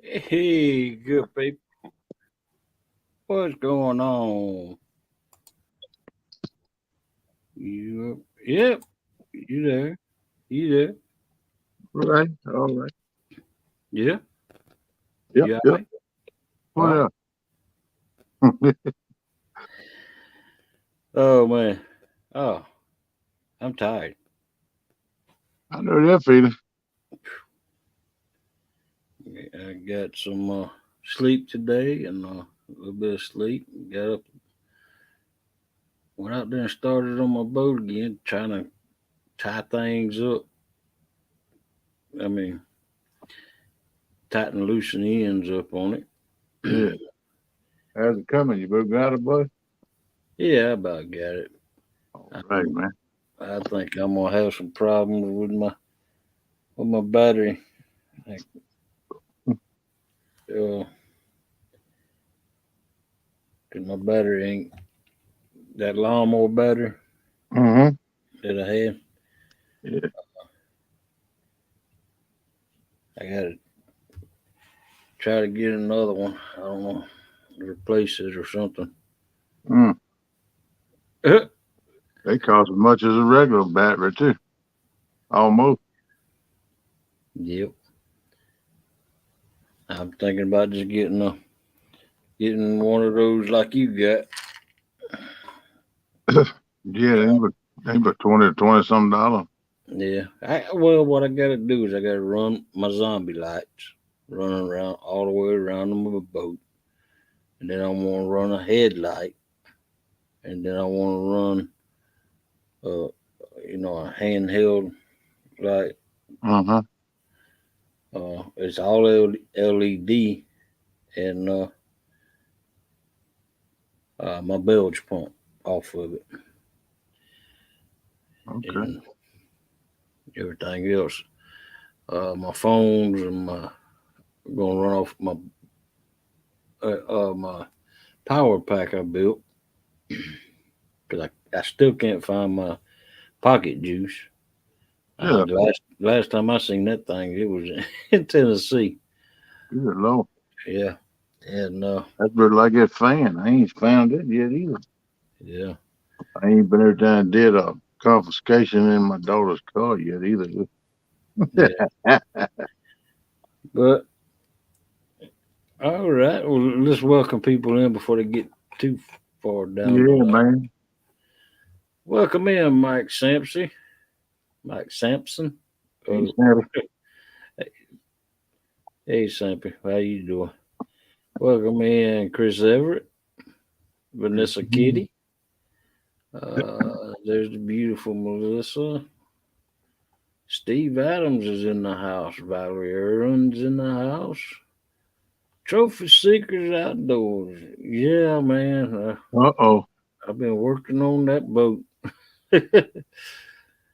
Hey, good people. What's going on? Yep, you there. You there. Right. All right. Yeah, Yep. you all Yep. right? All right. Oh yeah. Oh, man. Oh, I'm tired. I know that feeling. I got some sleep today and a little bit of sleep. Got up, went out there and started on my boat again, trying to tie things up. I mean, tighten loose ends up on it. Yeah. How's it coming? You both got it, boy? Yeah, I about got it. All I, right, man. I think I'm gonna have some problems with my battery. Like, uh, 'cause my battery ain't that lawnmower battery Mm-hmm. that I had. Yeah. I gotta try to get another one. I don't know, replace it or something. Mm. They cost as much as a regular battery too. Almost. Yep. I'm thinking about just getting one of those like you got. Yeah, they but 20 some dollars. Yeah. Well, what I gotta do is I gotta run my zombie lights, running around all the way around my boat, and then I want to run a headlight, and then I want to run, uh, a handheld light. Uh-huh. It's all LED, and my bilge pump off of it, Okay. and everything else. My phones and my gonna run off my power pack I built because I still can't find my pocket juice. Yeah. Last time I seen that thing, it was in Tennessee. Good Lord. Yeah, and That's pretty like that fan. I ain't found it yet either. yeah, I ain't been there and did a confiscation in my daughter's car yet either. yeah. But all right, well, let's welcome people in before they get too far down the Yeah, line. man. Welcome in, Mike Sampson. Mike Sampson. Hey, Uh, Snapper. hey, Sampy, how you doing? Welcome in, Chris Everett, Vanessa Kitty. There's the beautiful Melissa. Steve Adams is in the house. Valerie Irwin's in the house. Trophy Seekers Outdoors. Yeah, man. Uh-oh. I've been working on that boat.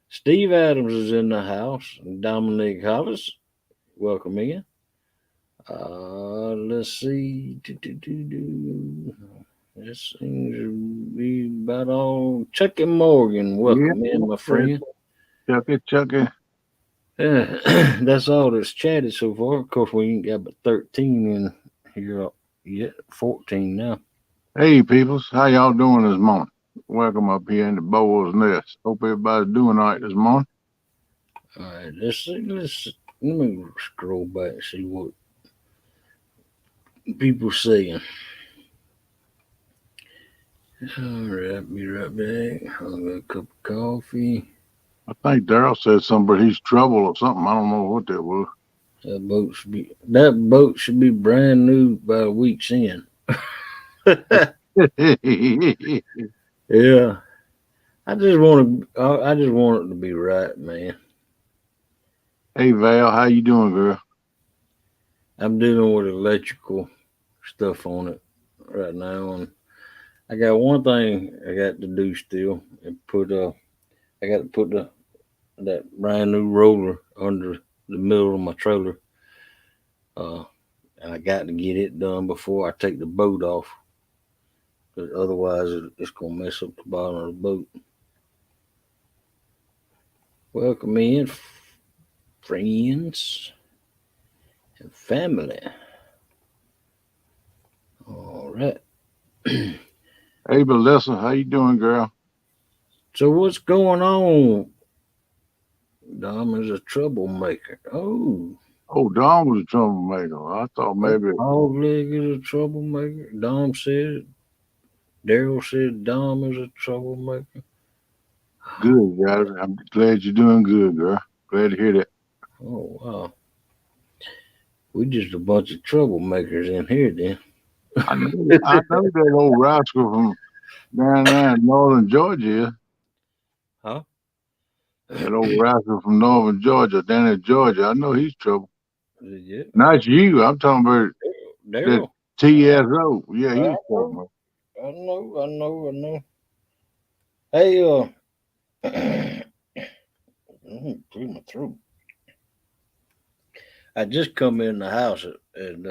Steve Adams is in the house. Dominic Hollis, welcome in. Let's see. This seems to be about all. Chucky Morgan, Yeah. welcome in, my Okay. friend. Chucky. That's all that's chatted so far. Of course, we ain't got but 13 in here yet. 14 now. Hey, peoples. How y'all doing this morning? Welcome up here in the Boar's Nest. Hope everybody's doing all right this morning. All right, let's see. Let me scroll back and see what people saying. All right, be right back. I'll get a cup of coffee. I think Daryl said something, but he's trouble or something. I don't know what that was. That boat should be brand new by a week's end. Yeah, I just want it to be right, man. Hey, Val, how you doing, girl? I'm dealing with electrical stuff on it right now, and I got one thing I got to do still, and I got to put that brand new roller under the middle of my trailer, uh, and I got to get it done before I take the boat off, because otherwise it's gonna mess up the bottom of the boat. Welcome in, friends and family. All right. Hey, Melissa, how you doing, girl? So what's going on? Dom is a troublemaker. Oh, Oh, Don was a troublemaker. I thought maybe Hog Leg is a troublemaker. Dom said. Daryl said Dom is a troublemaker. good, guys. I'm glad you're doing good, girl. Glad to hear that. Oh wow, we just a bunch of troublemakers in here then. I know that old rascal from down there in northern Georgia. Huh? That old rascal from northern Georgia, down in Georgia. I know he's trouble. Yeah. Not you. I'm talking about that Daryl. TSO. Yeah, I he's know. trouble. I know. Hey, clear my throat. I just come in the house and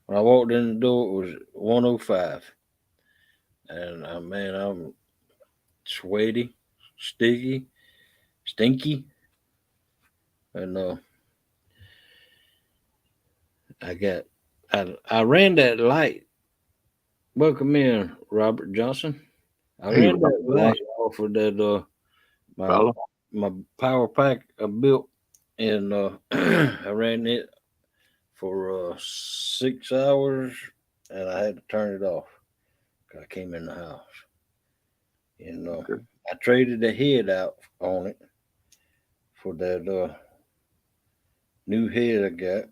when I walked in the door it was 105, and man, I'm sweaty, sticky, stinky, and I got I ran that light. Welcome in, Robert Johnson. I Hey, ran that light off of that my fella. my power pack I built, and I ran it for 6 hours, and I had to turn it off. 'Cause I came in the house, and Okay. I traded the head out on it for that new head I got.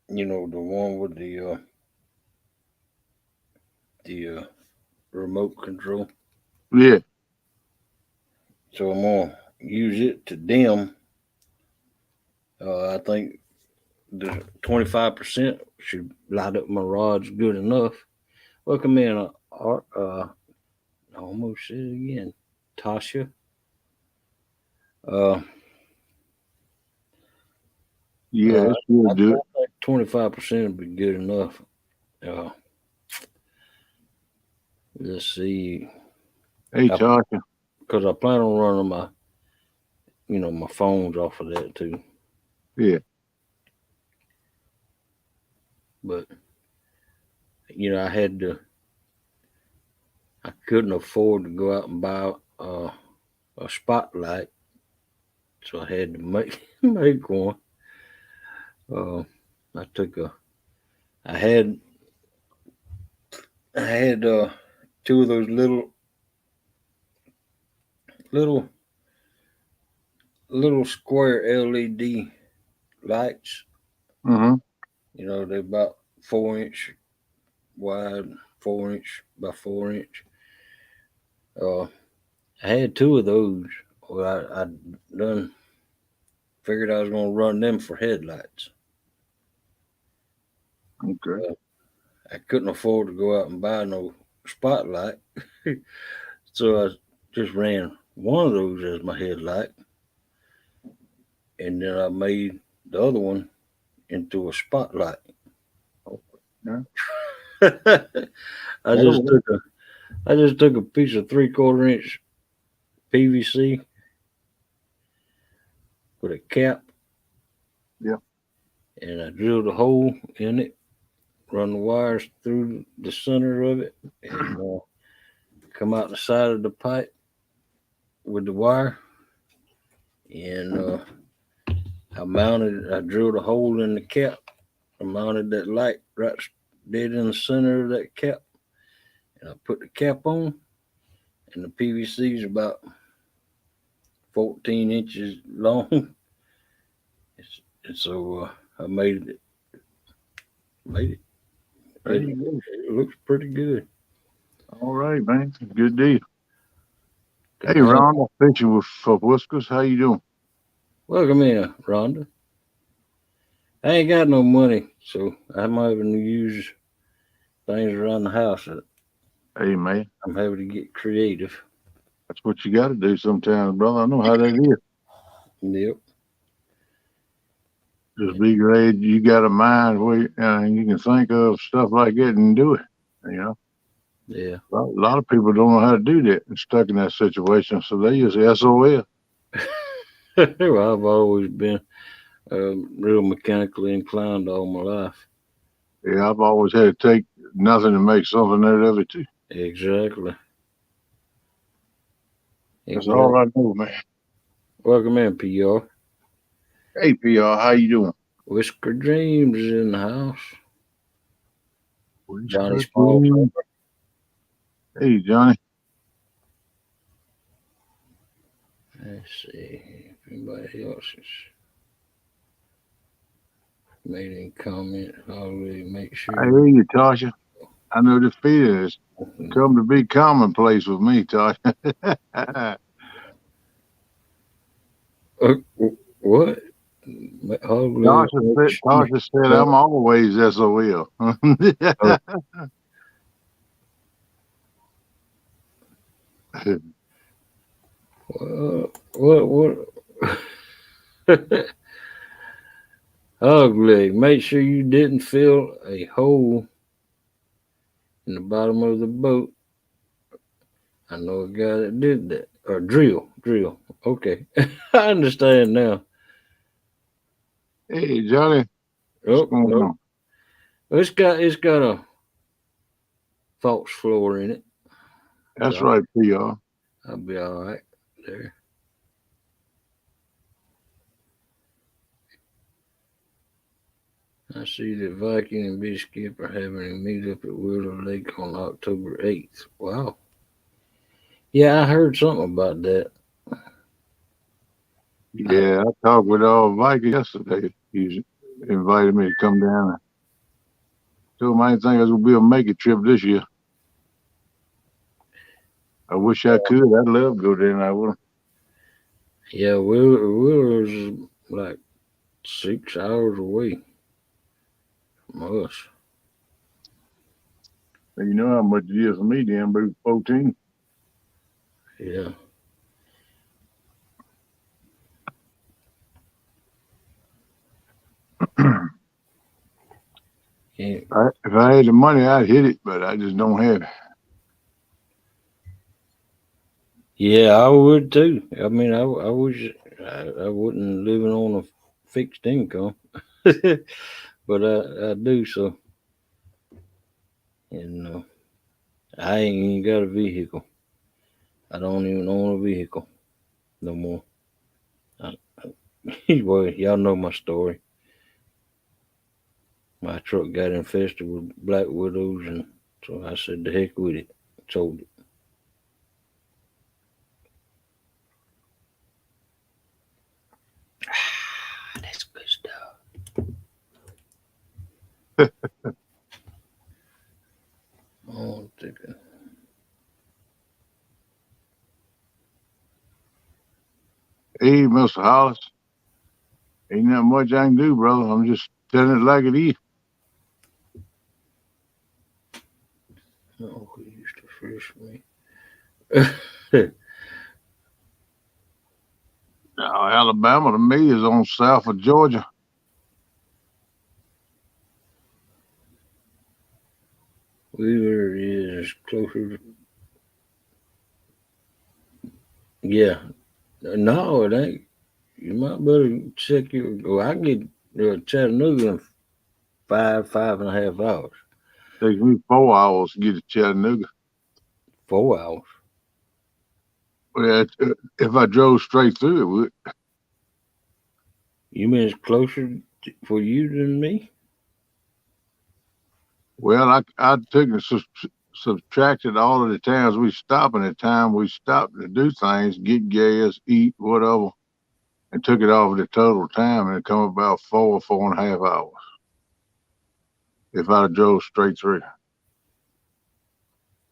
You know, the one with the remote control. Yeah. So I'm gonna use it to dim. I think the 25% should light up my rods good enough. Welcome in, Art. I almost said it again, Tasha. Uh, Yeah, I it's real good. think 25% would be good enough. Uh, let's see, Hey, Tasha. because I plan on running my phones off of that too. Yeah. But I couldn't afford to go out and buy a spotlight, so I had to make make one. Uh, I took a, I had two of those little little square LED lights. Mm-hmm. They're about 4 inch wide, 4 inch by 4 inch. Uh, I had two of those. Well, I done figured I was gonna run them for headlights. Okay. I couldn't afford to go out and buy no spotlight, so I just ran one of those as my headlight, and then I made the other one into a spotlight. Yeah. I That'll just work. took a I just took a piece of 3/4 inch PVC with a cap, Yeah. and I drilled a hole in it, run the wires through the center of it, and come out the side of the pipe with the wire. And I drilled a hole in the cap. I mounted that light right dead in the center of that cap, and I put the cap on. And the PVC is about 14 inches long. And so I made it. There It, you go. it looks pretty good. All right, man. Good deal. Cause Hey, I ain't, Ron, fishing with for Whiskers. How you doing? welcome in, Rhonda. I ain't got no money, so I'm having to use things around the house. Hey, man. I'm having to get creative. That's what you got to do sometimes, brother. I know how that is. Yep. Just be glad you got a mind where you can think of stuff like that and do it. You know, Yeah. a lot of people don't know how to do that and stuck in that situation, so they use SOL. Well, I've always been real mechanically inclined all my life. Yeah, I've always had to take nothing to make something out of it too. Exactly. That's all I know, man. Welcome in, PR. Hey, PR, how you doing? Whisker Dreams is in the house. Johnny Whisper Small. Dream. Hey, Johnny. Let's see if anybody else has made any comment. Already make sure. I hear you, Tasha. I know the feeling is come to be commonplace with me, Tasha. What? Tasha said I'm always SOL. What? Ugly. Make sure you didn't fill a hole in the bottom of the boat. I know a guy that did that. Or drill. Okay. I understand now. Hey, Johnny. What's going on? It's got a false floor in it. That's so right, PR. I'll be all right there. I see that Viking and Bishop are having a meetup at Willow Lake on October 8th. Wow. Yeah, I heard something about that. Yeah, I talked with Viking yesterday. He invited me to come down. And told him I didn't think I was going to be able to make a trip this year. I wish I could. I'd love to go there, and I would. Yeah, Willow's like 6 hours away from us. You know how much it is for me, then, but 14. Yeah. If I had the money, I'd hit it, but I just don't have it. Yeah, I would too. I mean, I wish I wouldn't living on a fixed income, but I do so. And I ain't even got a vehicle. I don't even own a vehicle no more. Well, y'all know my story. My truck got infested with black widows, and so I said, "The heck with it," sold it. That's good stuff. Oh, take a... Hey, Mr. Hollis. Ain't that much I can do, brother. I'm just telling it like it is. Oh, he used to fish me. Now, Alabama to me is on south of Georgia. Weaver is closer. Yeah. No, it ain't. You might better check your. Well, I get Chattanooga in five and a half hours. Takes me 4 hours to get to Chattanooga. 4 hours. Well, if I drove straight through, it would. You mean it's closer for you than me? Well, I took and subtracted all of the times we stopped, and the time we stopped to do things, get gas, eat, whatever, and took it off the total time, and it come about 4.5 hours. If I drove straight through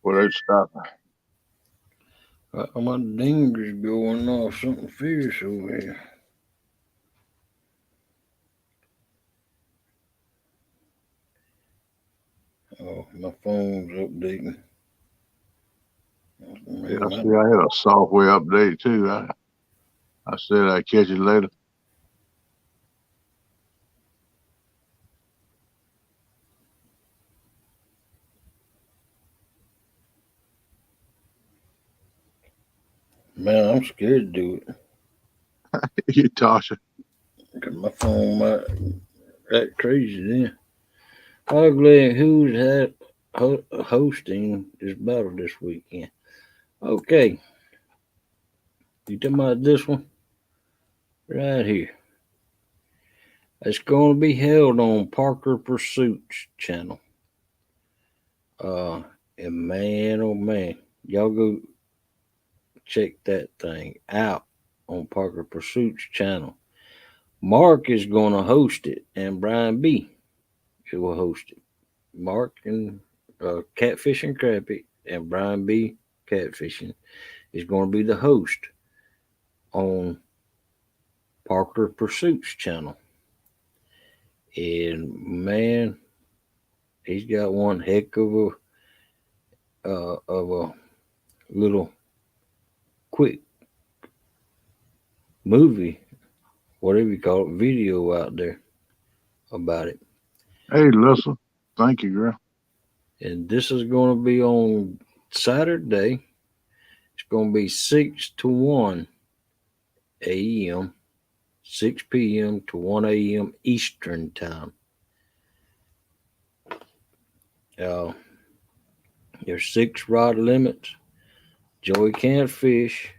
without stopping. My dinger's going off something fierce over here. Oh, my phone's updating. Yeah, I see I had a software update too. I said I'd catch it later. Man, I'm scared to do it. You, Tasha. Because my phone might act crazy then. Ugly, who's hosting this battle this weekend? Okay, you talking about this one right here? It's going to be held on Parker Pursuits channel. Uh, and man, oh man, y'all go check that thing out on Parker Pursuits channel. Mark is going to host it, and Brian B. will host it. Mark and Catfish and Crappie and Brian B. Catfishing is going to be the host on Parker Pursuits channel. And man, he's got one heck of a little quick movie, whatever you call it, video out there about it. Hey, Lissa. Thank you, girl. And this is going to be on Saturday. It's going to be 6 to 1 a.m., 6 p.m. to 1 a.m. Eastern Time. Uh, there's 6 rod limits. Joey can't fish.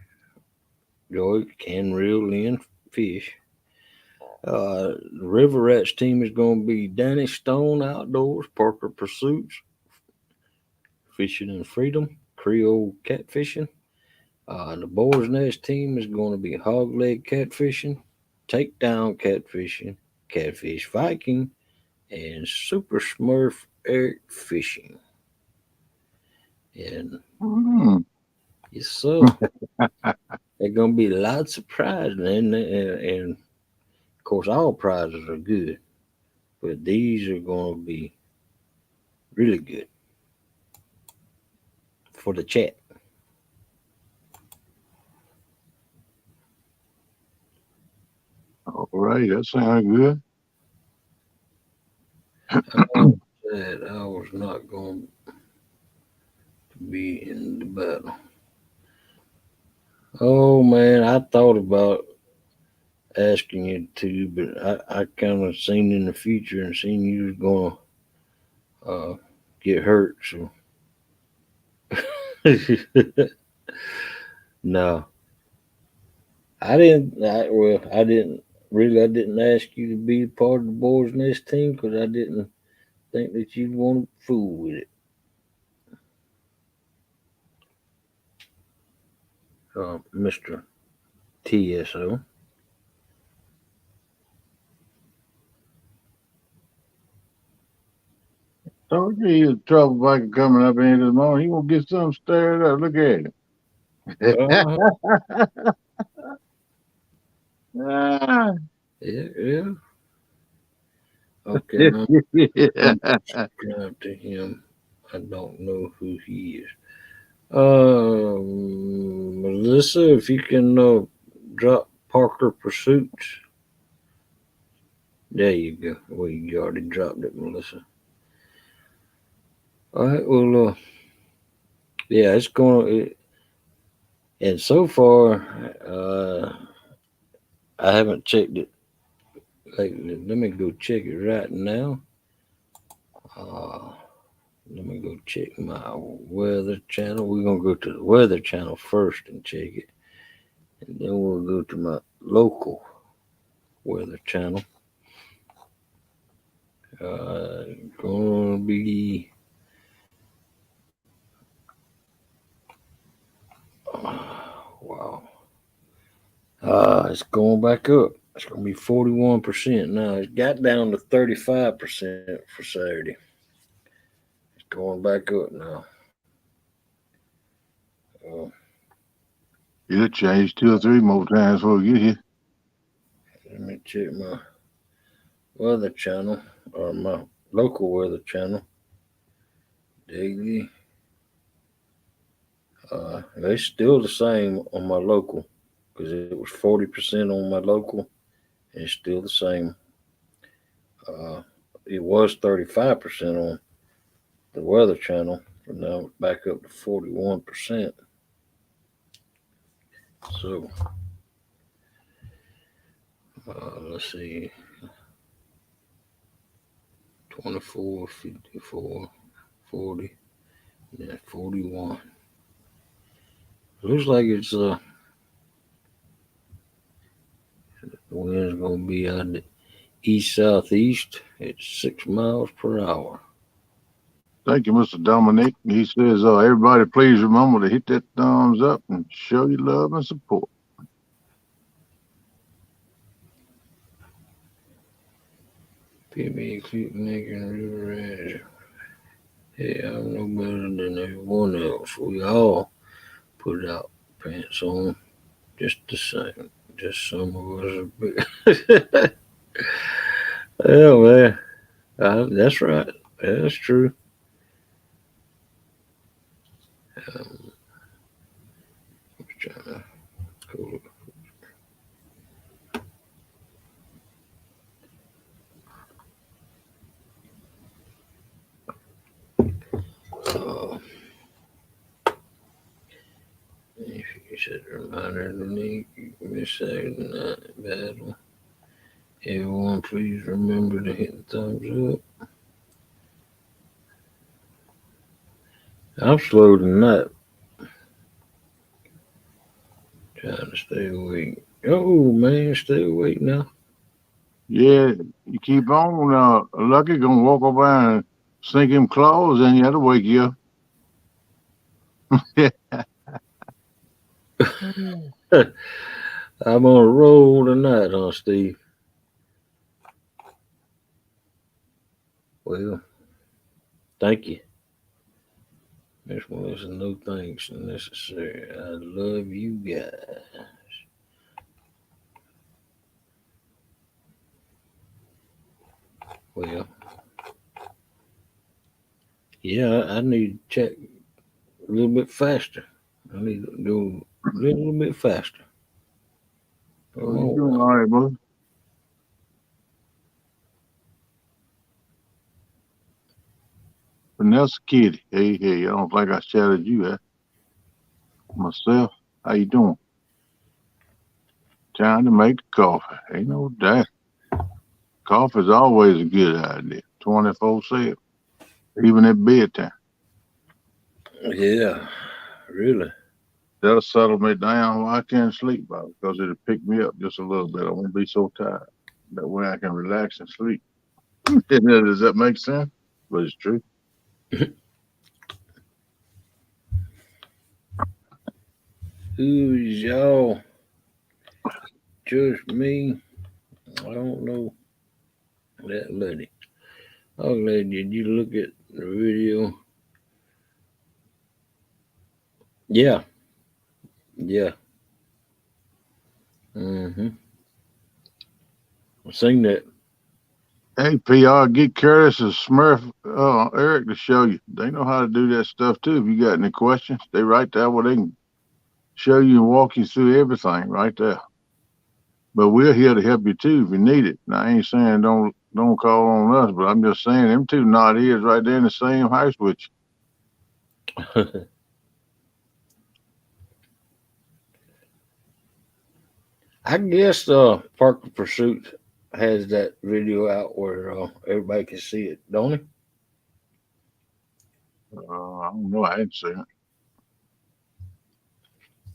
Joey can reel in fish. The River Rats team is going to be Danny Stone Outdoors, Parker Pursuits, Fishing and Freedom, Creole Catfishing. The Boar's Nest team is going to be Hogleg Catfishing, Takedown Catfishing, Catfish Viking, and Super Smurf Eric Fishing. And yes, sir. There's going to be lots of prizes, and of course, all prizes are good, but these are going to be really good for the chat. All right, that sounds good. Said I was not going to be in the battle. Oh man, I thought about asking you to, but I kind of seen in the future and seen you was gonna get hurt. So no, I didn't. I didn't really. I didn't ask you to be part of the Boys Nest team because I didn't think that you'd want to fool with it, Mister TSO. Told you he was troublemaker coming up in this morning. He gonna get something stirred up. Look at him. Uh, Ah. yeah, yeah. Okay, I'm subscribed to him. I don't know who he is. Melissa, if you can drop Parker Pursuits. There you go. Well, you already dropped it, Melissa. All right. Well, yeah, it's going. And so far, I haven't checked it lately. Let me go check it right now. Uh, Let me go check my weather channel. We're gonna go to the weather channel first and check it, and then we'll go to my local weather channel. Gonna be wow. It's going back up. It's gonna be 41% now. It got down to 35% for Saturday. It's going back up now. Uh, It'll change 2 or 3 more times before we get here. Let me check my weather channel or my local weather channel daily. It's still the same on my local because it was 40% on my local, and it's still the same. Uh, it was 35% on the weather channel, but now it's back up to 41%. So let's see, 24, 54, 40, yeah, 41. Looks like it's the wind's gonna be out the east southeast at 6 miles per hour. Thank you, Mr. Dominic. He says, everybody please remember to hit that thumbs up and show your love and support. PB Creek making river edge. Hey, I'm no better than everyone else. We all put out pants on just the same. Just some of us are big. Yeah, man. That's right. That's true. Um, I'm trying to cool. Uh, if you set a reminder to me, miss Saturday night battle. Everyone, please remember to hit the thumbs up. I'm slow tonight. Trying to stay awake. Oh man, stay awake now. Yeah, you keep on. Lucky gonna walk over and sink him claws in you. That'll wake you up. I'm on a roll tonight, huh, Steve? Well, thank you. Miss Melissa, no thanks necessary. I love you guys. Well, yeah, I need to check a little bit faster. I need to go a little bit faster. Oh, you doing all right, brother? Vanessa Kitty. Hey, hey, I don't think I shouted you at myself. How you doing? Trying to make coffee. Ain't no doubt. Coffee's always a good idea. 24/7. Even at bedtime. Yeah, really. That'll settle me down while I can't sleep by because it'll pick me up just a little bit. I won't be so tired. That way I can relax and sleep. Does that make sense? But it's true. Who's y'all? Just me? I don't know that lady. Oh, lady, did you look at the video? Yeah, yeah. Mm-hmm. I seen that. Hey, PR, get Curtis and Smurf, Eric to show you. They know how to do that stuff too. If you got any questions, they right there where they can show you and walk you through everything right there. But we're here to help you too if you need it. Now, I ain't saying don't call on us, but I'm just saying them two not ears right there in the same house with you. I guess Parker Pursuit has that video out where everybody can see it, don't it? I don't know. I hadn't seen it.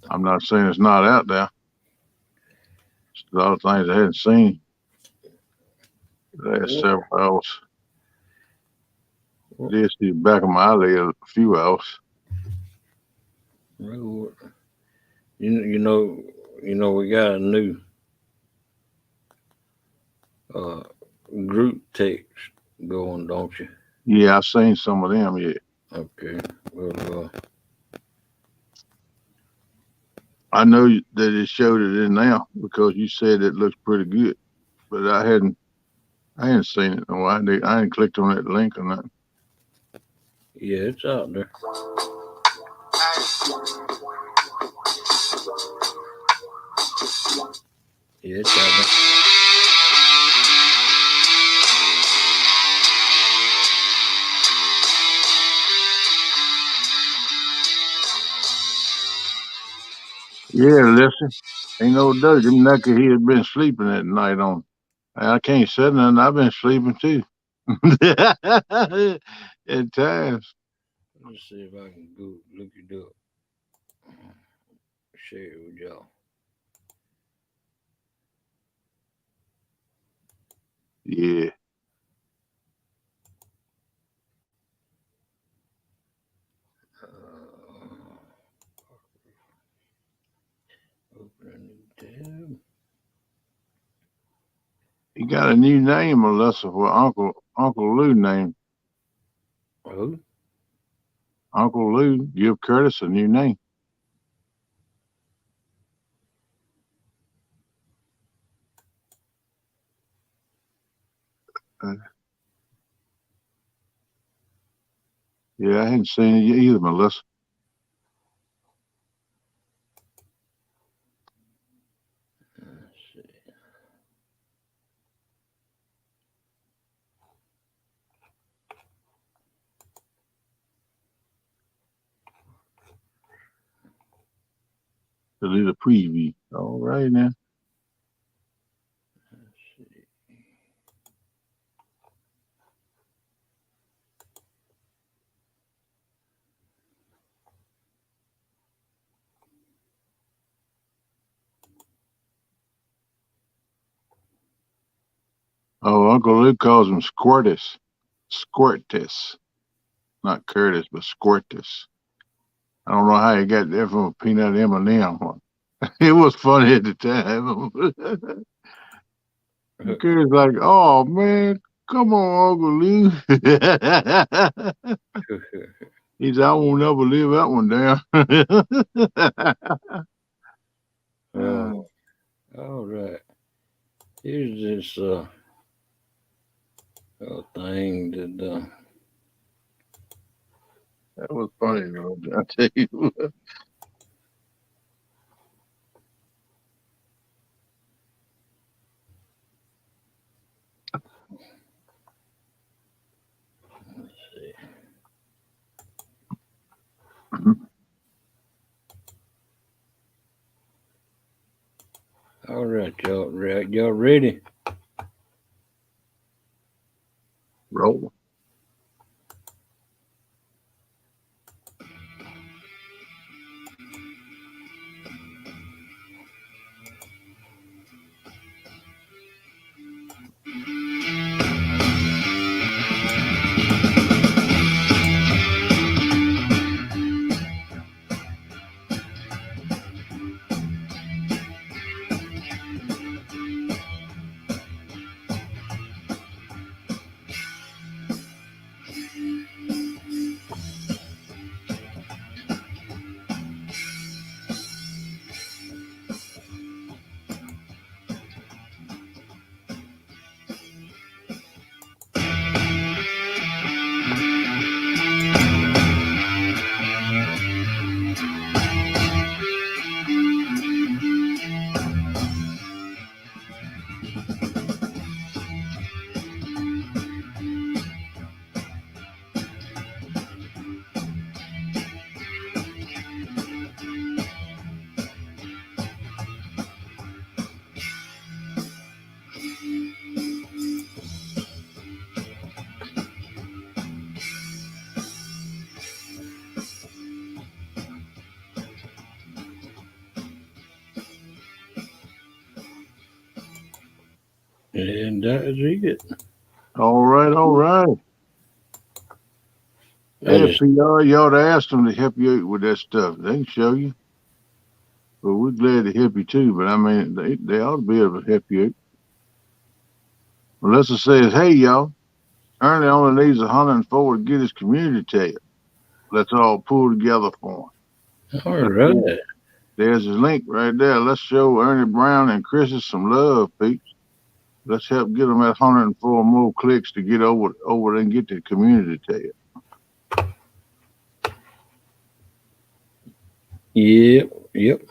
I'm not saying it's not out there. It's a lot of things I hadn't seen the last several hours. Did see the back of my eyelid a few hours. You know, we got a new uh, group text going, don't you? Yeah, I've seen some of them yet. Okay. Well, I know that it showed it in now because you said it looks pretty good, but I hadn't seen it. No, I ain't clicked on that link or nothing. yeah, it's out there. Yeah, it's out there. Yeah, listen, ain't no doubt them knuckleheads been sleeping at night on. I can't say nothing. I've been sleeping too. At times. Let's see if I can go look it up. Share it with y'all. Yeah. Open a new tab. He got a new name, Melissa, for Uncle Lou name. Who? Uncle Lou give Curtis a new name. Uh, yeah, I hadn't seen it yet either, Melissa. Let's see. A little preview. All right now. Let's see. Oh, Uncle Lou calls him Squirtus. Squirtus. Not Curtis, but Squirtus. I don't know how he got that from a peanut M&M. It was funny at the time. Curtis like, oh man, come on, Uncle Lou. He said, I won't never live that one down. All right. Here's this thing that That was funny, though. I tell you what. let's see. All right, y'all. Y'all ready? Roll. And that is it. All right, all right. I Hey, just PR, you ought to ask them to help you out with that stuff. They can show you. Well, we're glad to help you too, but I mean, they ought to be able to help you out. Melissa says, hey, y'all, Ernie only needs 104 to get his community tab. Let's all pull together for all him. right. There's his link right there. Let's show Ernie Brown and Chrissy some love, peeps. Let's help get them at 104 more clicks to get over and get the community tab. Yep.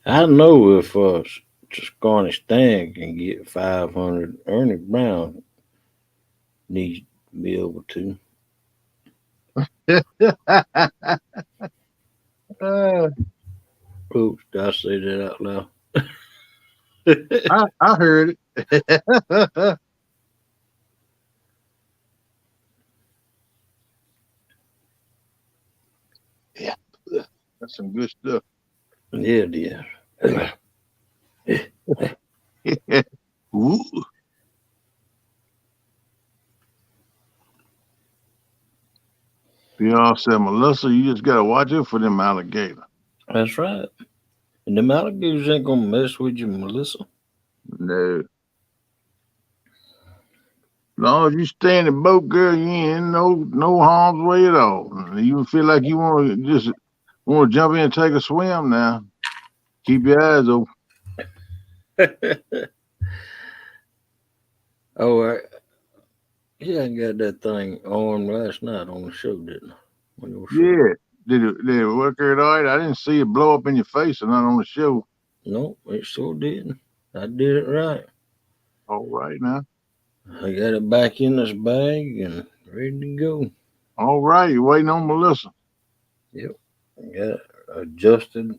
I know if Scarney Stan can get 500, Ernie Brown needs to be able to. Oops, did I say that out loud? I heard it. That's some good stuff. Yeah, it is. Woo. You all said, Melissa, you just gotta watch it for them alligators. That's right. And the alligators ain't gonna mess with you, Melissa. No. As long as you stay in the boat, girl, you ain't in no harm's way at all. You feel like you want to jump in and take a swim now. Keep your eyes open. Oh, yeah, I got that thing on last night on the show, didn't I? On your show. Yeah. Did it work out all right? I didn't see it blow up in your face or not on the show. No, it sure didn't. I did it right. All right now. I got it back in this bag and ready to go. All right. You waiting on Melissa. Yep. I got it adjusted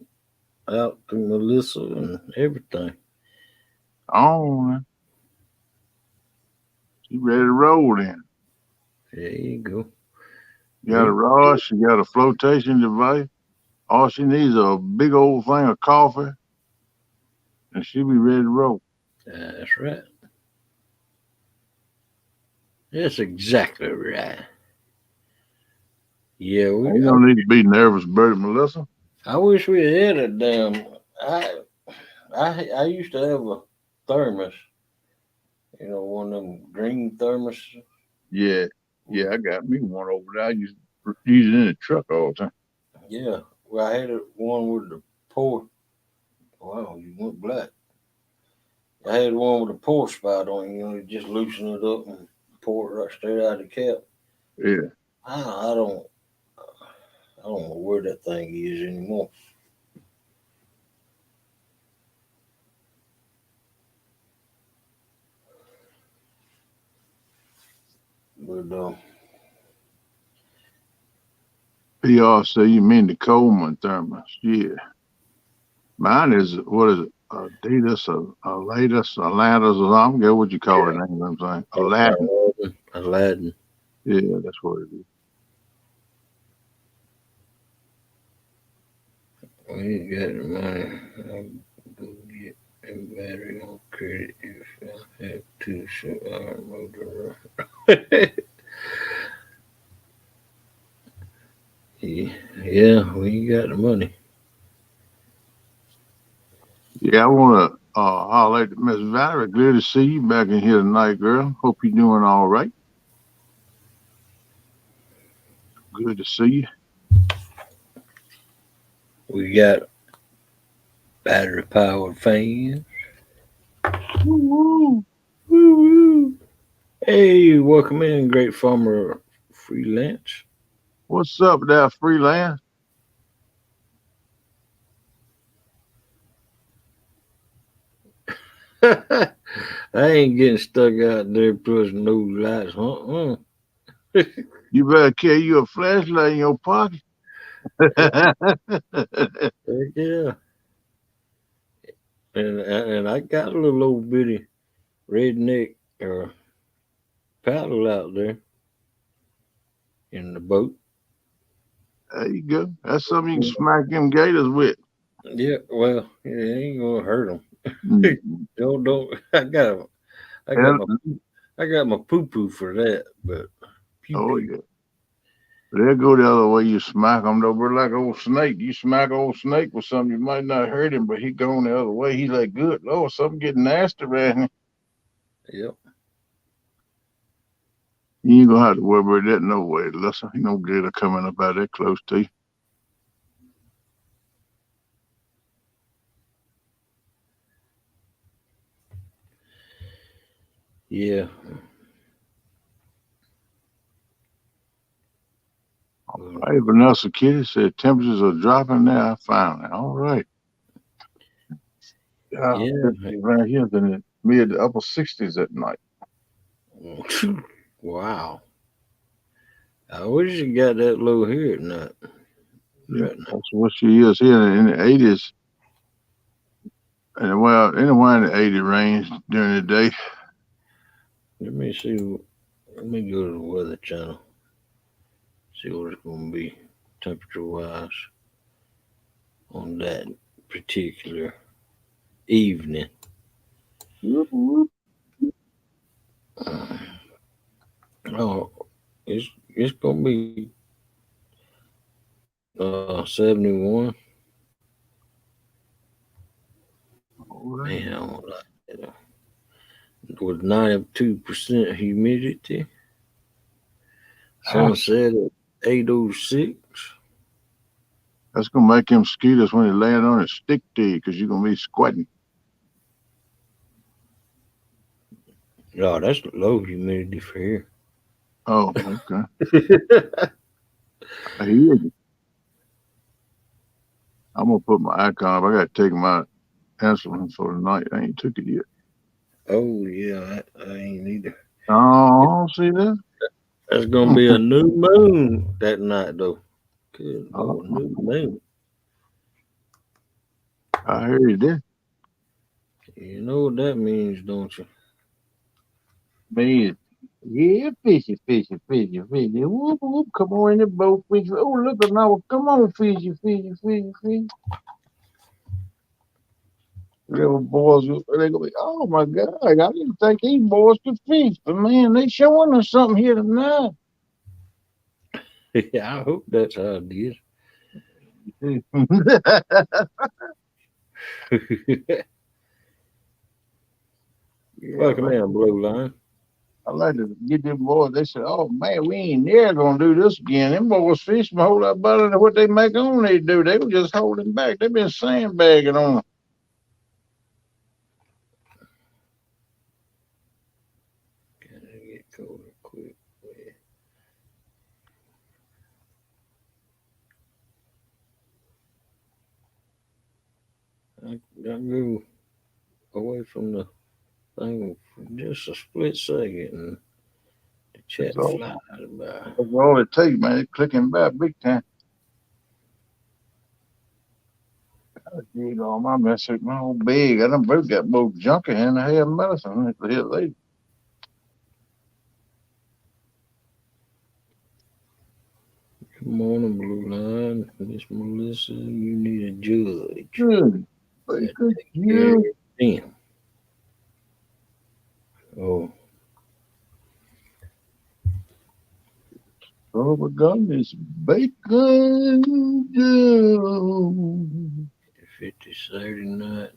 out to Melissa and everything. On. She ready to roll then. There you go. You got a rod. She got a flotation device. All she needs is a big old thing of coffee, and she'll be ready to roll. That's right. That's exactly right. Yeah, You don't need to be nervous, Bertie Melissa. I wish we had a damn. I used to have a thermos. You know, one of them green thermoses. Yeah, I got me one over there. I used to use it in the truck all the time. Yeah. Well, I had one with the pour. Wow, you went black. I had one with a pour spout on it. You know, you just loosen it up and pour it right straight out of the cap. Yeah. I don't know where that thing is anymore. But PRC, you mean the Coleman thermos? Yeah. Mine is what is it? Adidas, Alatus, Atlantis, or I don't get what you call it. Name, I'm saying Aladdin. Aladdin. Yeah, that's what it is. We ain't got the money. I'll go get a battery on credit if I have to, so I'll motor. Yeah, we got the money. Yeah, I want to holler at Miss Valerie. Glad to see you back in here tonight, girl. Hope you're doing all right. Good to see you. We got battery powered fans. Woo-woo. Woo-woo. Hey, welcome in, Great Farmer Freelance. What's up there, freelance? I ain't getting stuck out there pushing no lights. You better carry you a flashlight in your pocket. Heck yeah. And I got a little old bitty redneck paddle out there in the boat. There you go. That's something you can smack them gators with. Yeah, well, it ain't gonna hurt them. Mm. Don't. I got my, I got my poo poo for that, but pew Oh pew. yeah. They'll go the other way. You smack them though, but like old snake. You smack old snake with something, you might not hurt him, but he going the other way. He's like, good Lord, something getting nasty right here. Yep. You ain't gonna have to worry about that no way. Listen, ain't no gator coming up out that close to you. Yeah. Hey, Vanessa Kitty said temperatures are dropping now. Finally, all right. Yeah. Around here in the mid to upper 60s at night. Wow. I wish you got that low here at night. Yeah, Right now. that's what she is here in the 80s. And well, anywhere in the 80 range during the day. Let me see. Let me go to the weather channel. See what it's gonna be temperature wise. on that particular evening. Whoop, whoop. Oh, it's gonna be 71. All right. Man, I don't like that. With 92% humidity, sunset at 8:06. That's gonna make them mosquitoes when they land on it stick to you because you're gonna be squatting. Oh, that's low humidity for here. Oh, okay. I hear you. I'm gonna put my icon up. I gotta take my insulin for tonight. I ain't took it yet. Oh yeah, I ain't either. Oh, see that? That's gonna be a new moon that night though. Good Oh, Lord, new moon. I hear you there. You know what that means, don't you? Man, yeah, fishy, fishy, fishy, fishy. Whoop, whoop, come on in the boat, fishy. Oh, look at now. Come on, fishy, fishy, fishy, fishy. Little boys, they gonna be, oh my God, I didn't think these boys could fish, but man, they showing us something here tonight. Yeah, I hope that's how it is. Yeah, Fucking man, blue line. I like to get them boys. They said, "Oh man, we ain't never gonna do this again." Them boys fish a whole lot better than what they make on they do. They were just holding back. They've been sandbagging on them. Gotta get colder quick. I go away from the thing for just a split second and the That's chat all. flies by. That's all it takes, man. It's clicking back big time. Dig all my mess my old big. I done both got both junkie and I have medicine. Hell, they Good morning, blue line. Miss Melissa, you need a judge. good. They Gotta good. take care of You. everything. Oh, Oh my goodness, bacon Joe. 50 Saturday night.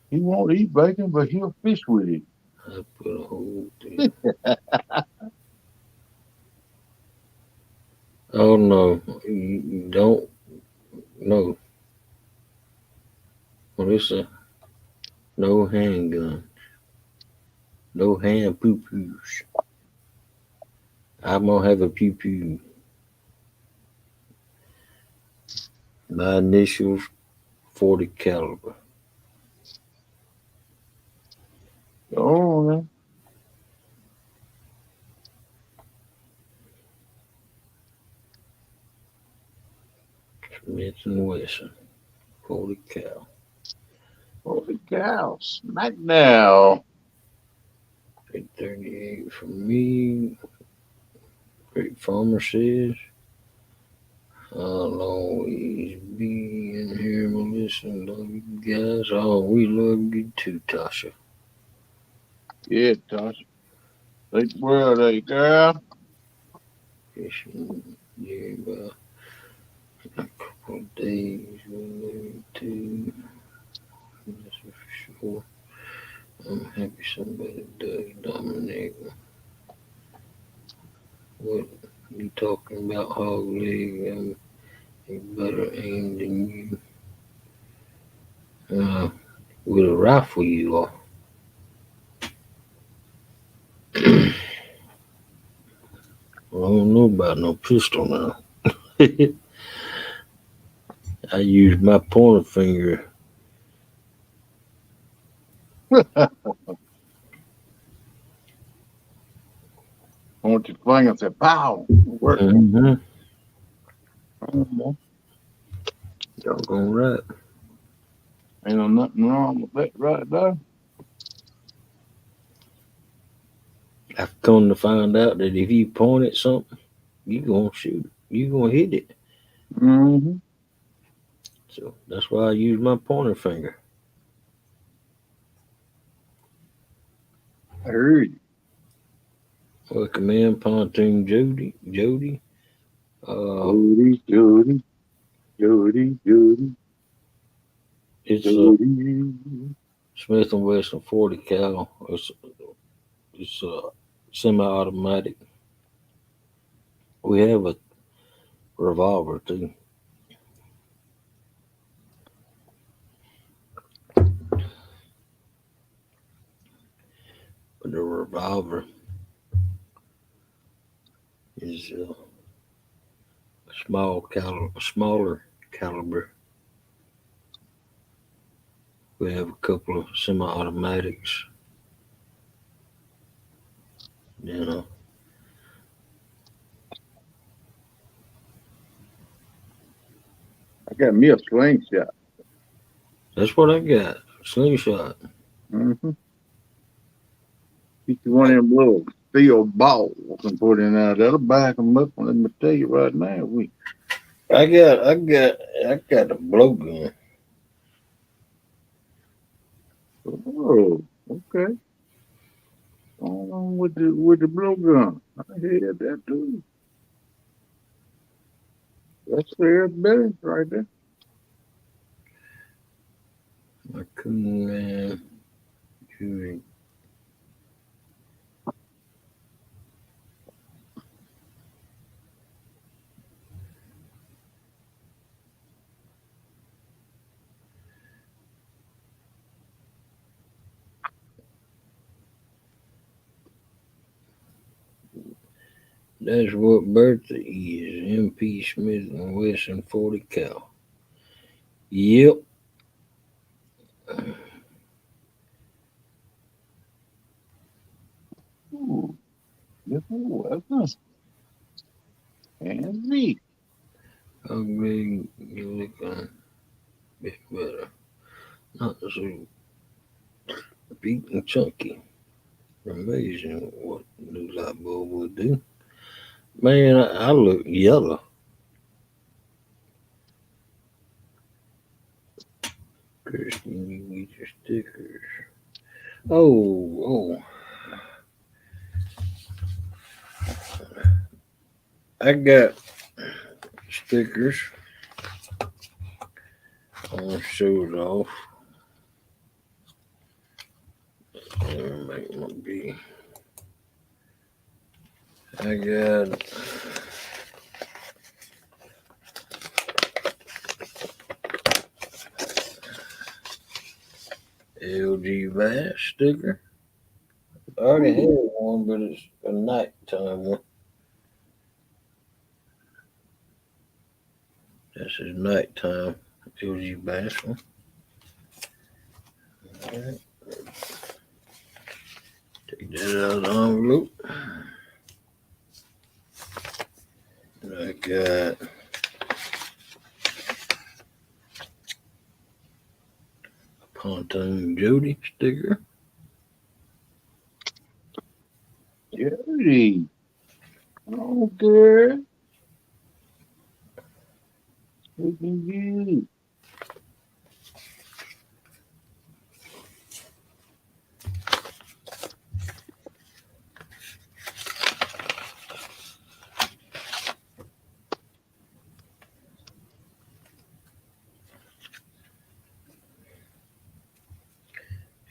He won't eat bacon, but he'll fish with it. I put a whole thing. Oh no, you don't know. Well, it's a no handgun, no hand poo poos. I'm gonna have a pew pew. My initials 40 caliber. Oh, man. Smith and Wesson, 40 cal. Holy cow. Smack now. 838 for me. Great Farmer says, I'll always be in here, Melissa. Love you guys. Oh, we love you too, Tasha. Yeah, Tasha. Like, where are they, girl? Fishing nearby a couple of days. We love you too. That's for sure. I'm happy somebody does, Dominic. What you talking about, hog leg? I'm a better aim than you. With a rifle, you are. I don't know about no pistol now. I use my pointer finger. I want your finger and say, pow. Work. Mm-hmm. Y'all gonna right. Ain't no nothing wrong with that right there. I've come to find out that if you point at something, you gonna shoot it. You gonna hit it. Mm-hmm. So that's why I use my pointer finger. I heard you. Welcome in, Pontoon Jody. Jody. Jody, Jody, Jody, Jody, It's Jody. Smith and Wesson 40 cal. It's semi-automatic. We have a revolver too, but the revolver is smaller caliber. We have a couple of semi-automatics. You know, I got me a slingshot. that's what I got. Slingshot. Mm-hmm. Get you one of them little steel balls and put in there. That'll back them up. Let me tell you right now. I got a blowgun. Oh, okay. Going on with the blowgun. I heard that too. That's their ability right there. My coon man. Judy. That's what birthday is. MP Smith and Wesson 40 cal. Yep. Ooh, different weapons. And me. Ugly. You look a bit better. Not so big and chunky. Amazing what new light bulb will do. Man, I look yellow. Christian, you get your stickers. Oh, I got stickers. I'm gonna show it off. Make my be. I got LG Bass sticker. I already had one, but it's a nighttime one. This is nighttime LG Bass one. All right. Take that out of the envelope. I got a Pontoon Jody sticker. Jody. Okay. Looking good.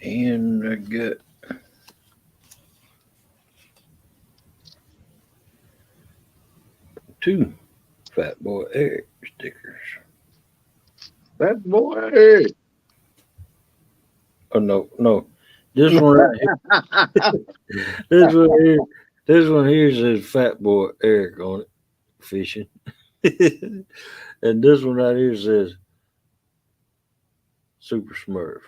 And I got two Fat Boy Eric stickers. That boy. Hey. Oh no. This one right This one here, this one here says Fat Boy Eric on it, fishing, and this one right here says Super Smurf.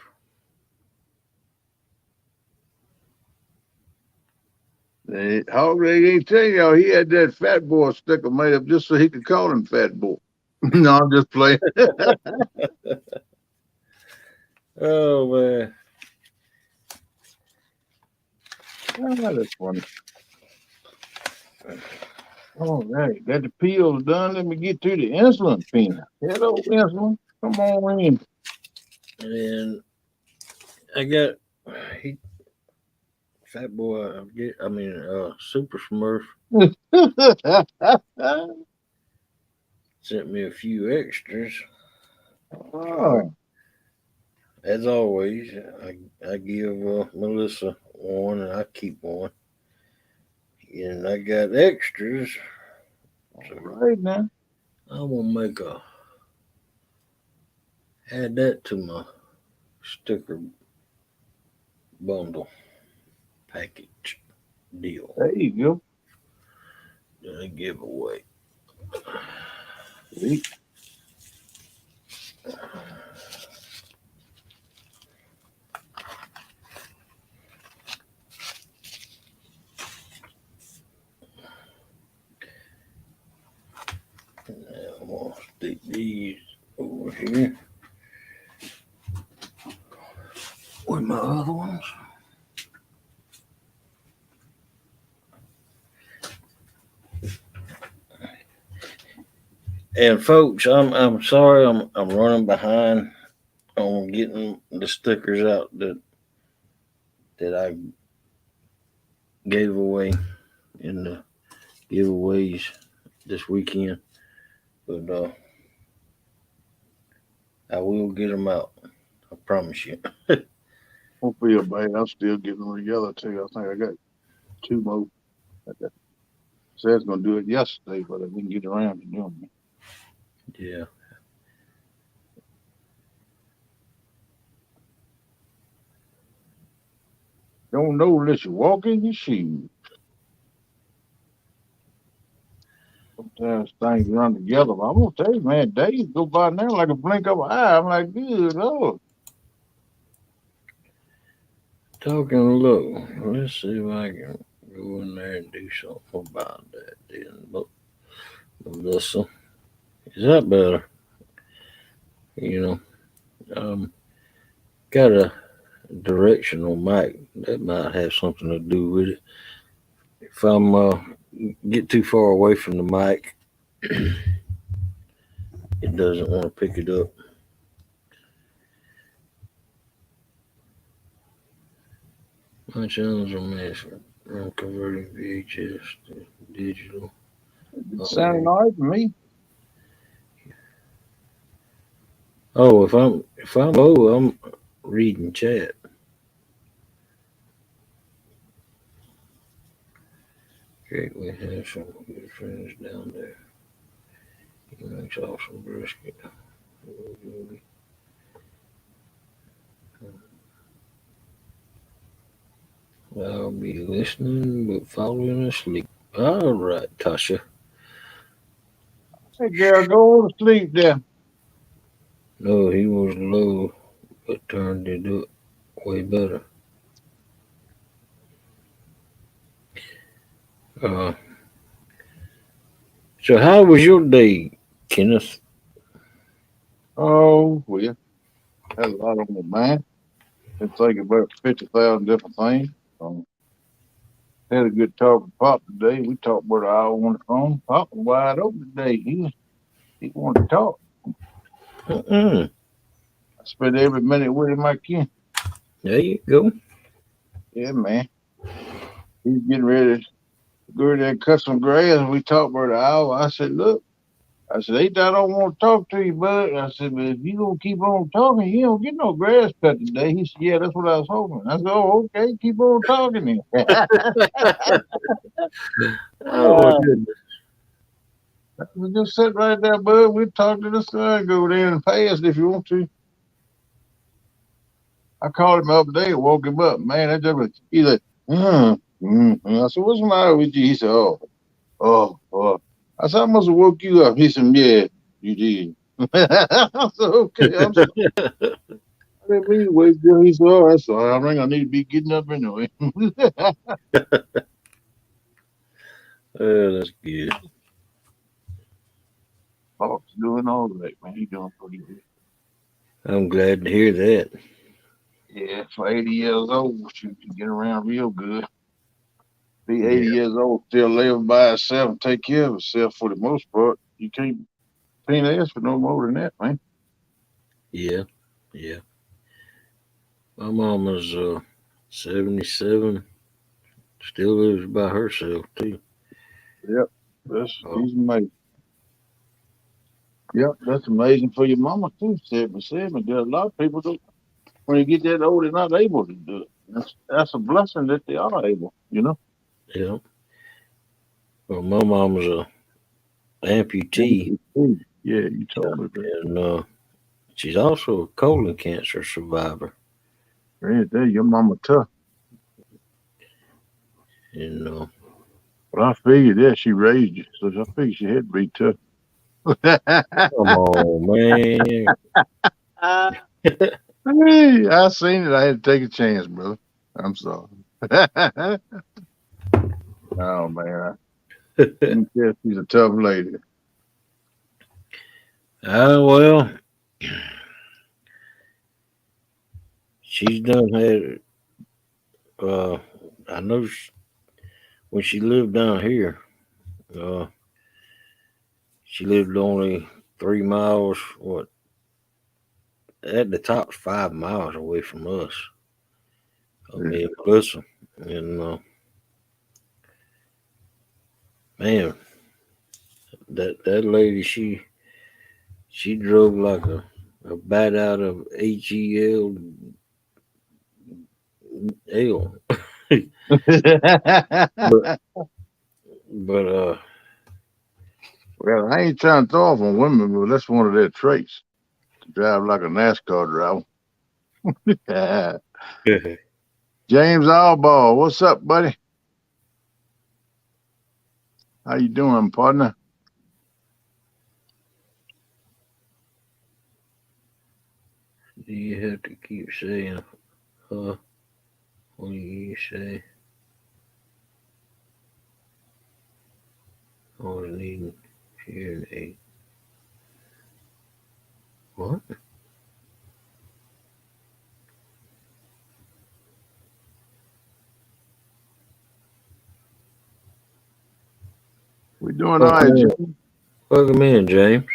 Hog Leg ain't telling y'all he had that fat boy sticker made up just so he could call him Fat Boy. No, I'm just playing. Oh man, Ah, that's funny. All right, got the peels done. Let me get to the insulin pen. Hello, insulin. Come on in. And I got he fat boy. Super Smurf sent me a few extras. Oh, As always, I give Melissa one, and I keep one. And I got extras, all so right now. I'm gonna add that to my sticker bundle package deal There you go. that I give away. Sweet. Now I'm gonna stick these over here with my other ones. And folks, I'm sorry I'm running behind on getting the stickers out that I gave away in the giveaways this weekend, but I will get them out. I promise you. Don't feel bad. I'm still getting them together too. I think I got two more. I got, said I was gonna do it yesterday, but I didn't get around to doing it. Yeah. Don't know unless you walk in your shoes. Sometimes things run together. But I'm gonna tell you, man, days go by now like a blink of an eye. I'm like, good Lord. Talking low. Let's see if I can go in there and do something about that. Then, but Melissa, is that better? You know, got a directional mic that might have something to do with it. If I'm get too far away from the mic, it doesn't want to pick it up. My channels are massive. I'm converting VHS to digital. It sounded Oh, all right to me. oh, if I'm low, I'm reading chat. Great, we have some good friends down there. He makes awesome brisket. I'll be listening but falling asleep. All right, Tasha. Hey, girl, go to sleep there. No, he was low but turned it up way better. Uh, so how was your day, Kenneth? Oh, well, had a lot on my mind. Been thinking about 50,000 different things. Um, Had a good talk with Pop today. We talked about an hour on the phone. Pop was wide open today. He wanted to talk. Mm-mm. I spent every minute with him I can. There you go. Yeah, man. He's getting ready to go there and cut some grass. We talked about an hour. I said, look, I said, ain't that I don't want to talk to you, bud. I said, but if you don't keep on talking, you don't get no grass cut today. He said, yeah, that's what I was hoping. I said, oh, okay, keep on talking then. Oh my goodness. We just sit right there, bud. We talk to the sun, go there and past if you want to. I called him the other day and woke him up. Man, that just was, he's like, I said, what's the matter with you? He said, oh. I said, I must have woke you up. He said, yeah, you did. I said, okay, I'm sorry. I didn't mean to wake you up. He said, oh, that's all right. I think I need to be getting up anyway. Oh, that's good. Pop's doing all right, man. He's doing pretty good. I'm glad to hear that. Yeah, for 80 years old, shoot, can get around real good. Be 80 years old, still live by herself and take care of herself for the most part. You can't ask for no more than that, man. Yeah. My mama's 77, still lives by herself too. Yep, Oh, she's amazing. Yep, that's amazing for your mama too. 77. There are a lot of people do when you get that old, they're not able to do it. That's a blessing that they are able. yeah. Well, my mama's a amputee, Yeah, you told me that. and she's also a colon cancer survivor. Right there, your mama tough. And Well, I figured that she raised you, so I figured she had to be tough. come on, man. Hey, I seen it. I had to take a chance, brother. I'm sorry. Oh man, you can tell she's a tough lady. Well, she's done had. Uh, I know when she lived down here, uh, she lived only 3 miles. What at the top, 5 miles away from us. Me Yeah. and Melissa, and man, that lady, she drove like a bat out of HEL. but but Well, I ain't trying to throw off on women, but that's one of their traits to drive like a NASCAR driver. James Allball, what's up, buddy? How you doing, partner? you have to keep saying, what do you say? I was needing hearing aid. What? We doing all Welcome right, in, James. welcome in, James.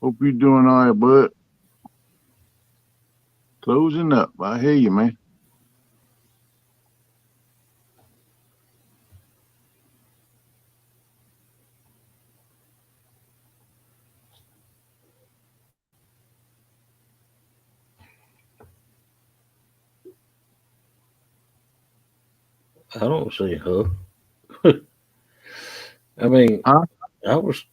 Hope you doing all right, bud. Closing up. I hear you, man. I don't see her. I mean, Huh? I was.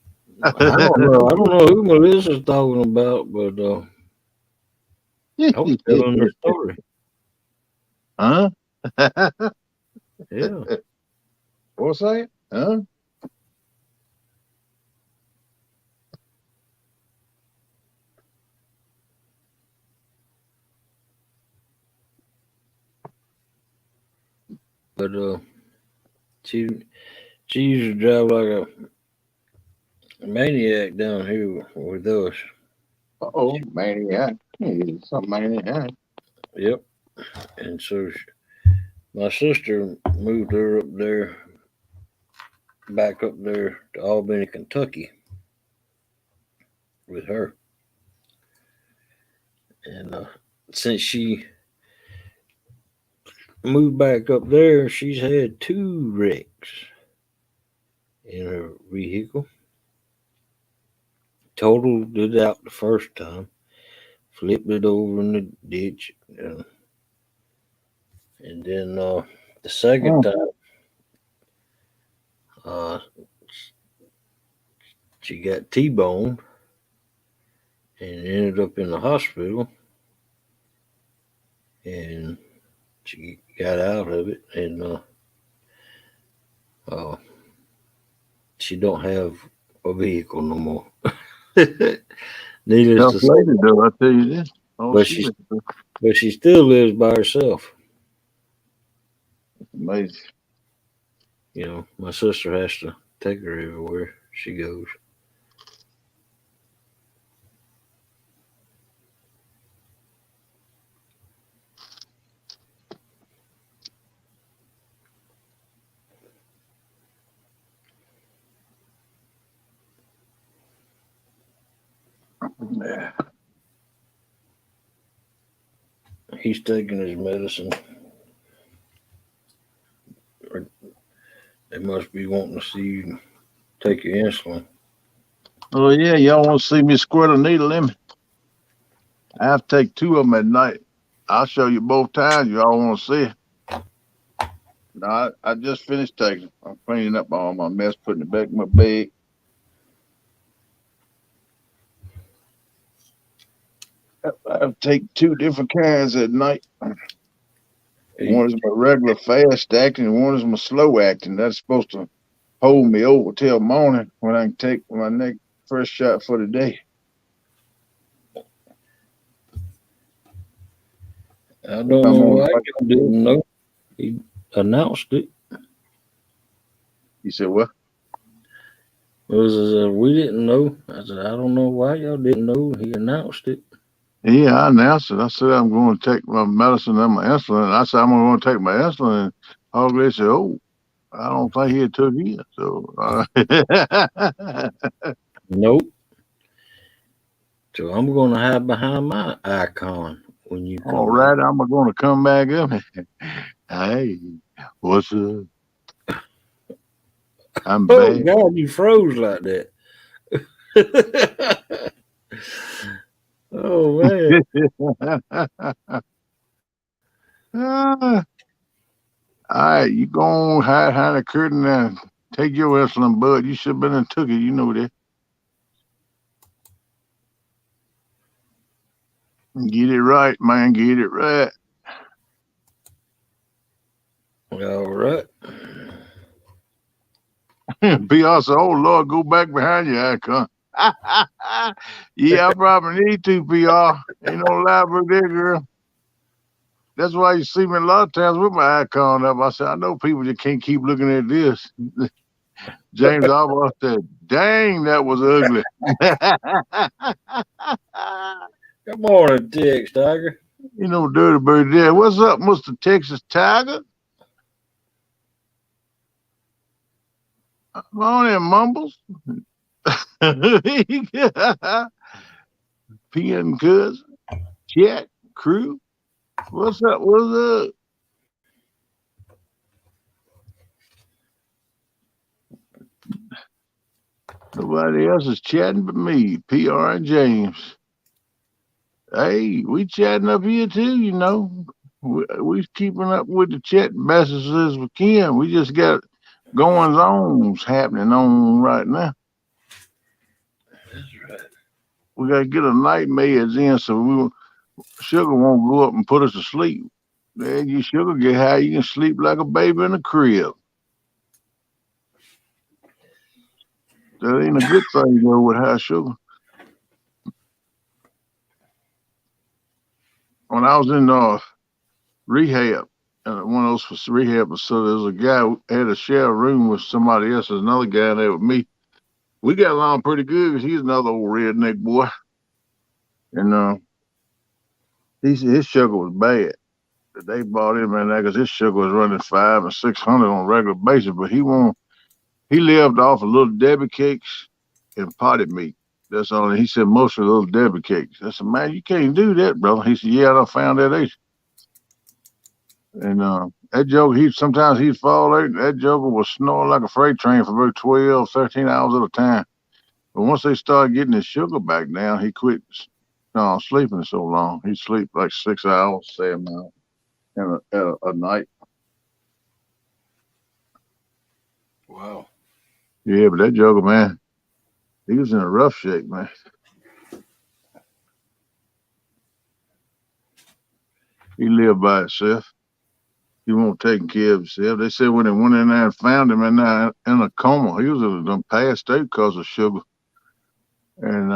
I don't know. I don't know who Melissa's talking about, but I was telling her story. Huh? Yeah, What's that? Huh? but she she used to drive like a maniac down here with us. Uh-oh, maniac. Hey, some maniac. Yep. And so my sister moved her up there, back up there to Albany, Kentucky, with her. And since she moved back up there, she's had two wrecks in her vehicle. Totaled it out the first time, flipped it over in the ditch, and then the second Oh, time, uh, she got T-boned and ended up in the hospital, and she got out of it, and uh, she don't have a vehicle no more. Needless tough to say, lady, though. I tell you this. Oh, but she she is but she still lives by herself. amazing. My sister has to take her everywhere she goes. Yeah. He's taking his medicine. They must be wanting to see you take your insulin. Oh yeah, y'all want to see me squirt a needle in me? I have to take 2 of them at night. I'll show you both times. Y'all want to see it? No, I just finished taking them. I'm cleaning up all my mess, putting it back in my bag. I take 2 different kinds at night. One is my regular fast acting, and one is my slow acting. That's supposed to hold me over till morning when I can take my next first shot for the day. I don't know why you didn't know. He announced it. You said what? We didn't know. I said, I don't know why y'all didn't know. He announced it. Yeah, I announced it. I said I'm going to take my medicine and my insulin. I said I'm going to take my insulin. And Hoggley said, "Oh, I don't think he took it." So, Nope. So I'm going to hide behind my icon when you come all back. right, I'm going to come back up. Hey, what's up? I'm Oh, back. God, you froze like that. Oh, man. All right, you go on hide behind the curtain and take your insulin, bud. You should have been and took it. You know that. Get it right, man. Get it right. All right. PR said, "Oh Lord, go back behind your icon." Yeah, I probably need to, PR. Ain't no lie about that, girl. That's why you see me a lot of times with my icon up. I said, I know people just can't keep looking at this. James Alba said, "Dang, that was ugly." Good morning, Tex Tiger. You know, Dirty Bird there. What's up, Mr. Texas Tiger? Come on in, Mumbles. Peon Cousin, Chat, Crew. What's up? What's up? Nobody else is chatting but me, PR and James. Hey, we chatting up here too, you know. We keeping up with the chat messages as we can. We just got goings ons happening on right now. That's right. We gotta get a night meds in so sugar won't go up and put us to sleep. Man, you sugar get high, you can sleep like a baby in a crib. That ain't a good thing though with high sugar. When I was in rehab, one of those rehab facilities, a guy who had to share a room with somebody else. There's another guy there with me. We got along pretty good because he's another old redneck boy. And his sugar was bad. They bought him in there because his sugar was running 500 and 600 on a regular basis. But he lived off of little Debbie cakes and potted meat. That's all. He said mostly little Debbie cakes. I said, man, you can't do that, brother. He said, yeah, I found that out. And that joker, sometimes he'd fall out. That joker was snoring like a freight train for about 12, 13 hours at a time. But once they started getting his sugar back down, he quit sleeping so long. He'd sleep like 6 hours, 7 hours a night. Wow. Yeah, but that joker, man, he was in a rough shape, man. He lived by himself. He wasn't taking care of himself. They said when they went in there and found him in a coma, he was passed out because of sugar. And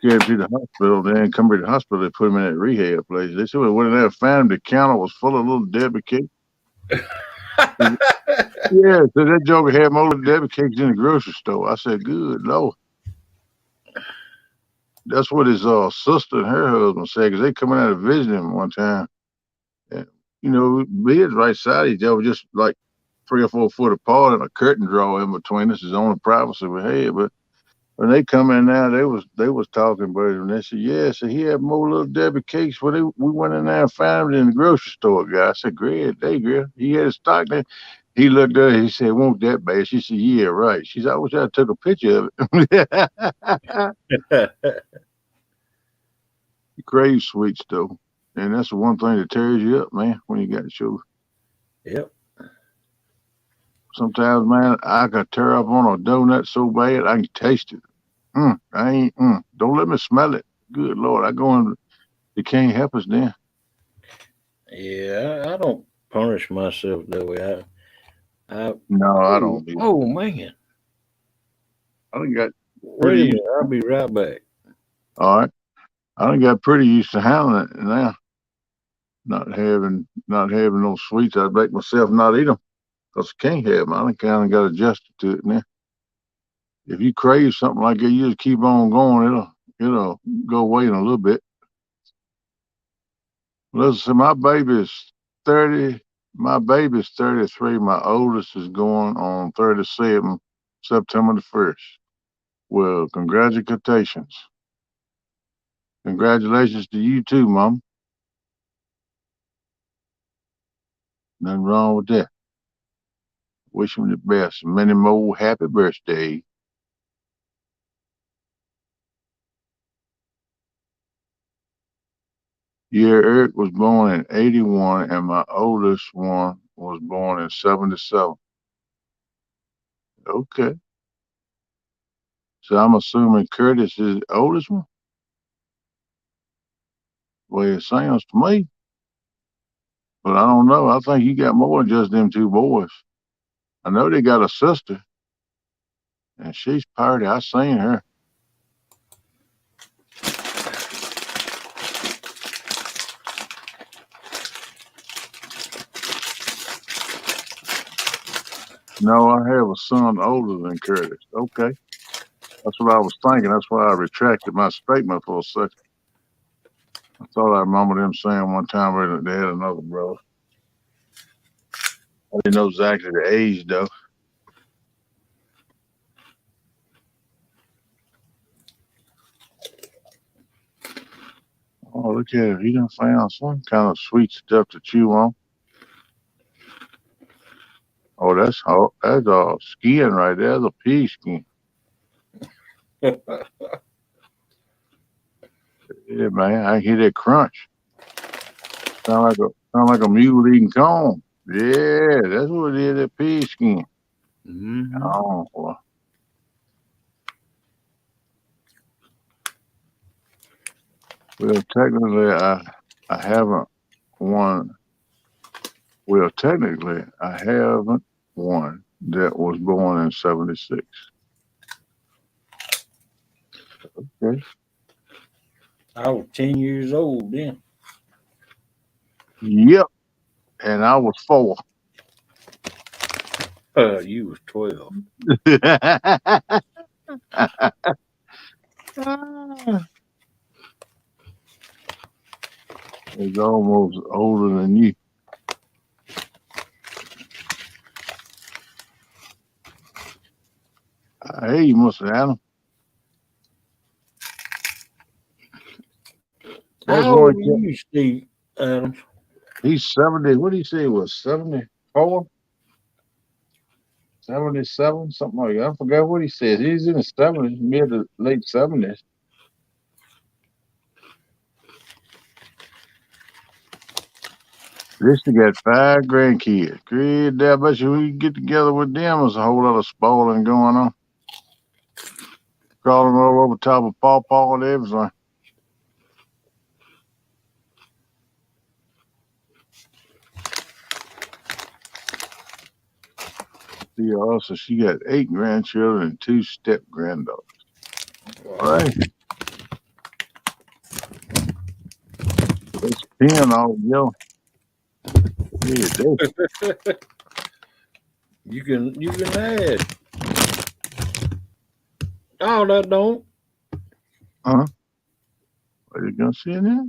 carried him to the hospital. They didn't come to the hospital. They put him in that rehab place. They said when they went in there and found him, the counter was full of little Debbie cakes. Yeah, so that joker had more little Debbie cakes in the grocery store. I said, good Lord. That's what his sister and her husband said, because they coming out of visiting him one time. And, you know, beds right side each other, just like 3 or 4 foot apart, and a curtain draw in between us is the only privacy we had. But When they come in now, they was talking about it, and they said, "Yeah, so he had more little Debbie cakes." When we went in there and found it in the grocery store, guy. I said, "Great day, girl." He had it stocked there. He looked at it. He said, "Won't that bad?" She said, "Yeah, right." She said, "I wish I took a picture of it." You crave sweets though, and that's the one thing that tears you up, man. When you got sugar, Yep. sometimes, man, I could tear up on a donut so bad I can taste it. I ain't. Don't let me smell it. Good Lord, I go in. You can't help us then. Yeah, I don't punish myself that way. I No, I oh, don't either. oh man. I done got Wait pretty a used. minute, I'll be right back. All right, I done got pretty used to handling it now. Not having no sweets. I make myself not eat them because I can't have them. I done kind of got adjusted to it now. If you crave something like that, you just keep on going. It'll go away in a little bit. Listen, my baby's 30. My baby's 33. My oldest is going on 37, September the 1st. Well, congratulations. Congratulations to you too, Mom. Nothing wrong with that. Wish him the best. Many more happy birthday. Yeah, Eric was born in 81, and my oldest one was born in 77. Okay. So I'm assuming Curtis is the oldest one? Well, it sounds to me, but I don't know. I think he got more than just them two boys. I know they got a sister, and she's pretty. I seen her. No, I have a son older than Curtis. Okay. That's what I was thinking. That's why I retracted my statement for a second. I thought I remember them saying one time they had another brother. I didn't know exactly the age though. Oh, look at it. He done found some kind of sweet stuff to chew on. Oh, that's all skin right there. That's a pea skin. Yeah, man. I hear that crunch. Sound like a mule eating corn. Yeah, that's what it is. That pea skin. Hmm. Oh, well, technically, I haven't won. Well, technically, I haven't one that was born in 76. Okay. I was 10 years old then. Yep. And I was 4. You was 12. It's almost older than you. Hey, you must have had him. That's How old one are kid. you, Steve Adams? He's 70. What did he say? He was 74? 77? Something like that. I forgot what he said. He's in the 70s, mid to late 70s. This he got 5 grandkids. Great, I bet you we get together with them. There's a whole lot of spoiling going on. Crawling all over top of Paw and everything. See, also, she got 8 grandchildren and 2 step granddaughters. All right. That's 10 all together. Yeah, that's You can add. Oh, that don't. huh? Are you gonna see it now?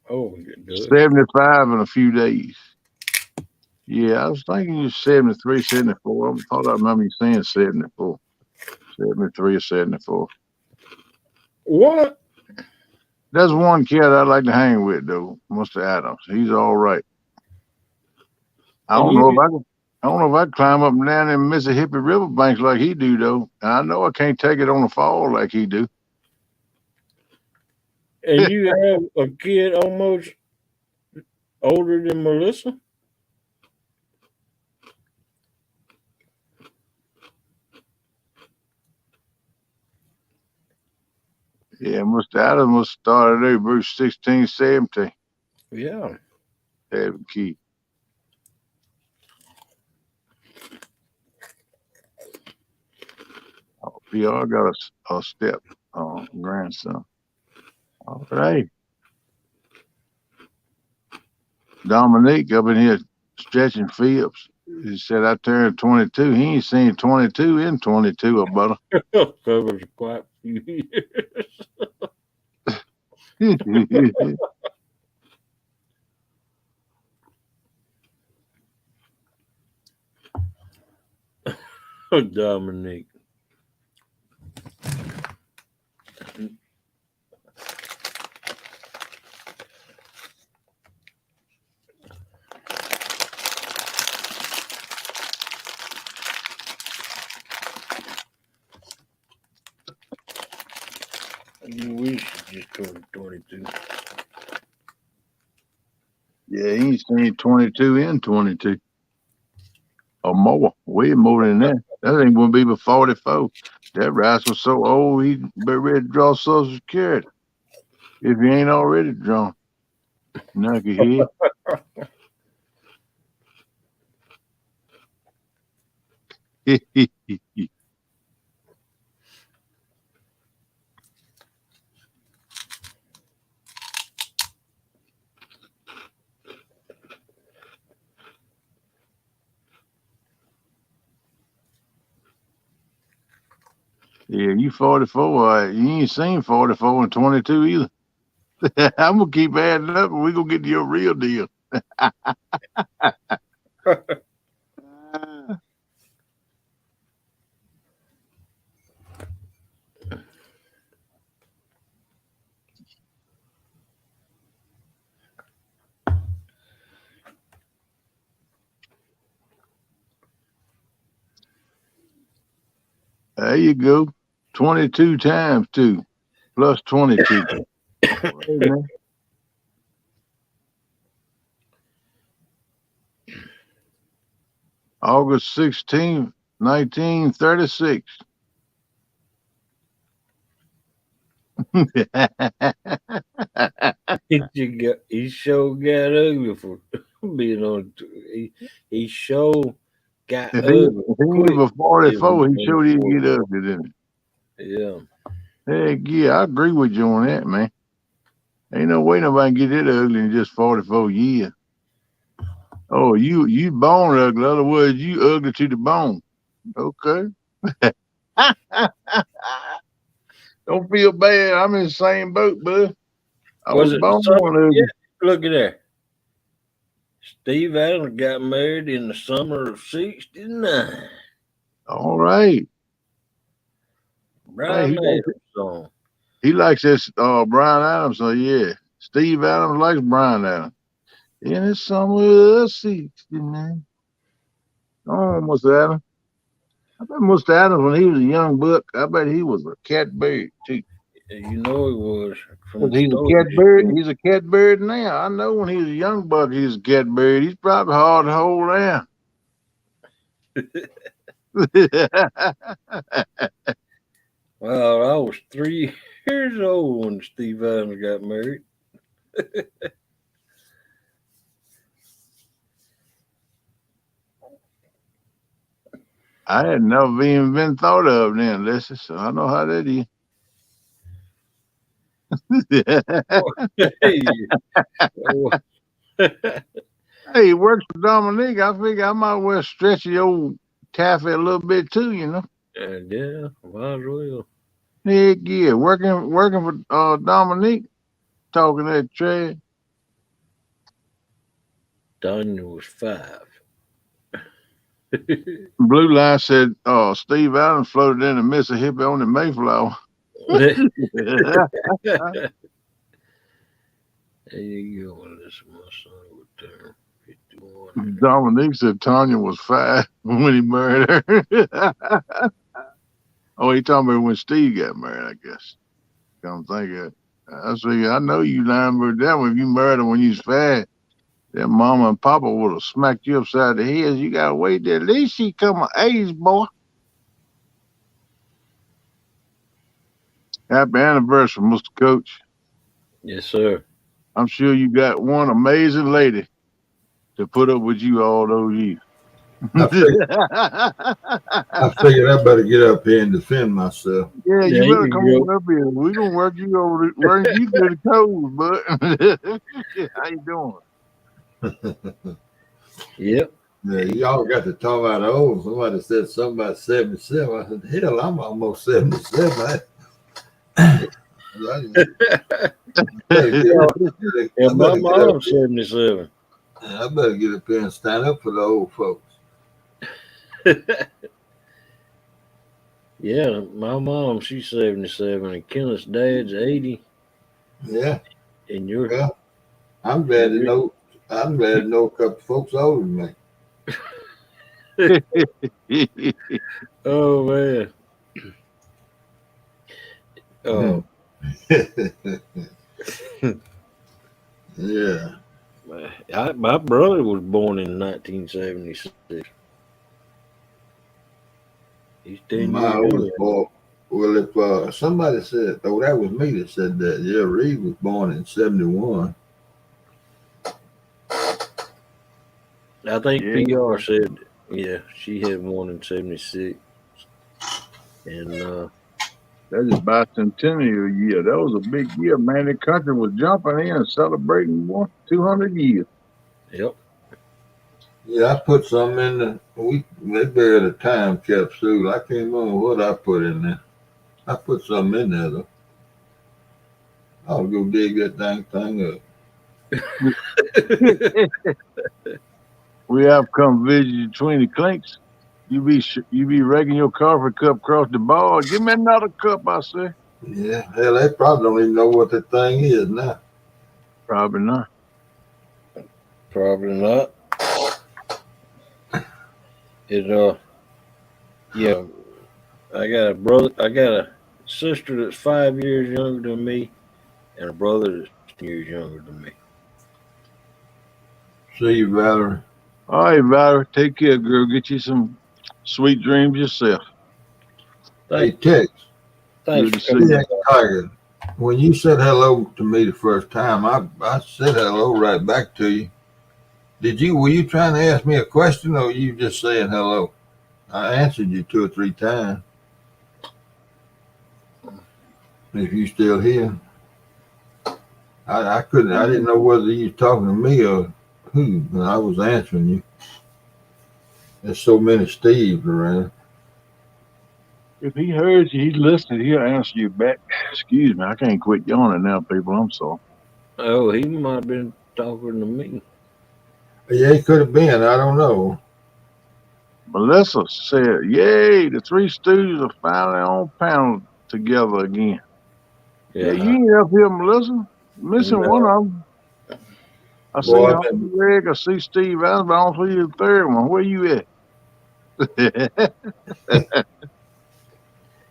Oh, it does. 75 in a few days. Yeah, I was thinking you 73, 74. I thought I remember you saying 74. 73 or 74. What? There's one kid I like to hang with though, Mr. Adams. He's all right. I And don't know if you I don't know if I climb up and down in Mississippi River banks like he do though. I know I can't take it on the fall like he do. and you have a kid almost older than Melissa? Yeah, Mr. Adams was started there, Bruce 16, 17. Yeah. Had a key. Oh, PR got a step grandson. All right. Dominique up in here stretching Phillips. He said I turned 22. He ain't seen 22 in 22 about That was quite a few years. it. Dominique. We should just turn 22. Yeah, he ain't seen 22 in 22 or more. Way more than that. That ain't gonna be but 44. That rascal so old he be ready to draw Social Security if he ain't already drawn. Knucklehead. Yeah, you 44. You ain't seen 44 and 22 either. I'm gonna keep adding up, and we gonna get to your real deal. There you go. 22 times 2 plus 22. All right, man. August 16th, 1936. He sure got ugly for being on. He sure got If ugly he quick. was It was 44, he on showed he'd get 44. ugly, didn't Yeah. he? Heck yeah, I agree with you on that, man. Ain't no way nobody can get that ugly in just 44 years. Oh, you bone ugly. In other words, you ugly to the bone. Okay. Don't feel bad. I'm in the same boat, bud. I was Was it the born summer? Yeah. ugly. Look at that. Steve Adams got married in the summer of '69. All right. Hey, Brian Adams song. he likes this Brian Adams, so yeah. Steve Adams likes Brian Adams. In the summer of 69. Oh, Mr. Adams. I bet Mr. Adams, when he was a young buck, I bet he was a catbird too. You know he was from 'Cause the he's a stories. catbird. He's a catbird now. I know when he was a young buck, he was a catbird. He's probably hard to hold down. Well, I was 3 years old when Steve Adams got married. I had never even been thought of then, Listen, so I know how that is. Hey, oh, Hey, he works for Dominique. I figure I might well stretch the old taffy a little bit too, you know. yeah, might as well. Heck yeah, working for Dominique, talking that trash. Daniel was 5. Blue Line said, Steve Allen floated in the Mississippi on the Mayflower. There you go. This is my son with term 51. Dominique said Tanya was 5 when he married her. Oh, he talking about when Steve got married, I guess. Come think of it. I say, I know you lying about that one. If you married her when you was 5, then mama and papa would have smacked you upside the head. You gotta wait till at least she come of age, boy. Happy anniversary, Mr. Coach. Yes, sir. I'm sure you got one amazing lady to put up with you all those years. I figured I better get up here and defend myself. Yeah, Yeah, you better come you on up here. We're gonna work you over work you to the cold, but how you doing? Yep. Yeah, y'all got to talk about old. Somebody said something about 77. I said, hell, I'm almost 77. Yeah, my mom's 77. I better get up here and stand up for the old folks. Yeah, my mom, she's 77, and Kenneth's dad's 80. Yeah. And you're Well, I'm glad to know a couple folks older than me. oh man. Oh. Yeah. My brother was born in 1976. He's 10 My years oldest boy. Well, if somebody said, oh, that was me that said that. Yeah, Reed was born in 71. I think PR said, yeah, she had one in 76. And that's a bicentennial year. That was a big year, man. The country was jumping in and celebrating 200 years. Yep. Yeah, I put some in they buried a time capsule. I can't remember what I put in there. I put some in there though. I'll go dig that dang thing up. We have come visit you 20 clinks. You be wrecking your coffee cup across the bar. Give me another cup, I say. Yeah, hell, they probably don't even know what that thing is now. Probably not. Probably not. It yeah. I got a sister that's 5 years younger than me, and a brother that's 10 years younger than me. See you, Valerie. All right, Valerie. Take care, girl. Get you some sweet dreams yourself. Hey, Tex. Thanks Good to see you. Tiger, when you said hello to me the first time, I said hello right back to you. Were you trying to ask me a question, or were you just saying hello? I answered you 2 or 3 times. If you still here, I didn't know whether you were talking to me or who, but I was answering you. There's so many Steves around. If he heard you, he's listening. He'll answer you back. Excuse me. I can't quit yawning now, people. I'm sorry. Oh, he might have been talking to me. Yeah, he could have been. I don't know. Melissa said, "Yay! The Three Stooges are finally on panel together again." Yeah, you ain't up here, Melissa. Missing one of them. I see Greg. I see Steve Allen, but I don't see the third one. Where you at?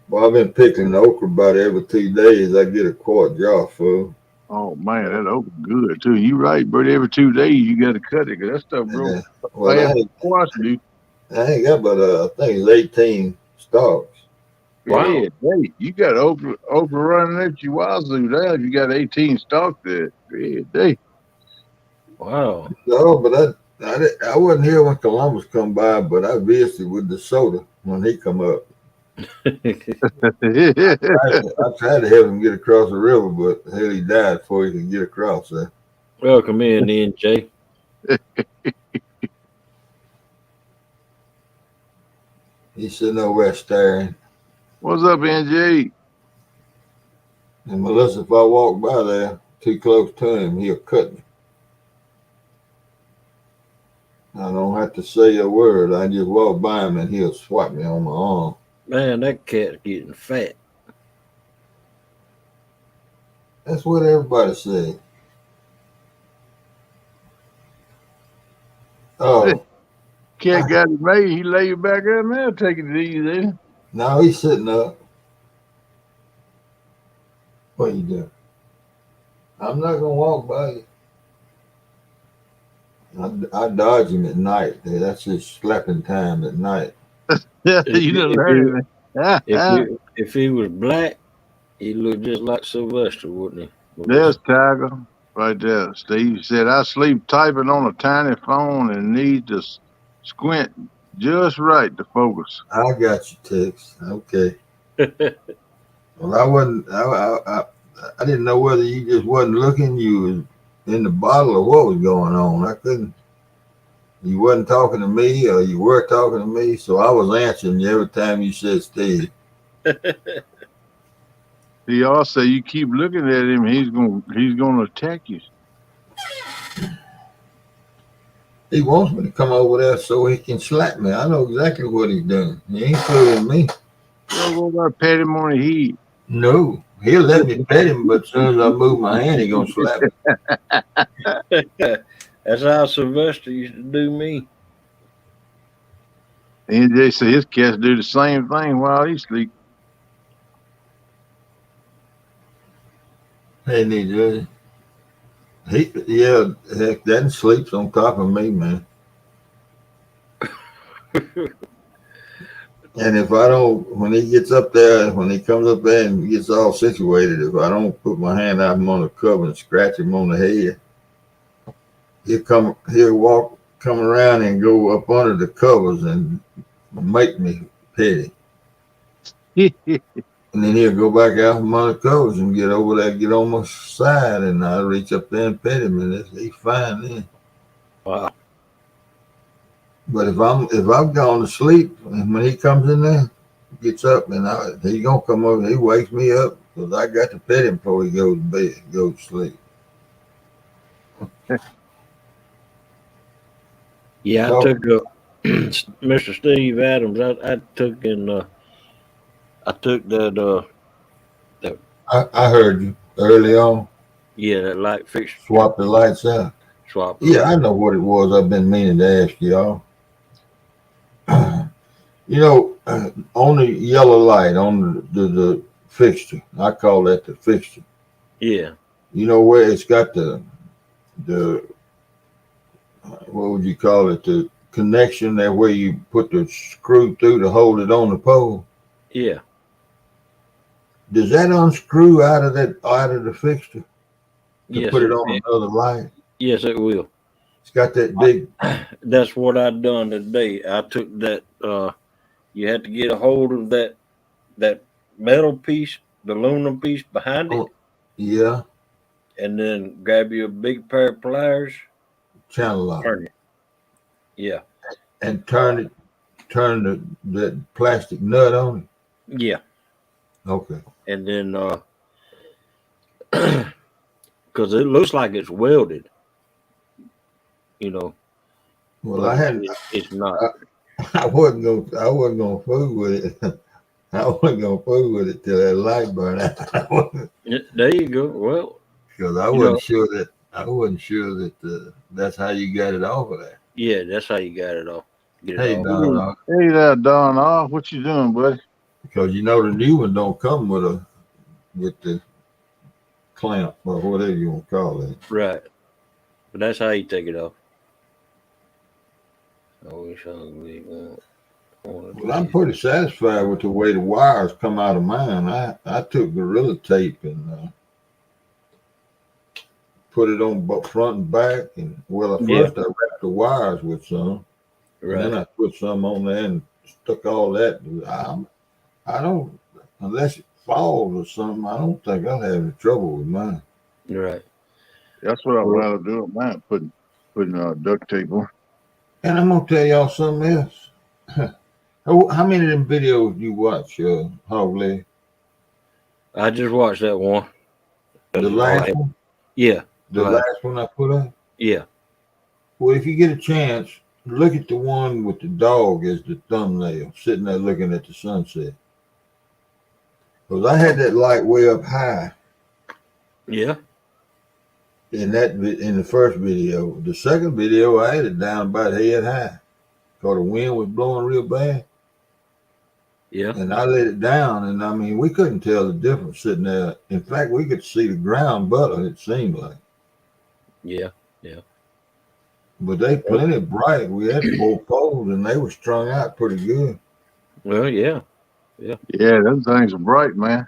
Well, I've been picking okra about every 2 days. I get a quart jar full. Oh man, that okra good too. You right, but every 2 days you got to cut it because that stuff grows. Well, I ain't got but I think it's 18 stalks. Wow. Yeah, hey, you got okra running at you wazoo now. You got 18 stalks there. Yeah, day. Wow. No, but I wasn't here when Columbus come by, but I visited with the soda when he come up. I tried to help him get across the river, but hell, he died before he could get across there. Welcome in, then, Jay. He's sitting over there staring. What's up, NJ? And Melissa, if I walk by there too close to him, he'll cut me. I don't have to say a word. I just walk by him and he'll swipe me on my arm. Man, that cat's getting fat. That's what everybody says. Oh, Cat got it made. He lay you back up now, taking it easy. now he's sitting up. What you doing? I'm not gonna walk by you. I dodge him at night. That's his slapping time at night. Yeah, If, you done if learned it. if he was black, he looked just like Sylvester, wouldn't he? There's Tiger right there. Steve said, I sleep typing on a tiny phone and need to squint just right to focus. I got you, Tex. Okay. Well, I wasn't. I didn't know whether you just wasn't looking. You was in the bottle or what was going on. I couldn't. You wasn't talking to me, or you were talking to me. So I was answering you every time you said Steve. He also, you keep looking at him, he's gonna attack you. He wants me to come over there so he can slap me. I know exactly what he's doing. He ain't fooling me. You'll go there, pat him on the head. No, he'll let me pet him, but as soon as I move my hand, he gonna slap me. That's how Sylvester used to do me. And they say his cats do the same thing while he sleep. Hey, Nigga. Heck, that sleeps on top of me, man. And if I don't, when he gets up there, when he comes up there and gets all situated, if I don't put my hand out him on the cover and scratch him on the head, he'll come around and go up under the covers and make me pet him. And then he'll go back out from under the covers and get over there, get on my side, and I reach up there and pet him, and he's fine then. Wow. But if I've gone to sleep, and when he comes in there, gets up, and he gonna come over, he wakes me up because I got to pet him before he goes to bed, goes to sleep. Yeah, I took Mr. Steve Adams. I took that. I heard you early on. Yeah, that light fixture. Swap the lights out. Swap. Yeah, I know what it was. I've been meaning to ask y'all. You know, on the yellow light on the fixture, I call that the fixture. Yeah. You know where it's got the what would you call it? The connection there where you put the screw through to hold it on the pole. Yeah. Does that unscrew out of the fixture to Yes, put it on another light? Yes, it will. It's got that big. That's what I done today. I took that. You had to get a hold of that metal piece, the aluminum piece behind it. Yeah. And then grab you a big pair of pliers. Channel lock. Turn it. Yeah. And turn that plastic nut on it. Yeah. Okay. And then because it looks like it's welded. You know. Well, I hadn't. It's not. I wasn't gonna fool with it. I wasn't gonna fool with it till that light burned out. There you go. Well, because I wasn't sure that that's how you got it off of there. Yeah, that's how you got it off. Hey, Don. Hey there, Don. What you doing, buddy? Because you know the new one don't come with the clamp or whatever you want to call it. Right. But that's how you take it off. I wish I was well, I'm pretty satisfied with the way the wires come out of mine. I took Gorilla Tape and put it on both front and back. And first I wrapped the wires with some. Right. And then I put some on there and stuck all that. I don't, unless it falls or something, I don't think I'll have any trouble with mine. Right. That's what I want to do with mine, putting duct tape on. And I'm going to tell y'all something else. How many of them videos you watch, Hog Leg? I just watched that one. The last one? Yeah. The last one I put up? Yeah. Well, if you get a chance, look at the one with the dog as the thumbnail, sitting there looking at the sunset. Because I had that light way up high Yeah. in the first video. The second video, I had it down about head high. Because the wind was blowing real bad. Yeah. And I let it down, and I mean, we couldn't tell the difference sitting there. In fact, we could see the ground better, it seemed like. Yeah. Yeah. But they plenty bright. We had 4 poles, and they were strung out pretty good. Well, yeah. Yeah, those things are bright, man.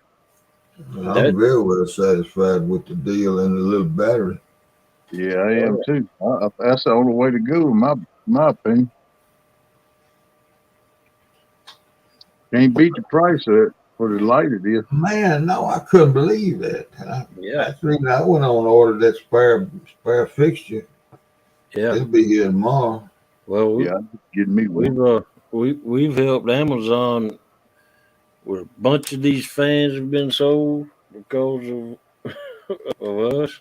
I'm very well satisfied with the deal and the little battery. Yeah, I am too. That's the only way to go, in my opinion. Can't beat the price of it for the light it is. Man, no, I couldn't believe that. Yeah. That's the reason I went on and ordered that spare fixture. Yeah. It'll be here tomorrow. Well, Yeah, getting me one. we've helped Amazon with a bunch of these fans have been sold because of us,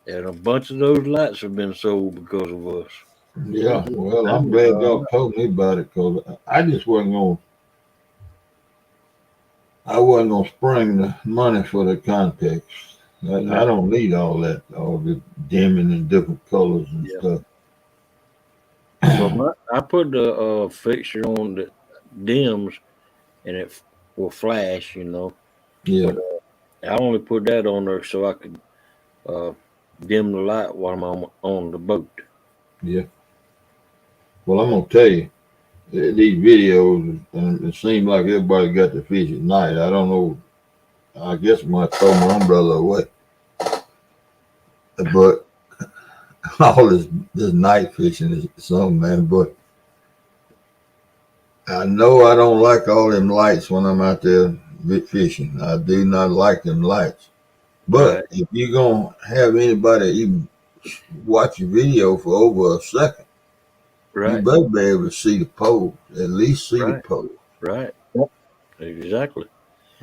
and a bunch of those lights have been sold because of us. Yeah, well, I'm glad y'all told me about it because I wasn't gonna spring the money for the context. I don't need all that, all the dimming and different colors and stuff. Well, I put the fixture on that dims, and it will flash, Yeah, But I only put that on there so I could dim the light while I'm on the boat. yeah. Well, I'm gonna tell you, these videos, and it seems like everybody got to fish at night. I don't know. I guess I might throw my umbrella away. But all this night fishing is something, man. But I know I don't like all them lights when I'm out there fishing. I do not like them lights. But if you're gonna have anybody even watch a video for over a second, you better be able to see the pole. At least see the pole. Right. Exactly.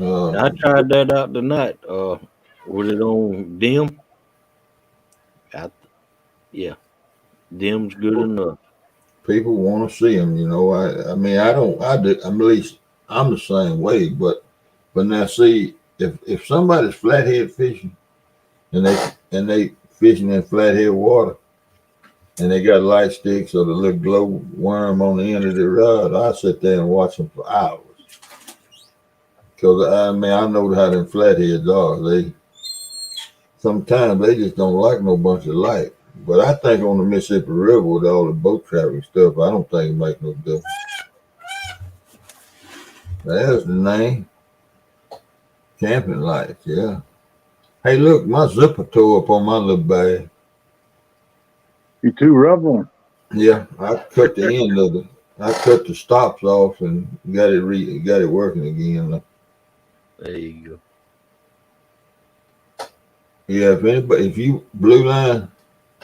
Uh, I tried that out tonight. Was it on dim? Yeah, dim's good enough. People want to see them, I mean, I don't. I do. At least I'm the same way. But now, see, if somebody's flathead fishing and they fishing in flathead water and they got light sticks or the little glow worm on the end of the rod, I sit there and watch them for hours. Because I mean, I know how them flatheads are. Sometimes they just don't like no bunch of light. But I think on the Mississippi River with all the boat traffic stuff, I don't think it makes no difference. There's the name. Camping lights, yeah. Hey, look, my zipper tore up on my little bag. You too rough on. Yeah, I cut the end of I cut the stops off and got it working again. There you go. Yeah, if you blue line,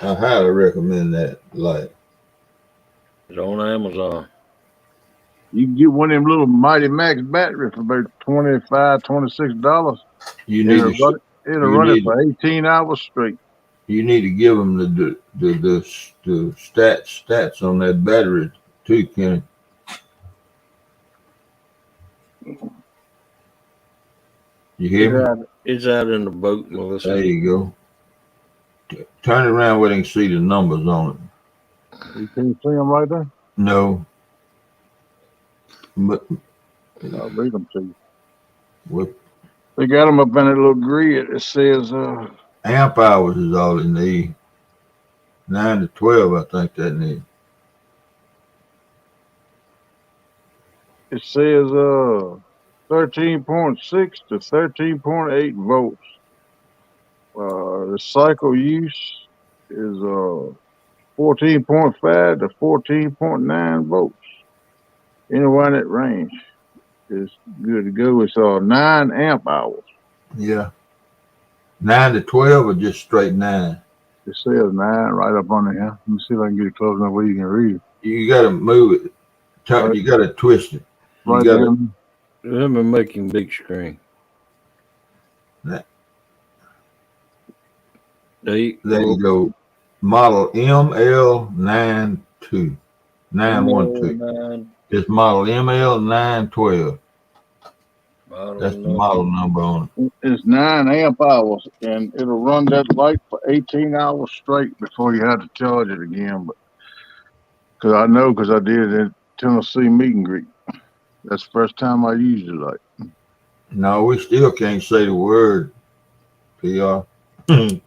I highly recommend that light. It's on Amazon. You can get one of them little Mighty Max batteries for about $25, $26. It'll run it for 18 hours straight. You need to give them the stats on that battery too, Kenny. You hear me? It's out in the boat, Melissa. There you go. Turn it around where they can see the numbers on it. You can see them right there? No. But I'll read them to you. What? They got them up in that little grid. It says amp hours is all it needs. 9 to 12, I think that needs. It says 13.6 to 13.8 volts. The cycle use is 14.5 to 14.9 volts. Anywhere in that range is good to go. It's 9 amp hours. Yeah. 9 to 12 or just straight 9? It says 9 right up on there. Let me see if I can get it close enough where you can read it. You got to move it. You got to twist it. Right there. Let me make him big screen. There you go. Model ML92. 912. It's model ML912. That's the model number on it. It's 9 amp hours, and it'll run that light for 18 hours straight before you have to charge it again. But because I did it at Tennessee meet and greet. That's the first time I used the light. No, we still can't say the word, PR. I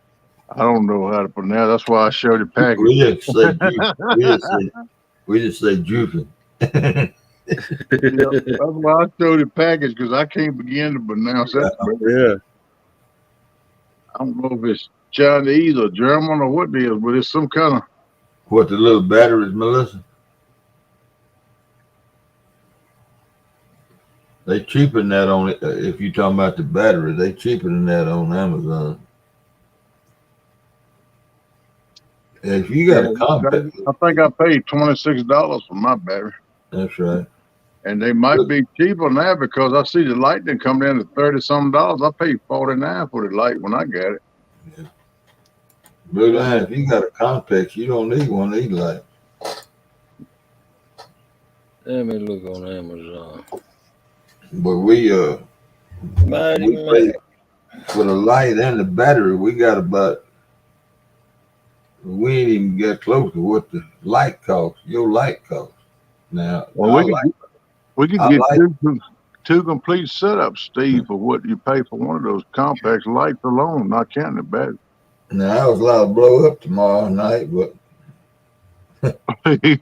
don't know how to pronounce. That's why I showed the package. We just say we just say juicing. Yep, that's why I showed the package, because I can't begin to pronounce that. Yeah. I don't know if it's Chinese or German or what it is, but it's some kind of. What, the little batteries, Melissa? They cheaper than that on it. If you're talking about the battery, they cheaper than that on Amazon. If you got a compact, I think I paid $26 for my battery. That's right. And they might be cheaper now, because I see the light didn't come down to $30-something. I paid $49 for the light when I got it. Yeah. Blue Line, if you got a compact, you don't need one of these lights. Let me look on Amazon. But we paid for the light and the battery. We got about. We ain't even get close to what the light costs. Your light costs. Now, well, we can get two complete setups, Steve, for what you pay for one of those compact lights alone, not counting the battery. Now, I was allowed to blow up tomorrow night, but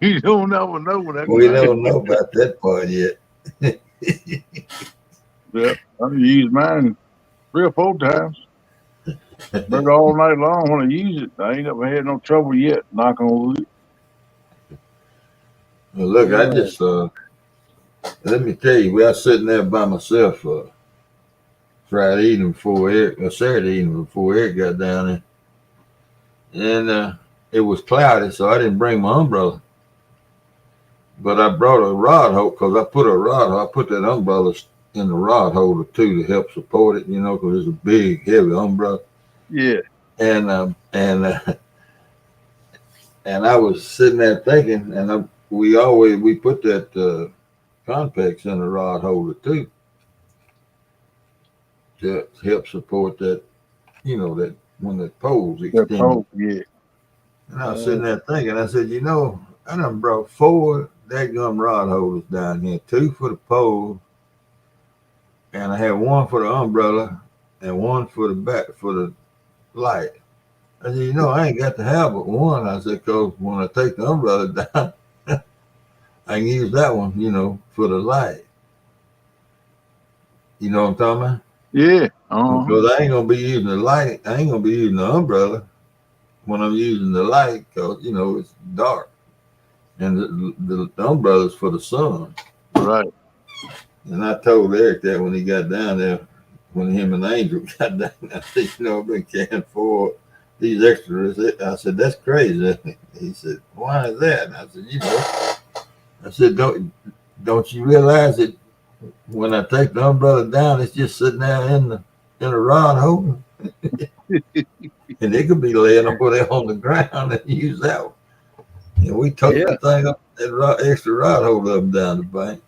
you don't ever know what that. We don't know about that part yet. Yeah, I've used mine 3 or 4 times. But all night long when I use it, I ain't never had no trouble yet. Knock on wood. Well, look, I just let me tell you, we are sitting there by myself Friday evening before Eric, or Saturday evening before Eric got down there, and it was cloudy, so I didn't bring my umbrella. But I brought a rod holder, because I put that umbrella in the rod holder too to help support it, because it's a big, heavy umbrella. Yeah. And I was sitting there thinking, and we put that compacts in the rod holder too to help support that, that when the poles extend. Yeah. And I was sitting there thinking, I said, I done brought 4 dadgum rod holders down here, 2 for the pole, and I had 1 for the umbrella and 1 for the light. I said, I ain't got to have but 1. I said, because when I take the umbrella down, I can use that one, for the light. You know what I'm talking about? Yeah. Because I ain't going to be using the light. I ain't going to be using the umbrella when I'm using the light, because, it's dark. And the umbrella's for the sun. Right. And I told Eric that when he got down there, when him and Angel got down there, I said, I've been carrying 4 these extras. I said, that's crazy. He said, why is that? And I said, don't you realize that when I take the umbrella down, it's just sitting there in a rod holder? And it could be laying over there on the ground and use that one. And we took that thing up, that extra rod holder up and down the bank.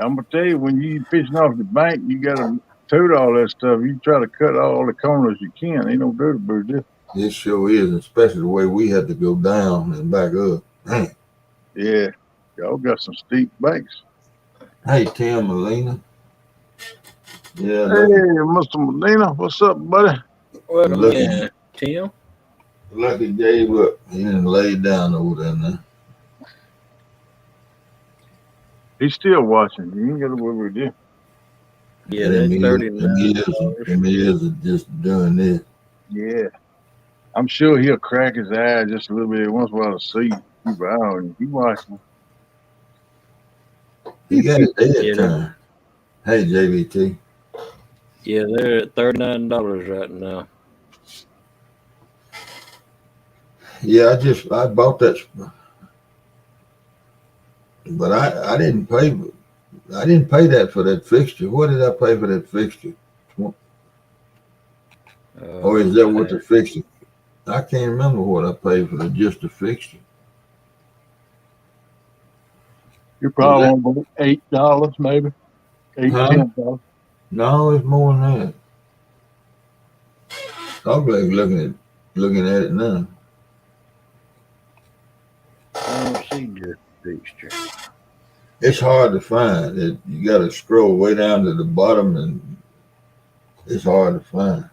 I'm going to tell you, when you fishing off the bank, you got to tote all that stuff. You try to cut all the corners you can. Ain't no dirty bird there. It sure is, especially the way we had to go down and back up. Man. Yeah. Y'all got some steep banks. Hey, Tim Molina. Yeah. Hey, Mr. Molina. What's up, buddy? Welcome in, Tim. Lucky gave up. He didn't lay down over there now. He's still watching. You ain't got to worry with him. Yeah, that's 39. And he is just doing this. Yeah. I'm sure he'll crack his eye just a little bit once in a while to see. Keep an eye on you. He watching. He got his head turned. Hey, JVT. Yeah, they're at $39 right now. Yeah, I bought that, but I didn't pay. I didn't pay that for that fixture. What did I pay for that fixture? Or is that what the fixture? I can't remember what I paid for just the fixture. You probably want $8 maybe. $8-10. No, it's more than that. I'm like looking at it now. I don't see just fixture. It's hard to find. You got to scroll way down to the bottom, and it's hard to find.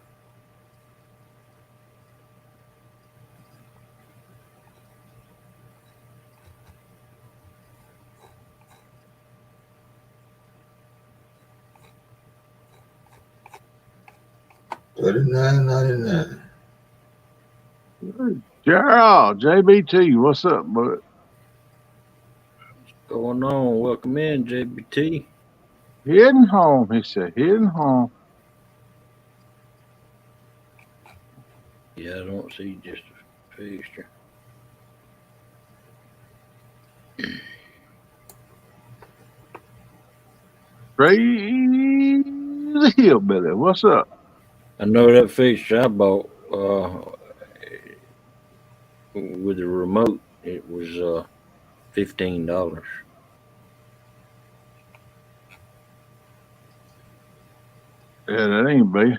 $39.99. Gerald, JBT, what's up, bud? What's going on? Welcome in, JBT. Heading home, he said. Heading home. Yeah, I don't see just a fixture. Crazy hillbilly, what's up? I know that fixture I bought with the remote. It was $15. Yeah, that ain't bad.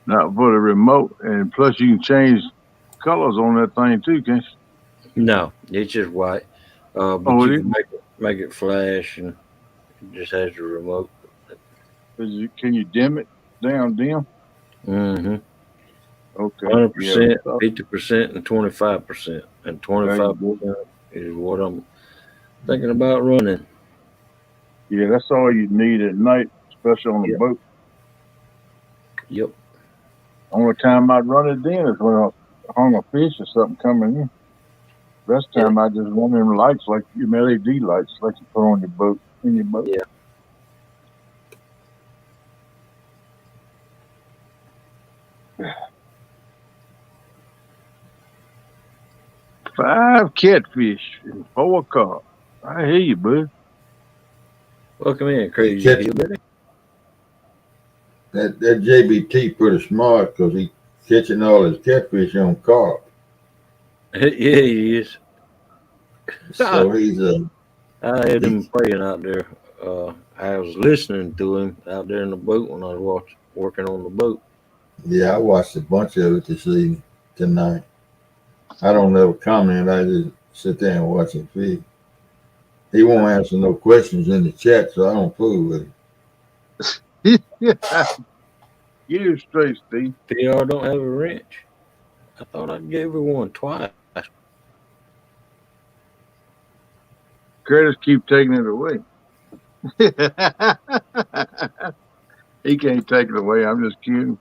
Not for the remote, and plus you can change colors on that thing too, can't you? No, it's just white. But Oh, you can make it flash, and it just has the remote. Can you dim it down, dim? Mm-hmm. Okay. 100%, Yeah, 50%, and 25%. And 25% is what I'm thinking about running. yeah, that's all you need at night, especially on the boat. Yep. Only time I'd run it then is when I hung a fish or something coming in. Rest time I just run them lights like your LED lights, like you put on your boat in your boat. Yeah. Five catfish and 4 carp. I hear you, bud. Welcome in, crazy hillbilly. That JBT pretty smart because he catching all his catfish on carp. Yeah, he is. So he's I had him praying out there. I was listening to him out there in the boat when I was working on the boat. Yeah, I watched a bunch of it this evening, tonight. I don't ever comment. I just sit there and watch him feed. He won't answer no questions in the chat, so I don't fool with him. Get it straight, Steve. PR don't have a wrench. I thought I gave her one twice. Curtis keep taking it away. He can't take it away. I'm just kidding.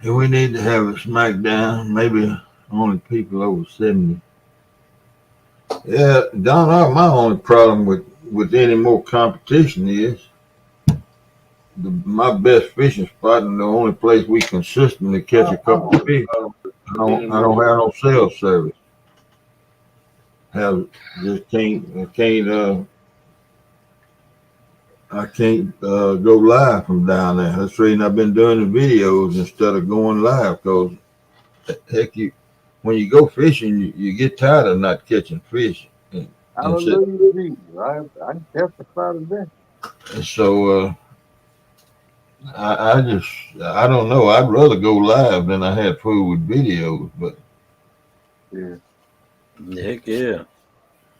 And we need to have a SmackDown, maybe only people over 70. Yeah, Don, my only problem with any more competition is my best fishing spot and the only place we consistently catch a couple of fish. I don't have no cell service. I can't go live from down there. That's the reason I've been doing the videos instead of going live. Because heck, when you go fishing, you get tired of not catching fish. Hallelujah, Jesus. I testify to that. And so I don't know. I'd rather go live than I have food with videos. But yeah, Heck yeah.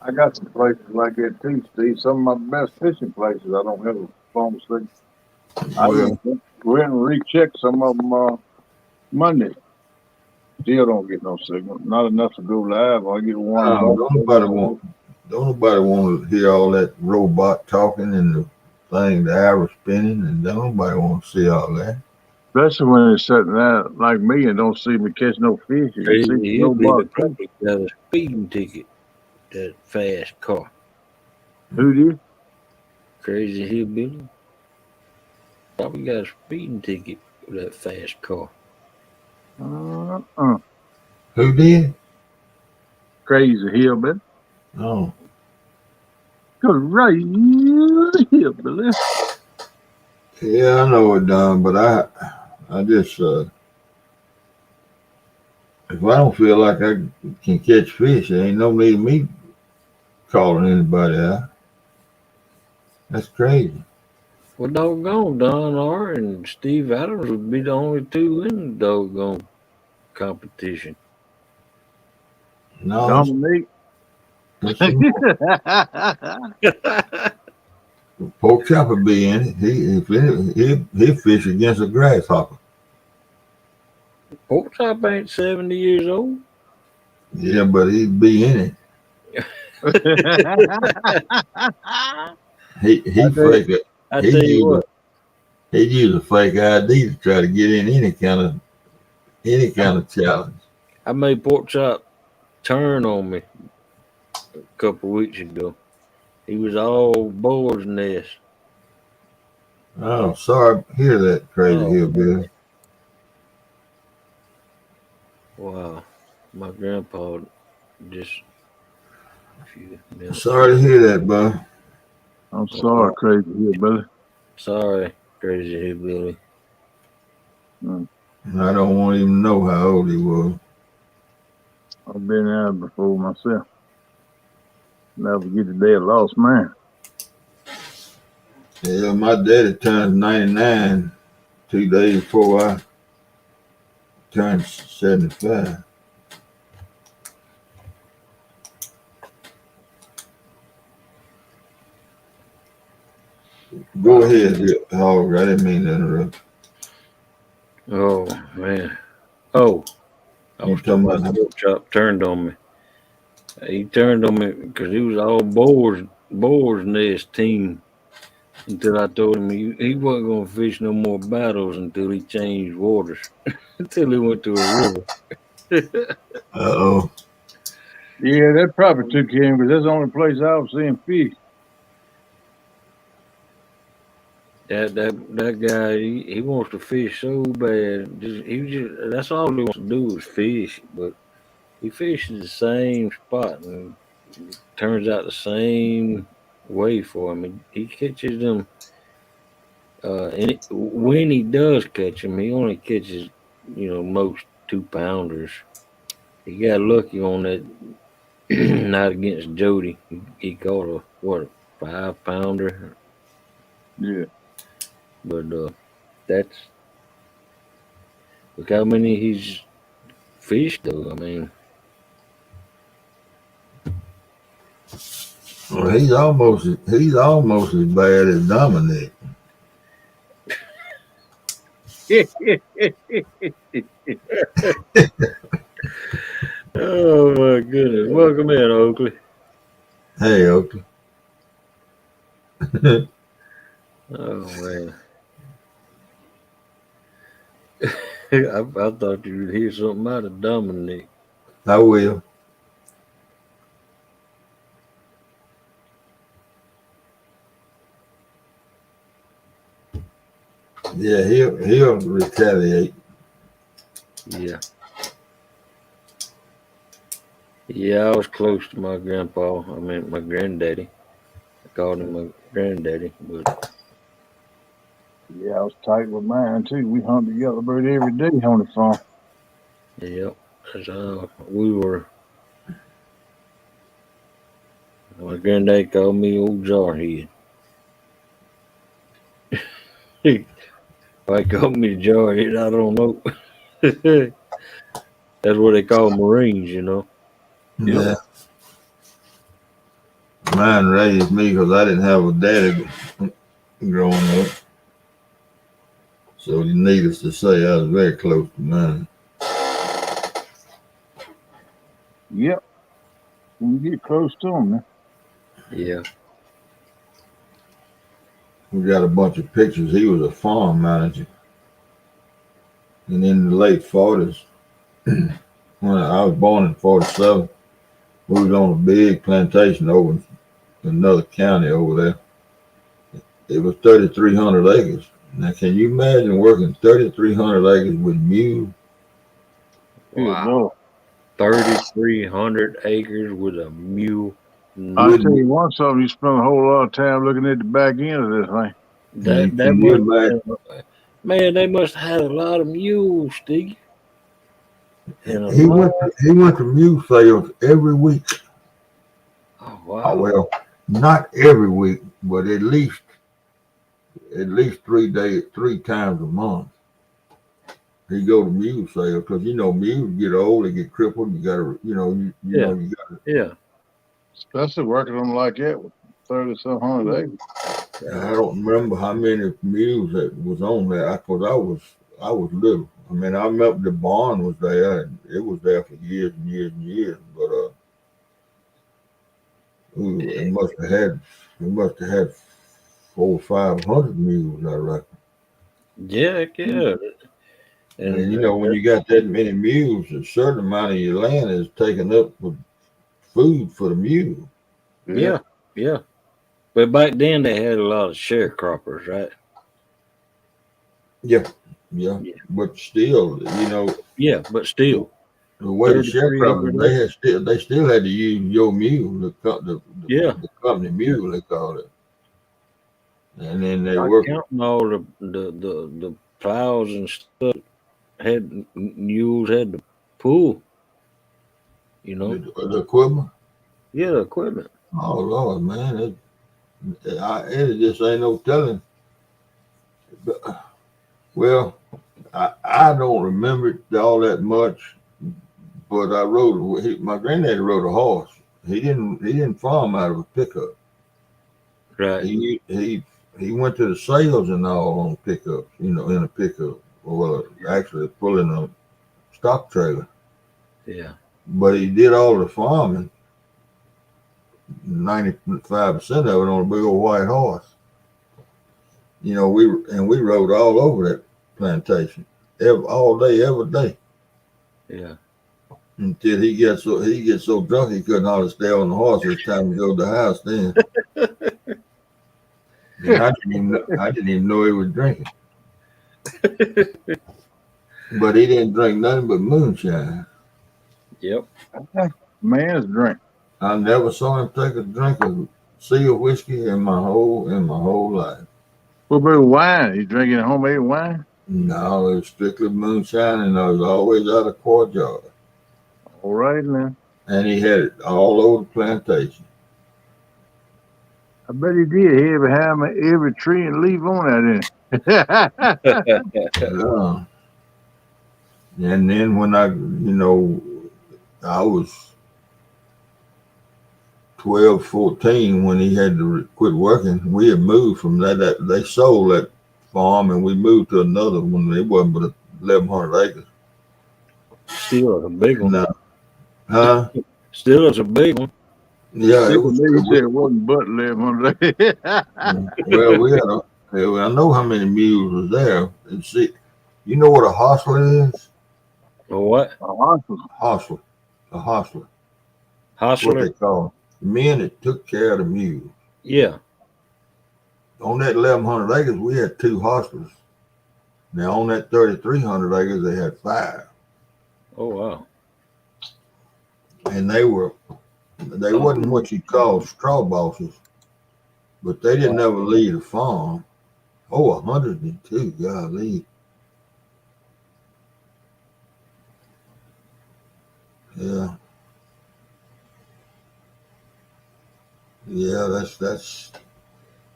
I got some places like that too, Steve. Some of my best fishing places, I don't have a phone signal. I went and rechecked some of them Monday. Still don't get no signal. Not enough to go live. I get one. Don't nobody want to hear all that robot talking and the thing, the arrow spinning, and don't nobody want to see all that. Especially when they're sitting there like me and don't see me catch no fish. You see Hillbilly probably got a speeding ticket. That fast car. Who did? Crazy hillbilly. Probably got a speeding ticket with that fast car. Who did? Crazy hillbilly. Oh. Crazy hillbilly. Yeah, I know it, Don, but I just if I don't feel like I can catch fish, there ain't no need of me calling anybody out. That's crazy. Well, doggone, Don R. and Steve Adams would be the only two in the doggone competition. No, Dominique. that's some pork chop would be in it. He'll fish against a grasshopper. Pork Chop ain't 70 years old. Yeah, but he'd be in it. He fake it. I tell you what, He'd use a fake ID to try to get in any kind of challenge. I made Pork Chop turn on me a couple weeks ago. He was all Boar's nest. Oh, sorry to hear that, crazy Oh, hillbilly. Wow. My grandpa just a few minutes. Sorry to hear that, bud. I'm sorry, crazy hillbilly. Sorry, crazy hillbilly. I don't want to even know how old he was. I've been there before myself. Never forget the day of lost man. Yeah, my daddy turned 99 2 days before I turned 75. Go ahead, Hog. I didn't mean to interrupt. Oh man. Oh, I was talking about Pork Chop turned on me. He turned on me because he was all Boar's nest team until I told him he wasn't going to fish no more battles until he changed waters. Until he went to a river. Uh-oh. Yeah, that probably took him because that's the only place I was seeing fish. That guy, he wants to fish so bad. That's all he wants to do is fish. But he fishes the same spot and it turns out the same way for him. He catches them. When he does catch them, he only catches most 2-pounders. He got lucky on that night against Jody. He caught a 5-pounder. Yeah. But that's look how many he's fished though. I mean, Well, he's almost as bad as Dominic. oh my goodness! Welcome in, Oakley. Hey, Oakley. Oh man, I thought you would hear something out of Dominic. I will. Yeah, he'll retaliate. Yeah. Yeah, I was close to my grandpa. I mean, my granddaddy. I called him my granddaddy, but Yeah, I was tight with mine too. We hunt together about every day on the farm. yep, that's how we were. My granddad called me old jarhead. Why he called me jarhead, I don't know. That's what they call Marines, Yeah. Mine raised me because I didn't have a daddy growing up. So needless to say, I was very close to mine. Yep. When you get close to them, man. Yeah. We got a bunch of pictures. He was a farm manager. And in the late 40s, when I was born in 47, we was on a big plantation over in another county over there. It was 3,300 acres. Now, can you imagine working 3,300 acres with mules? Wow. 3,300 acres with a mule. I'll tell you one something, you spend a whole lot of time looking at the back end of this thing. Man, they must have had a lot of mules, Steve. In a He month? went to mule sales every week. Oh Oh, wow. well, not every week, but at least 3 days, 3 times a month. He go to mule sales because mules get old, they get crippled. You gotta, Yeah. you got. Yeah. Especially working them like that with 30-some hundred acres. I don't remember how many mules that was on there because I was little. I mean, I remember the barn was there, and it was there for years and years and years. But it must have had 400 or 500 mules, I reckon. Yeah. Yeah. And And when you got that many mules, a certain amount of your land is taken up with food for the mule. Yeah. yeah. Yeah. But back then they had a lot of sharecroppers, right? Yeah, yeah. Yeah. But still, Yeah. But the, still, the way the 300 sharecroppers, acres. they still had to use your mule, Yeah. the company Yeah. mule they called it, and then they Not worked counting all the plows and stuff had mules had to pull, you know. the equipment. Yeah, the equipment. Oh Lord, man, it just ain't no telling. But, well, I don't remember it all that much, but my granddaddy rode a horse. He didn't farm out of a pickup. Right. He went to the sales and all on pickups, in a pickup, or actually pulling a stock trailer. Yeah. But he did all the farming, 95% of it on a big old white horse. We rode all over that plantation, all day, every day, Yeah. until he gets so drunk he couldn't hardly stay on the horse. It's time to go to the house then. And I didn't even know he was drinking. But he didn't drink nothing but moonshine. Yep. Man's drink. I never saw him take a drink of seal whiskey in my whole life. What about wine? You drinking homemade wine? No, it was strictly moonshine, and I was always out of quart jar. All right now. And he had it all over the plantation. I bet he did. He had behind every tree and leaf on that in it. Yeah. And then when I was 12, 14 when he had to quit working. We had moved from that. They sold that farm, and we moved to another one. It wasn't but 1,100 acres. Still a big one. No, huh? Still is a big one. Yeah, it People was. knew he said it wasn't but 1,100. Well, I know how many mules was there. And see, you know what a hostler is? A what? Hostler, a hostler. That's what Hostler? they call 'em. The men that took care of the mules. Yeah. On that 1,100 acres, we had 2 hostlers. Now on that 3,300 acres, they had 5, Oh wow. and they wasn't what you call straw bosses, but they didn't ever leave the farm. Oh, 102, golly. Yeah. Yeah, that's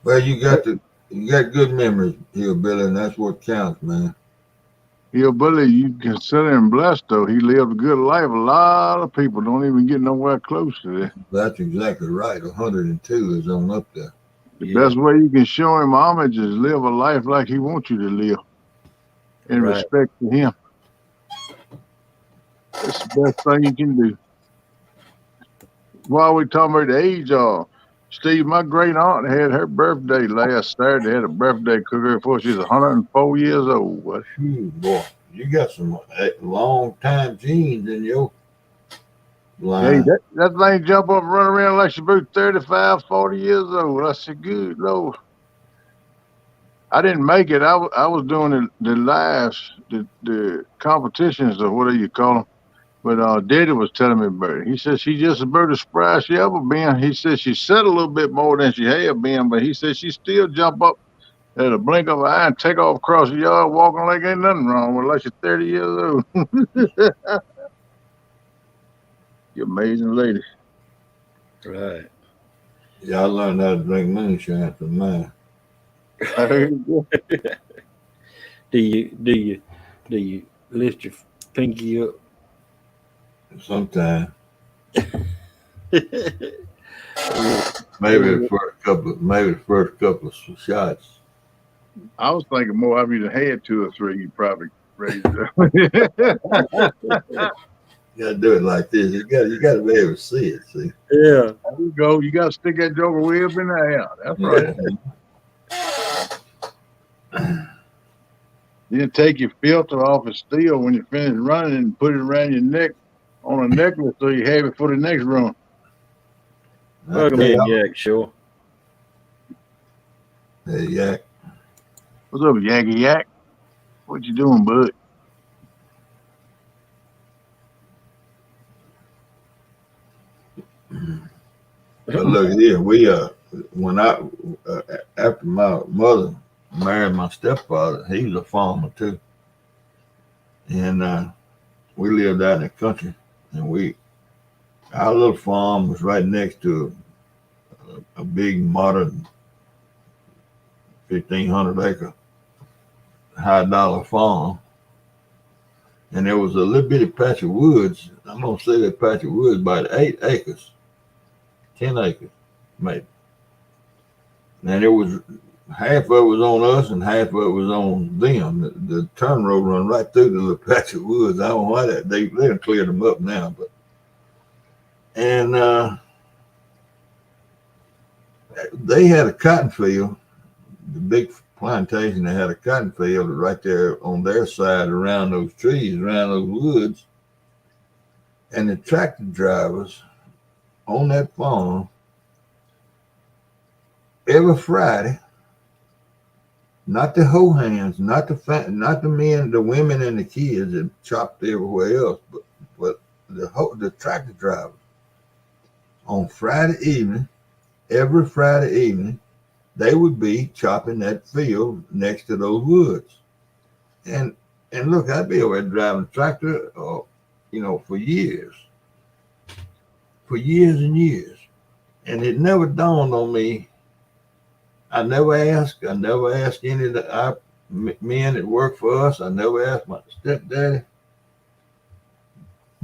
well, you got good memories here, Billy, and that's what counts, man. Yeah, Billy, you consider him blessed though. He lived a good life. A lot of people don't even get nowhere close to that. That's exactly right. 102 is on up there. The Yeah. best way you can show him homage is live a life like he wants you to live in Right. respect to him. That's the best thing you can do. While we talking about the age of Steve, my great aunt had her birthday last Saturday. Had a birthday cooker before she was 104 years old. What? Phew, boy, you got some long time genes in your Hey, line. that thing jump up and run around like she about 35, 40 years old. I said, good Lord. I didn't make it. I was doing the lives, the competitions or whatever you call them. But Daddy was telling me about it. He said she just about as spry as she ever been. He said she said a little bit more than she had been, but he said she still jump up at a blink of an eye and take off across the yard walking like ain't nothing wrong with her, like she's 30 years old. You amazing lady. Right. Yeah, I learned how to drink moonshine from mine. Do you lift your pinky up? Sometimes, Yeah. maybe the first couple of shots. I was thinking more after you had 2 or 3, you probably raised it up. You gotta do it like this. You gotta be able to see it. See. Yeah. There you go. You got to stick that joker way up in the air. That's right. Then take your filter off of steel when you finish running and put it around your neck on a necklace so you have it for the next run. Welcome in, Jack. Sure. Hey, Yak. What's up, Yakky Yak? What you doing, bud? But look here, we when I after my mother married my stepfather, he was a farmer too, and we lived out in the country, and our little farm was right next to a big modern 1,500-acre high dollar farm, and there was a little bitty patch of woods. I'm gonna say that patch of woods about 8 acres, 10 acres, maybe. And it was half of it was on us and half of it was on them. The turn road run right through the little patch of woods. I don't know why that they cleared them up now, but and they had a cotton field, the big plantation. They had a cotton field right there on their side, around those trees, around those woods, and the tractor drivers on that farm every Friday. Not the hoe hands, not the men, the women, and the kids that chopped everywhere else, but the tractor drivers on Friday evening, every Friday evening, they would be chopping that field next to those woods, and look, I'd be over there driving a tractor, for years and years, and it never dawned on me. I never asked any of our men that worked for us. I never asked my stepdaddy.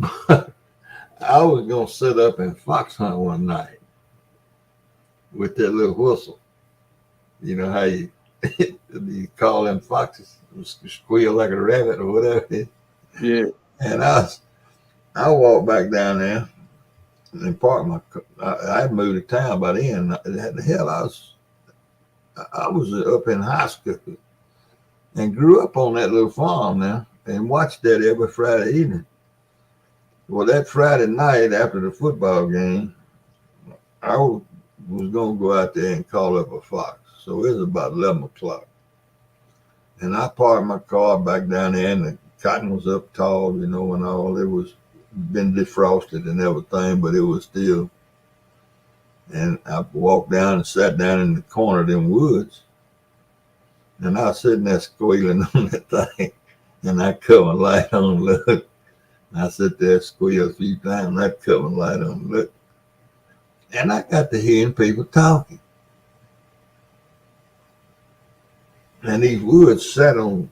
I was going to sit up and fox hunt one night with that little whistle. You know how you call them foxes, squeal like a rabbit or whatever. Yeah. And I walked back down there and parked my car. I moved to town by then. The hell, I was up in high school and grew up on that little farm now and watched that every Friday evening. Well, that Friday night after the football game, I was going to go out there and call up a fox. So it was about 11 o'clock. And I parked my car back down there, and the cotton was up tall, and all. It was been defrosted and everything, but it was still. And I walked down and sat down in the corner of them woods. And I was sitting there squealing on that thing. And I cut my light on, look. I sit there, squeal a few times, and I cut my light on, look. And I got to hearing people talking. And these woods sat on,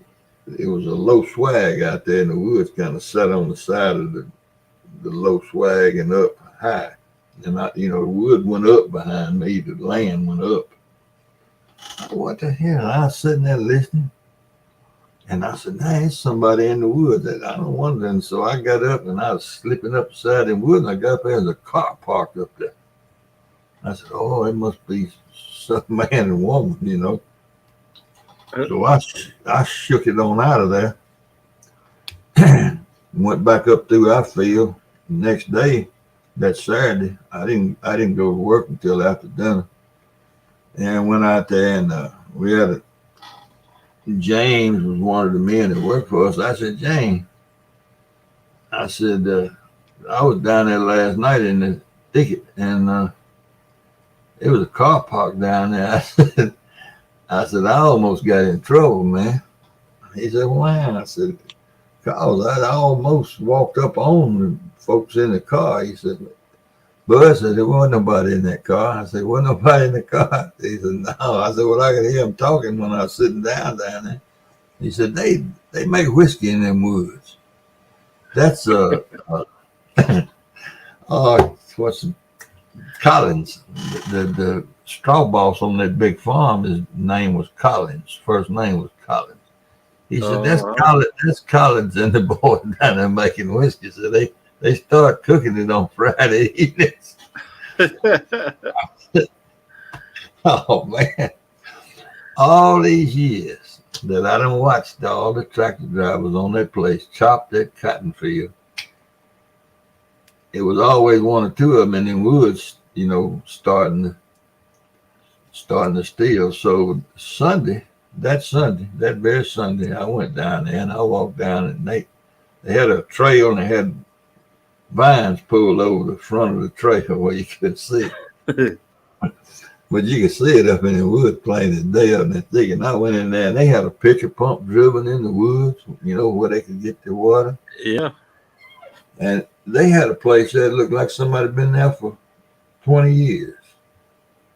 it was a low swag out there, and the woods kind of sat on the side of the low swag and up high. And the wood went up behind me, the land went up. What the hell? I was sitting there listening. And I said, there's somebody in the woods that I don't wonder. And so I got up and I was slipping up beside the woods, and I got up there and there's a car parked up there. I said, oh, it must be some man and woman, So I shook it on out of there. Went back up through our field. The next day, that Saturday, I didn't go to work until after dinner. And went out there, and we had James was one of the men that worked for us. I said, James, I said, I was down there last night in the thicket, and it was a car parked down there. I said, I almost got in trouble, man. He said, why? I said, cause I almost walked up on the folks in the car. He said, Bud said, there wasn't nobody in that car. I said, wasn't nobody in the car? He said, no. I said, well, I could hear them talking when I was sitting down there. He said, they make whiskey in them woods. That's what's Collins, the straw boss on that big farm. His name was Collins. First name was Collins. He said, that's Collins and the boy down there making whiskey. So they start cooking it on Friday evenings. Oh man, all these years that I done watched all the tractor drivers on that place chop that cotton field. It was always one or two of them in the woods, you know, starting to steal. So that very Sunday, I went down there and I walked down and they had a trail and they had vines pulled over the front of the trail where you could see it. But you could see it up in the woods plain as day up in the thick. And I went in there and they had a pitcher pump driven in the woods, you know, where they could get the water. Yeah. And they had a place that looked like somebody had been there for 20 years.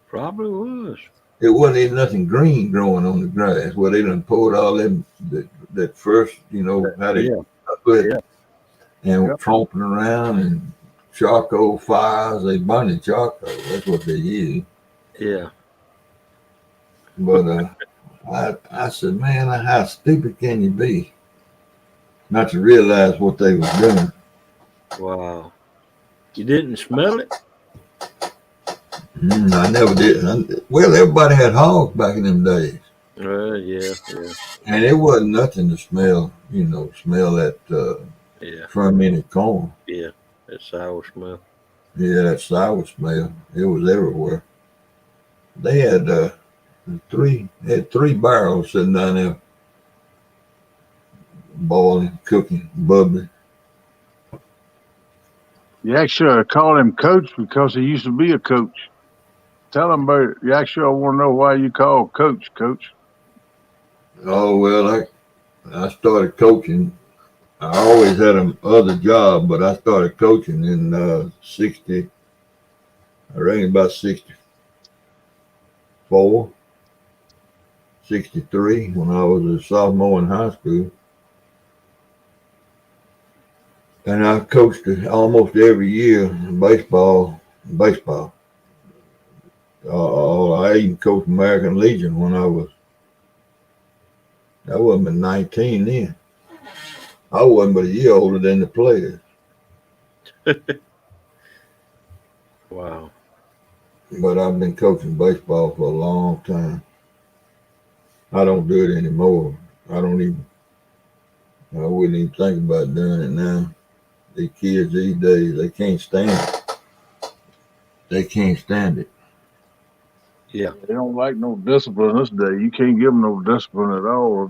Probably was. It wasn't even nothing green growing on the grass where they done pulled all that first, you know, how they put it and tromping around and charcoal fires. They burning charcoal. That's what they use. Yeah. But I said, man, how stupid can you be not to realize what they was doing? Wow. You didn't smell it? I never did. Well, everybody had hogs back in them days. Yeah. And it wasn't nothing to smell, you know, smell that fermented corn. Yeah, that sour smell. Yeah, that sour smell. It was everywhere. They had three barrels sitting down there, boiling, cooking, bubbling. You actually call him Coach because he used to be a coach. Tell him about it. You actually want to know why you call Coach. Oh, well, I started coaching. I always had another job, but I started coaching in I reckon about 64, 63, when I was a sophomore in high school. And I coached almost every year in baseball. I even coached American Legion when I wasn't but 19 then. I wasn't but a year older than the players. Wow. But I've been coaching baseball for a long time. I don't do it anymore. I wouldn't even think about doing it now. The kids these days, they can't stand it. Yeah. They don't like no discipline this day. You can't give them no discipline at all, or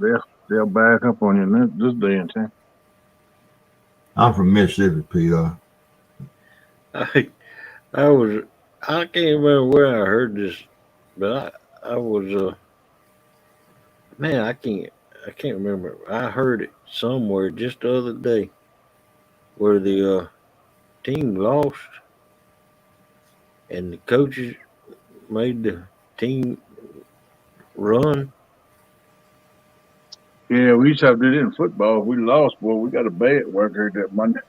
they'll back up on you this day and time. I'm from Mississippi, PR. I can't remember where I heard this, but I was man, I can't remember. I heard it somewhere just the other day where the team lost and the coaches made the team run. Yeah, we used to have to do it in football. If we lost, boy, we got a bad worker that Monday.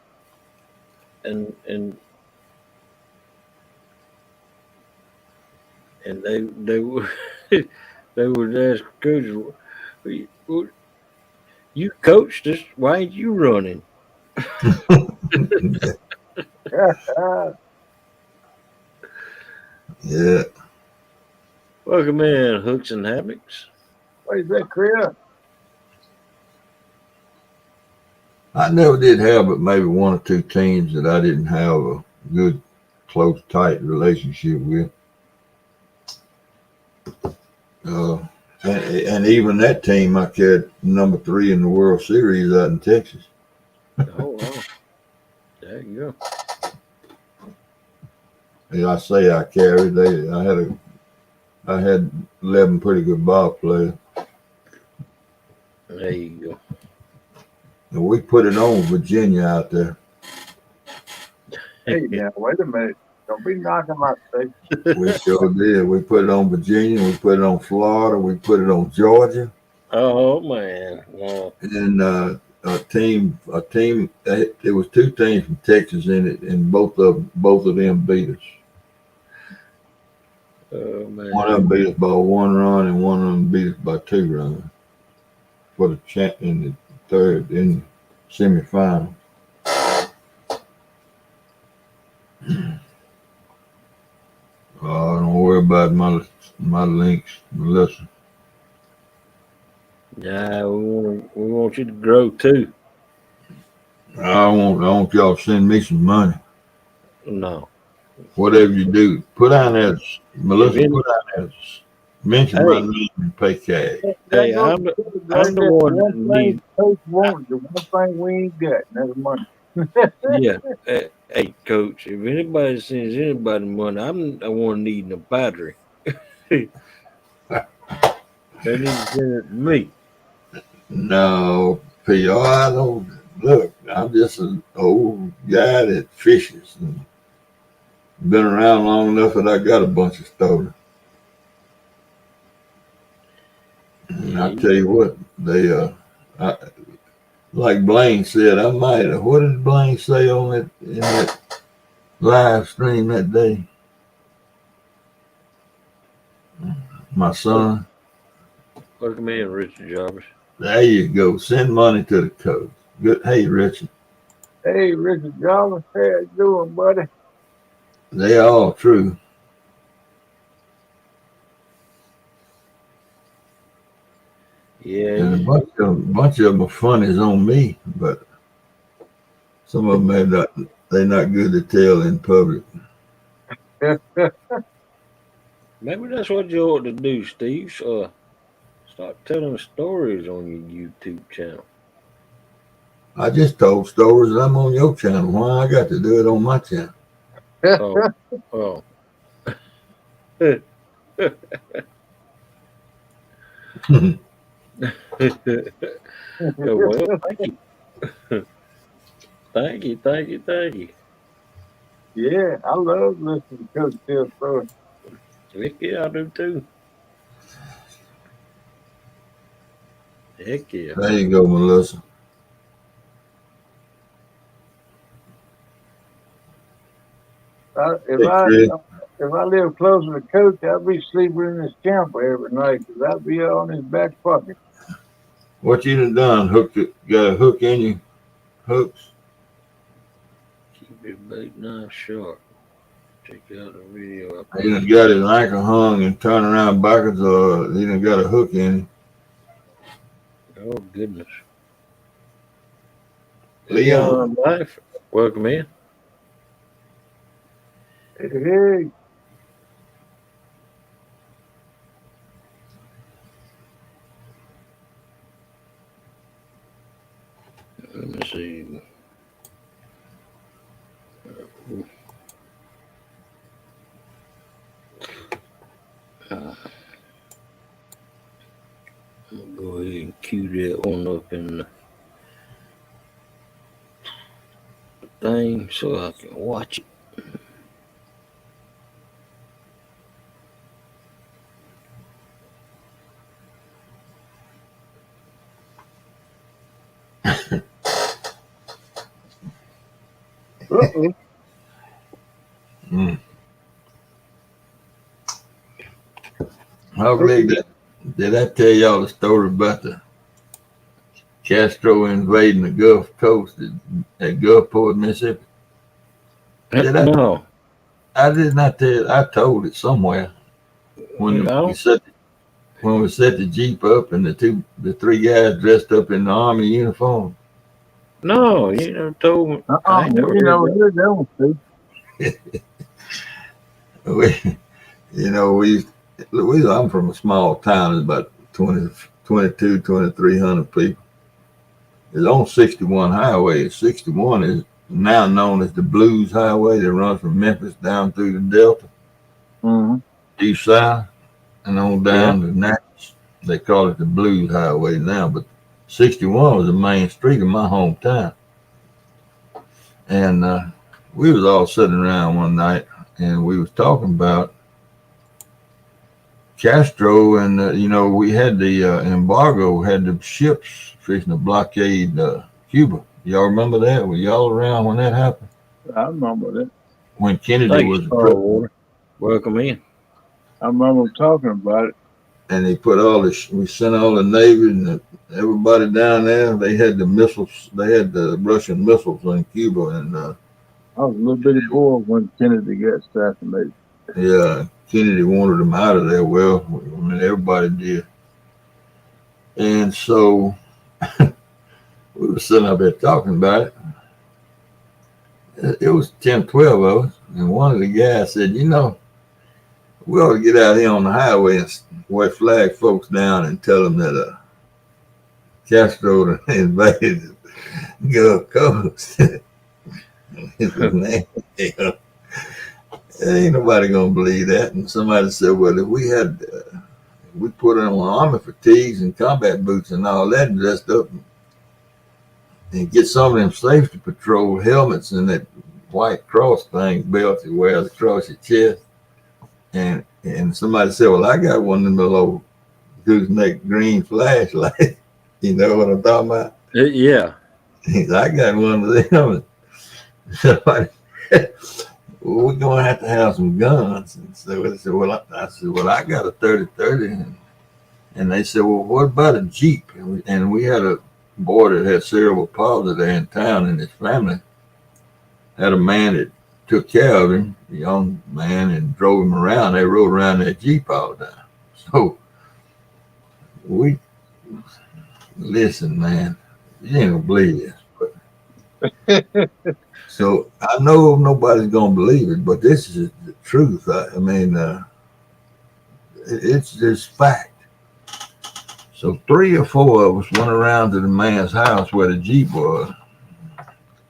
And they were they would ask coaches, you coached us, why ain't you running? Yeah. Welcome in, Hooks and Hammocks. What is that, Chris? I never did have but maybe one or two teams that I didn't have a good, close, tight relationship with. And even that team, I carried number 3 in the World Series out in Texas. Oh, wow. There you go. And I say I carried. I had 11 pretty good ball players. There you go. And we put it on Virginia out there. Hey, now, wait a minute. Don't be knocking my state. We sure did. We put it on Virginia. We put it on Florida. We put it on Georgia. Oh man, no. And a team. There was two teams from Texas in it, and both of them beat us. Oh man. One of them beat us by 1 run, and one of them beat us by 2 runs for the in the third in the semifinal. Don't worry about my links, Melissa. Yeah, we want you to grow too. I want y'all to send me some money. No. Whatever you do, put on that, Melissa. Put on that. Mention my name and pay cash. Hey, I'm the one that needs. Coach wants the one thing we ain't got, and that's money. Yeah. Hey, coach, if anybody sends anybody money, I'm the one needing a battery. They need to send it to me. No, PR, I don't look. I'm just an old guy that fishes and been around long enough that I got a bunch of stolen. And I tell you what, they like Blaine said, I might have. What did Blaine say on it in that live stream that day? My son. Look at me and Richard Jarvis. There you go. Send money to the coach. Good. Hey, Richard. Hey, Richard Jarvis, how you doing, buddy? They all true. Yeah. And a bunch of them are funnies on me, but some of them they're not good to tell in public. Maybe that's what you ought to do, Steve. Start telling stories on your YouTube channel. I just told stories that I'm on your channel. Why I got to do it on my channel? Oh. Well, thank you. Thank you. Yeah, I love listening to Coach tell stories. Heck yeah, I do too. Heck yeah. There you go, Melissa. If I live closer to Coach, I'd be sleeping in his camper every night because I'd be on his back pocket. What you done? Got a hook in your hooks? Keep your bait knife sharp. Check out the video. He done got his anchor hung and turn around backwards, or he done got a hook in. Oh goodness. Leon, life. Welcome in. Hey. Let me see. I'm gonna go ahead and cue that one up in the thing so I can watch it. how big did I tell y'all the story about the Castro invading the Gulf Coast at Gulfport, Mississippi? No. I did not tell. I told it somewhere when we set the Jeep up and the three guys dressed up in the Army uniform. No, you never told me. I ain't never heard that one, Steve. I'm from a small town. It's about 2,300 people. It's on 61 highway. 61 is now known as the Blues Highway that runs from Memphis down through the Delta, east side, and on down to Natchez. They call it the Blues Highway now, but 61 was the main street of my hometown. And we was all sitting around one night and we was talking about Castro, and we had the embargo, had the ships fixing to blockade Cuba. Y'all remember that? Were y'all around when that happened? I remember that. When Kennedy Thank you, was the Star president, Water. Welcome in. I remember talking about it. and they put we sent all the Navy and everybody down there. They had the missiles. They had the Russian missiles in Cuba, and I was a little bitty boy when Kennedy got assassinated. yeah, Kennedy wanted them out of there. Well, I mean, everybody did. And so we were sitting up there talking about it. It was 10, 12 of us. And one of the guys said, we ought to get out here on the highway and flag folks down and tell them that Castro invaded the Gulf Coast. Ain't nobody going to believe that. And somebody said, well, if we put on army fatigues and combat boots and all that and dressed up and get some of them safety patrol helmets and that white cross thing belt you wear across your chest. And somebody said, well, I got one of them little gooseneck green flashlights. You know what I'm talking about? Yeah. I got one of them. Somebody said, well, we're going to have some guns. And so I said, well, I got a 30-30. And they said, well, what about a Jeep? And we had a boy that had cerebral palsy there in town, and his family had a man that took care of him, a young man, and drove him around. They rode around that Jeep all the time. So listen, man, you ain't gonna believe this. But so I know nobody's gonna believe it, but this is the truth. I mean, it's just fact. So 3 or 4 of us went around to the man's house where the Jeep was,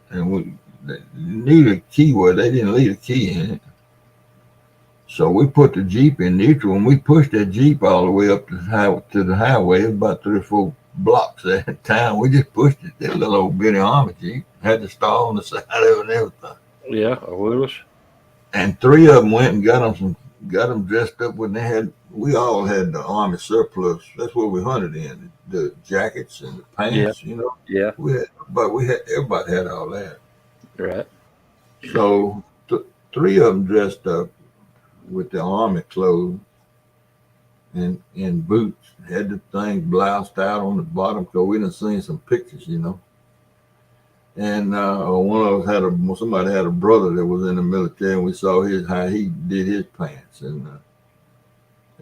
and they needed a key where they didn't leave a key in it. So we put the Jeep in neutral, and we pushed that Jeep all the way up to the highway. It was about 3 or 4 blocks there in town. We just pushed it. That little old bitty army Jeep had the star on the side of it and everything. Yeah, a Willis. And 3 of them went and got them dressed up when we all had the army surplus. That's what we hunted in, the jackets and the pants, Yeah. Everybody had all that. Right. So 3 of them dressed up with the army clothes and boots, had the thing bloused out on the bottom, because we done seen some pictures, And one of us somebody had a brother that was in the military, and we saw how he did his pants, and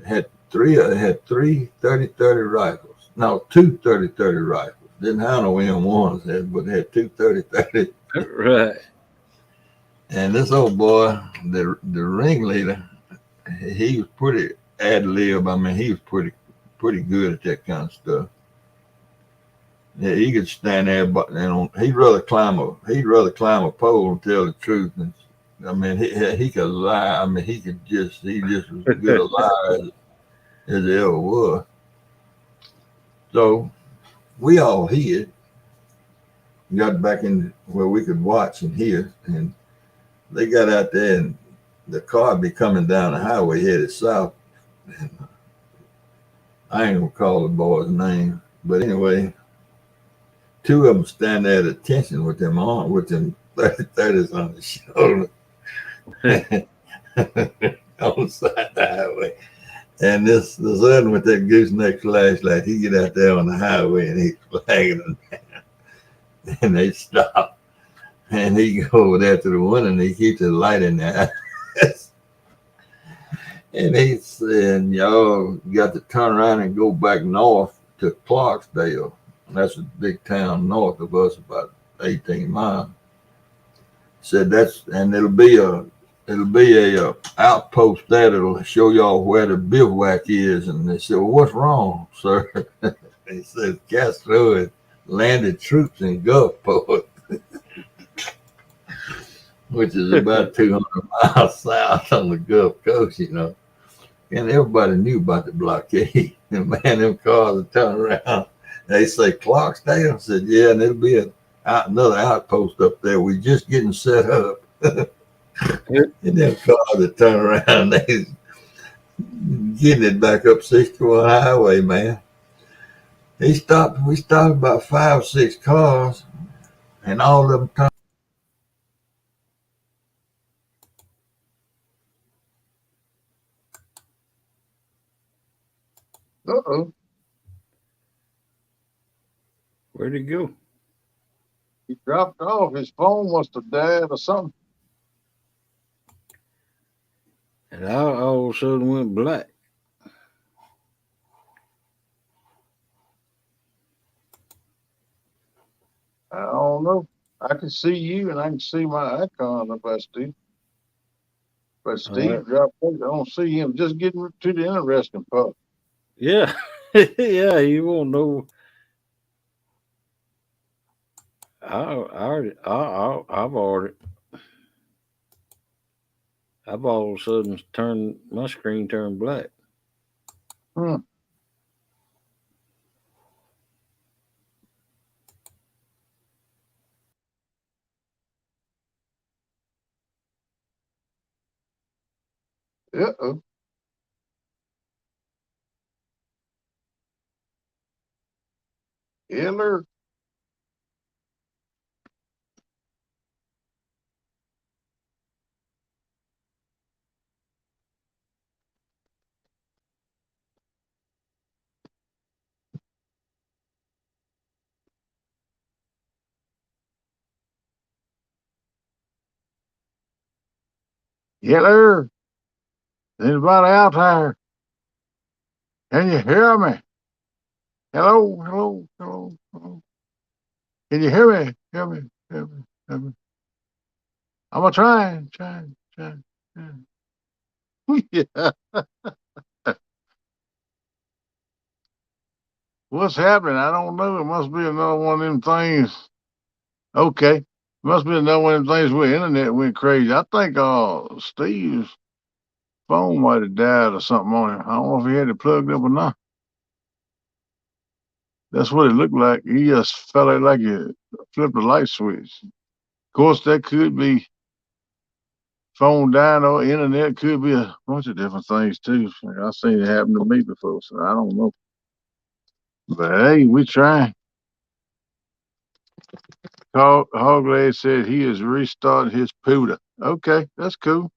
had 3 30-30 rifles. No, 2 30-30 rifles. Didn't have no M1s, but had 2 30-30. Right. And this old boy, the ringleader, he was pretty ad-lib. I mean, he was pretty good at that kind of stuff. Yeah, he could stand there, and he'd rather climb a pole and tell the truth. And I mean, he could lie. I mean, he just was as good a liar as he ever was. So we all hid, got back in where we could watch and hear, and they got out there, and the car be coming down the highway headed south. And I ain't gonna call the boy's name, but anyway, 2 of them stand there at attention with them 30-30s on the shoulder on the side of the highway. And this other one with that gooseneck flashlight, he get out there on the highway and he's flagging them down. And they stop. And he go over there to the window and he keeps the light in there. And he said, y'all got to turn around and go back north to Clarksdale. That's a big town north of us, about 18 miles. Said it'll be a outpost there that'll show y'all where the bivouac is. And they said, well, what's wrong, sir? He said, Castro had landed troops in Gulfport, which is about 200 miles south on the Gulf Coast, And everybody knew about the blockade. And man, them cars would turn around. They say Clarksdale. I said, yeah, and it'll be another outpost up there. We're just getting set up. And them cars that turn around, they getting it back up 61 highway, man. We stopped about 5 or 6 cars, and all of them turned. Uh-oh. Where'd he go? He dropped off. His phone must have died or something. And all of a sudden went black. I don't know. I can see you and I can see my icon up there, Steve. But Steve Right. dropped off. I don't see him. Just getting to the interesting part. Yeah. Yeah, you won't know. I've all of a sudden my screen turned black. Hmm. Uh-oh. Hitler. Hitler. Anybody out there? Can you hear me? Hello, hello, hello, hello. Can you hear me? Hear me, hear me, hear me. I'm a trying. Yeah. What's happening? I don't know. It must be another one of them things. Okay. Must be another one of them things where the internet went crazy. I think Steve's phone might have died or something on him. I don't know if he had it plugged up or not. That's what it looked like. He just felt like he flipped a light switch. Of course, that could be phone dying or internet. Could be a bunch of different things too. I've seen it happen to me before, so I don't know. But hey, we trying. Hoglade said he is restarting his PUDA. Okay, that's cool.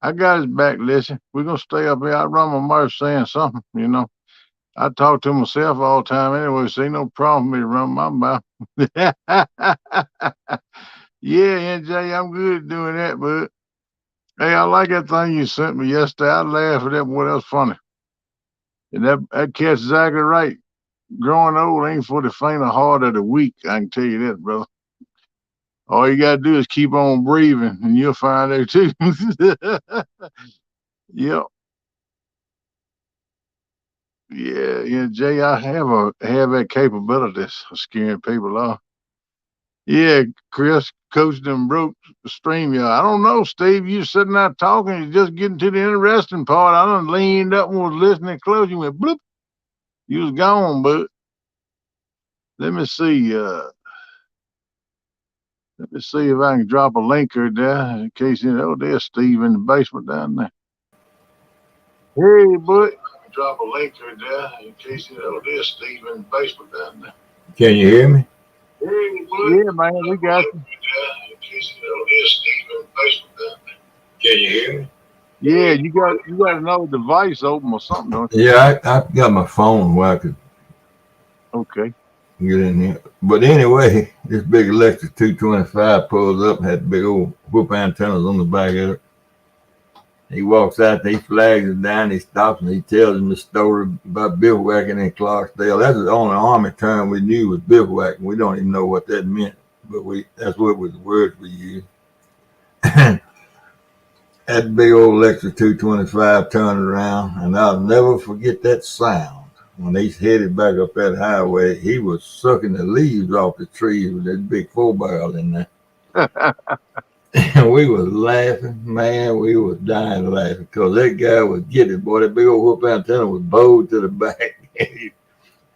I got his back, listen. We're going to stay up here. I run my mouth saying something, you know. I talk to myself all the time anyway, so ain't no problem with me running my mouth. Yeah, NJ, I'm good at doing that, but hey, I like that thing you sent me yesterday. I laughed at that. Boy, that was funny. And that cat's exactly right. Growing old ain't for the faint of heart or the weak. I can tell you that, brother. All you gotta do is keep on breathing, and you'll find out too. Yep. Yeah, Jay, I have that capability of scaring people off. Yeah, Chris, coach them broke the stream. Yeah, I don't know, Steve. You sitting there talking, you just getting to the interesting part. I done leaned up and was listening close. You went bloop. You was gone, but let me see. Let me see if I can drop a link or there in case you know there's Steve in the basement down there. Hey, bud. Drop a link or there in case you know there's Steve in the basement down there. Can you hear me? Hey, bud. Yeah, man, we got you. In case you know there's Steve in the basement down there. Can you hear me? Yeah, you got another device open or something, don't you? Yeah, I got my phone where I could Okay. get in here. But anyway, this big electric 225 pulls up, had big old whoop antennas on the back of it. He walks out there, he flags it down, he stops and he tells him the story about bivouacking in Clarksdale. That's the only Army term we knew was bivouacking. We don't even know what that meant, but that's what was the words we used. That big old electric 225 turned around, and I'll never forget that sound. When he's headed back up that highway, he was sucking the leaves off the trees with that big 4-barrel in there. And we was laughing, man. We was dying laughing because that guy was getting it, boy. That big old whoop antenna was bowed to the back.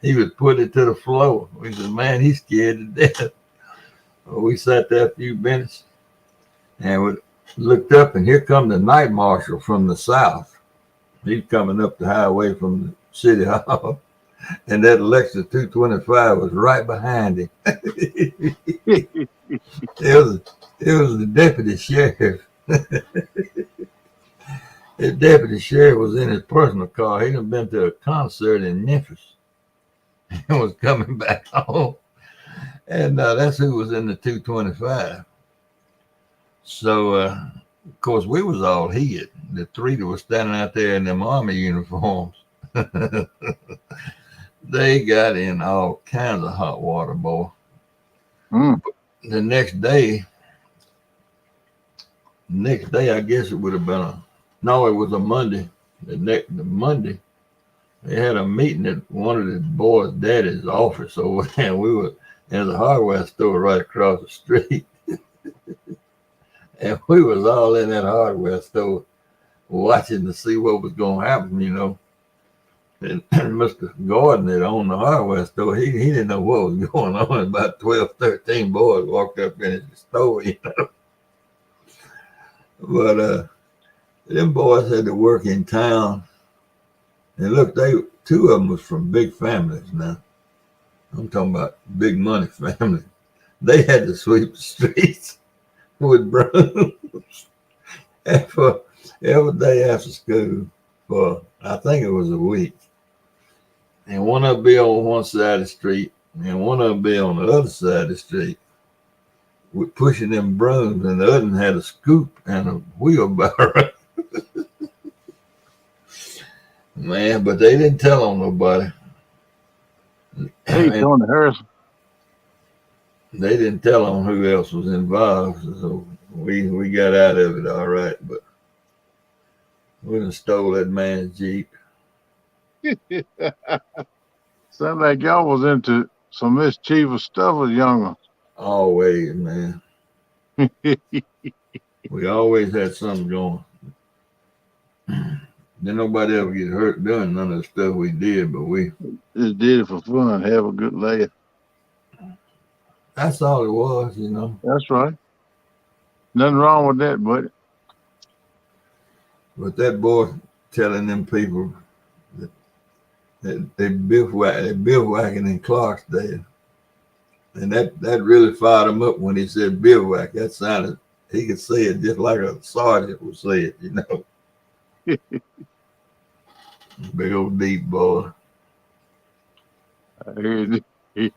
He was putting it to the floor. We said, man, he's scared to death. Well, we sat there a few minutes, and we looked up, and here come the night marshal from the south. He's coming up the highway from the city hall, and that Lexus 225 was right behind him. it was the deputy sheriff. The deputy sheriff was in his personal car. He'd have been to a concert in Memphis and was coming back home. And that's who was in the 225. So, of course, we was all hid. The three that were standing out there in them army uniforms. They got in all kinds of hot water, boy. The next day, I guess it would have been it was a Monday. The Monday, they had a meeting at one of the boys' daddy's office over there. There's a hardware store right across the street. And we was all in that hardware store watching to see what was going to happen, you know. And Mr. Gordon that owned the hardware store, he didn't know what was going on. About 12, 13 boys walked up in his store, you know. But them boys had to work in town. And look, two of them was from big families now. I'm talking about big money family. They had to sweep the streets with brooms every day after school for, I think it was a week. And one of them be on one side of the street and one of them be on the other side of the street with pushing them brooms, and the other one had a scoop and a wheelbarrow. Man, but they didn't tell on nobody. Hey, Tony Harrison. They didn't tell on who else was involved, so we got out of it all right. But we done stole that man's Jeep. Sound like y'all was into some mischievous stuff as younger. Always, man. We always had something going. Didn't nobody ever get hurt doing none of the stuff we did, but we just did it for fun, have a good laugh. That's all it was, you know. That's right. Nothing wrong with that, buddy. But that boy telling them people that they bivouacking in Clarksdale. And that really fired him up when he said bivouac. That sounded, he could say it just like a sergeant would say it, you know. Big old deep boy. I heard it.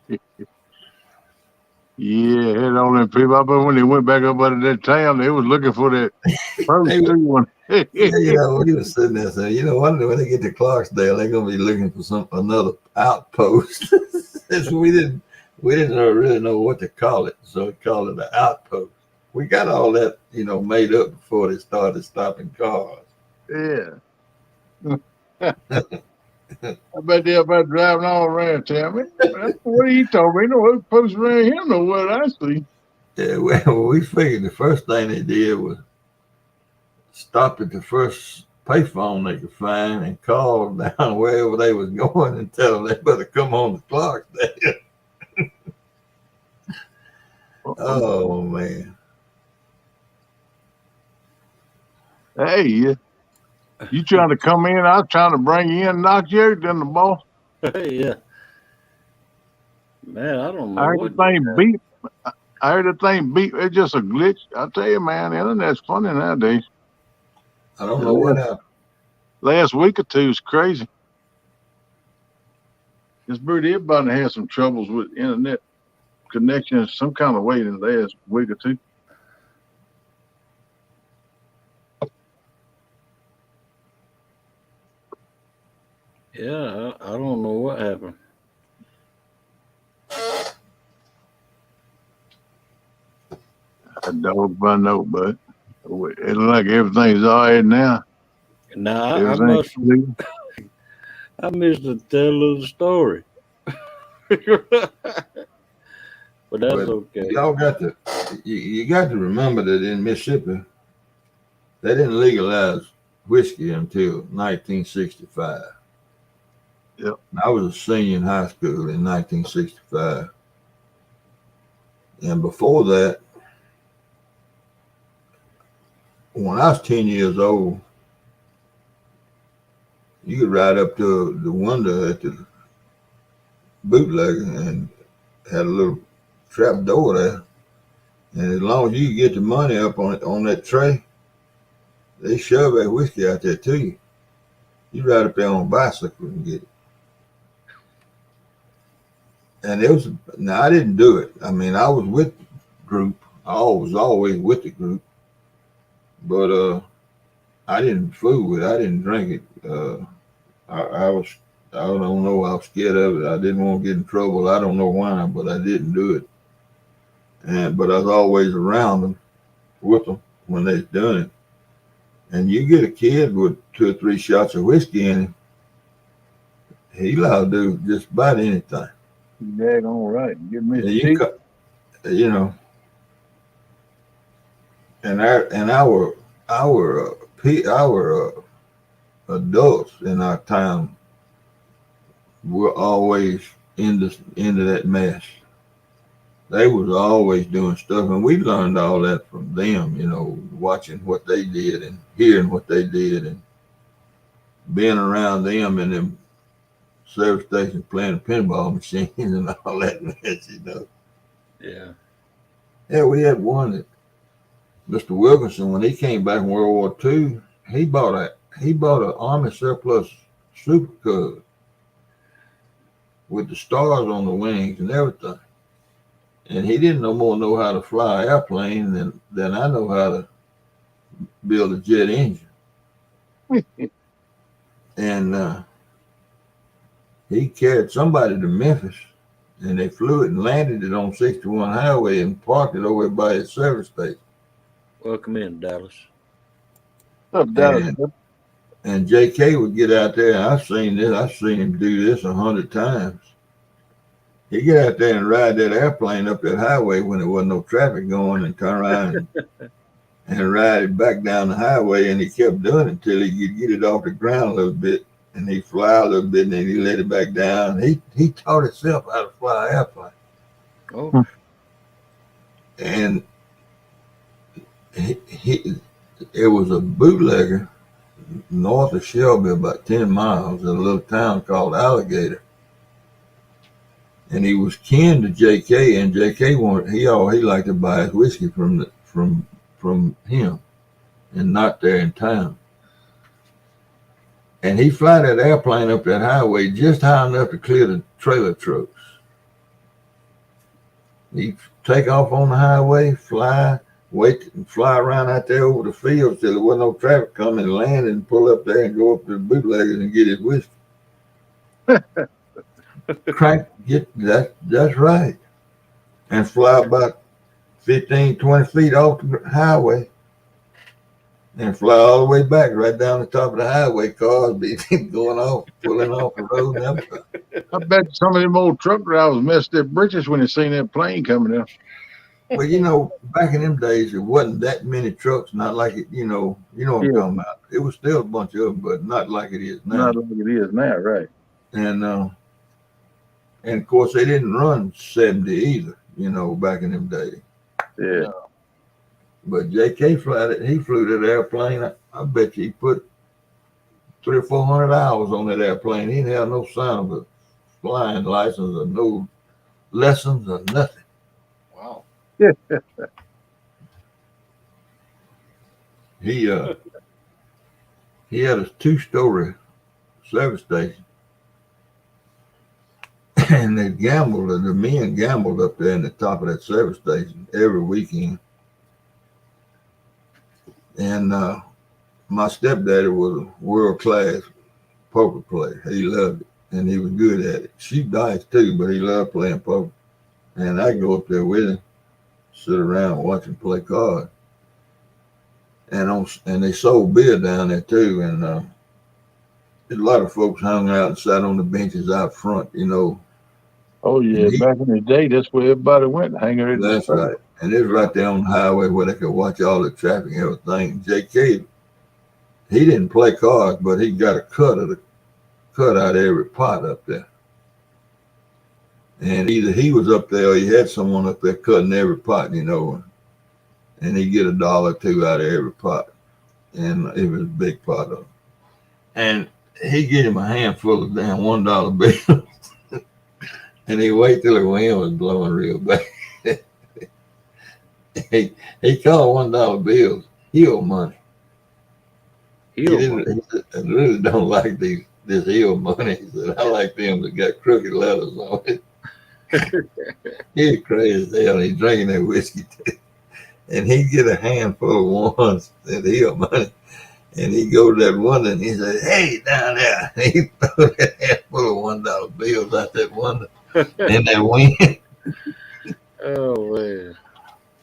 Yeah, had all them people. I bet when they went back up out of that town, they was looking for that first one. Yeah, you know, we was sitting there saying, you know, when they get to Clarksdale, they're gonna be looking for another outpost. we didn't really know what to call it, so we called it an outpost. We got all that, you know, made up before they started stopping cars. Yeah. I bet they're about driving all around town. What are you talking about? You know what posts around here know what I see. Yeah, well, we figured the first thing they did was stop at the first payphone they could find and call down wherever they was going and tell them they better come on to Clarksdale. Oh, man. Hey, you trying to come in? I was trying to bring you in and knock you out, then the ball. Yeah. Man, I don't know. I heard the thing beep. I heard the thing beep. It's just a glitch. I tell you, man, the internet's funny nowadays. I don't know what happened. Last week or two is crazy. It's pretty, everybody had some troubles with internet connection some kind of way in the last week or two. Yeah, I don't know what happened. A dog by no, but it looks like everything's all right now. Now, I missed the tell of the story. But that's okay. Y'all got to, you got to remember that in Mississippi, they didn't legalize whiskey until 1965. Yep. I was a senior in high school in 1965. And before that, when I was 10 years old, you could ride up to the window at the bootlegger and had a little trap door there. And as long as you get the money up on that tray, they shove that whiskey out there to you. You ride up there on a bicycle and get it. And it was, now I didn't do it. I mean, I was with the group. I was always with the group. But I didn't fool with it. I didn't drink it. I don't know, I was scared of it. I didn't want to get in trouble. I don't know why, but I didn't do it. But I was always around them, with them when they done it. And you get a kid with 2 or 3 shots of whiskey in him, he allowed to do just about anything. Yeah, all right. Give me a You and our adults in our town were always into that mess. They was always doing stuff, and we learned all that from them, watching what they did and hearing what they did and being around them and them service stations playing pinball machines and all that mess, Yeah. Yeah, we had one that Mr. Wilkinson, when he came back in World War II, he bought an Army surplus Super Cub with the stars on the wings and everything. And he didn't no more know how to fly an airplane than I know how to build a jet engine. And he carried somebody to Memphis, and they flew it and landed it on 61 Highway and parked it over by his service station. Welcome in, Dallas. What's up, Dallas? And JK would get out there, and I've seen him do this 100 times. He'd get out there and ride that airplane up that highway when there wasn't no traffic going and turn around and ride it back down the highway, and he kept doing it until he could get it off the ground a little bit, and he'd fly a little bit, and then he let it back down. He taught himself how to fly an airplane. Oh. And it was a bootlegger north of Shelby, about 10 miles, in a little town called Alligator. And he was kin to JK, and JK he liked to buy his whiskey from him and not there in town. And he fly that airplane up that highway just high enough to clear the trailer trucks. He'd take off on the highway, wait and fly around out there over the fields till there wasn't no traffic coming, land and pull up there and go up to the bootleggers and get his whiskey. That's right. And fly about 15, 20 feet off the highway and fly all the way back right down the top of the highway. Cars be going off, pulling off the road and everything. I bet some of them old truck drivers messed their britches when they seen that plane coming in. Well, back in them days, there wasn't that many trucks, not like it, you know what I'm talking about. It was still a bunch of them, but not like it is now. Not like it is now, right. And of course, they didn't run 70 either, back in them days. Yeah. But JK flew that airplane. I bet you he put 300 or 400 hours on that airplane. He didn't have no sign of a flying license or no lessons or nothing. Wow. He had a 2-story service station. And the men gambled up there in the top of that service station every weekend. And my stepdaddy was a world-class poker player. He loved it, and he was good at it. She dies too, but he loved playing poker. And I go up there with him, sit around and watch him play cards. And they sold beer down there too. And a lot of folks hung out and sat on the benches out front, Oh, yeah. Back in the day, that's where everybody went, hanging out. That's right. And it was right there on the highway where they could watch all the traffic and everything. JK, he didn't play cards, but he got a cut out of every pot up there. And either he was up there or he had someone up there cutting every pot, and he'd get $1 or $2 out of every pot. and it was a big pot of them. And he gave him a handful of damn $1 bills, and he waited till the wind was blowing real bad. he called $1 bills heel money. He really don't like this heel money. He said, I like them that got crooked letters on it. He's crazy as hell. He's drinking that whiskey too. And he'd get a handful of ones that heel money. And he'd go to that one and he said, hey, down there. And he'd throw that handful of $1 bills out that window in that wind. Oh, man.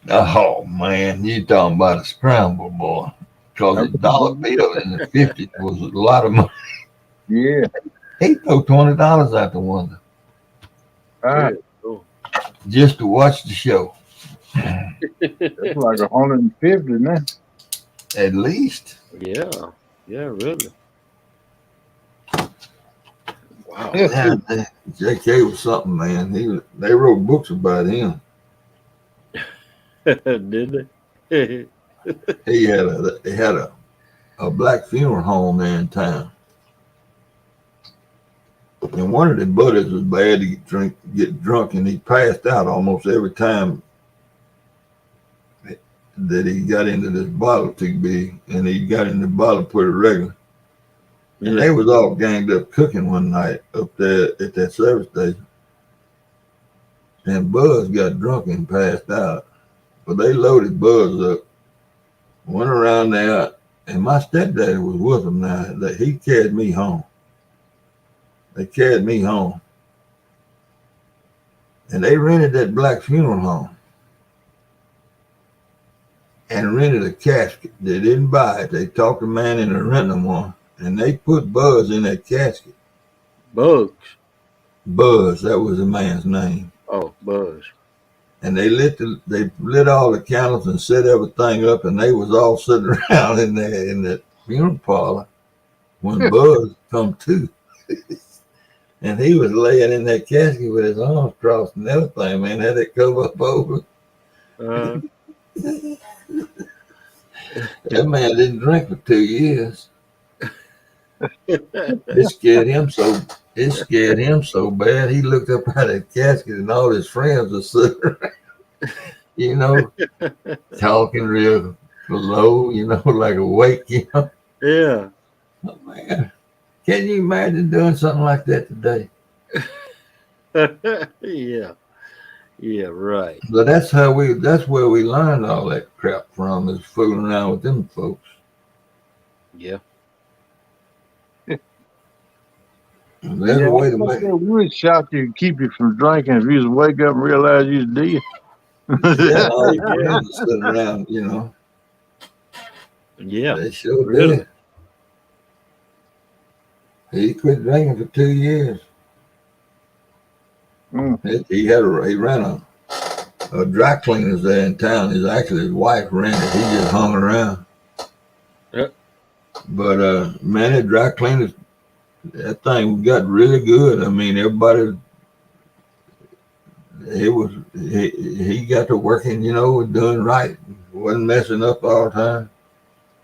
Oh, man. You talking about a scramble, boy. Because a dollar bill in the 50s was a lot of money. Yeah. He'd throw $20 out the window. Right. Cool. Just to watch the show. That's like 150 now. At least. Yeah. Yeah, really. Wow. Yeah, JK was something, man. They wrote books about him. Did they? He had a black funeral home there in town. And one of the buddies was bad to get drunk, and he passed out almost every time that he got into this bottle too big, and he got in the bottle pretty regular. And they was all ganged up cooking one night up there at that service station. And Buzz got drunk and passed out. But they loaded Buzz up, went around there, and my stepdaddy was with him now. That he carried me home. They carried me home. And they rented that black funeral home. And rented a casket. They didn't buy it. They talked the man into renting one. And they put Buzz in that casket. Bugs. Buzz, that was the man's name. Oh, Buzz. And they lit all the candles and set everything up, and they was all sitting around in that funeral parlor when Buzz come to. And he was laying in that casket with his arms crossed and everything, man. Had it covered up over. That man didn't drink for 2 years. It scared him so bad. He looked up at that casket and all his friends were sitting around, talking real low, like awake, Yeah. Oh, man. Can you imagine doing something like that today? Yeah. Yeah, right. But that's where we learned all that crap from, is fooling around with them folks. Yeah. There's a way to make it. We would shock you and keep you from drinking if you just wake up and realize you was dead. Yeah, all your friends are sitting around, Yeah. They sure Really? did. He quit drinking for 2 years. He ran a dry cleaners there in town. His wife ran it. He just hung around. Yep. But man, that dry cleaners, that thing got really good. I mean, everybody, he got to working, doing right. Wasn't messing up all the time.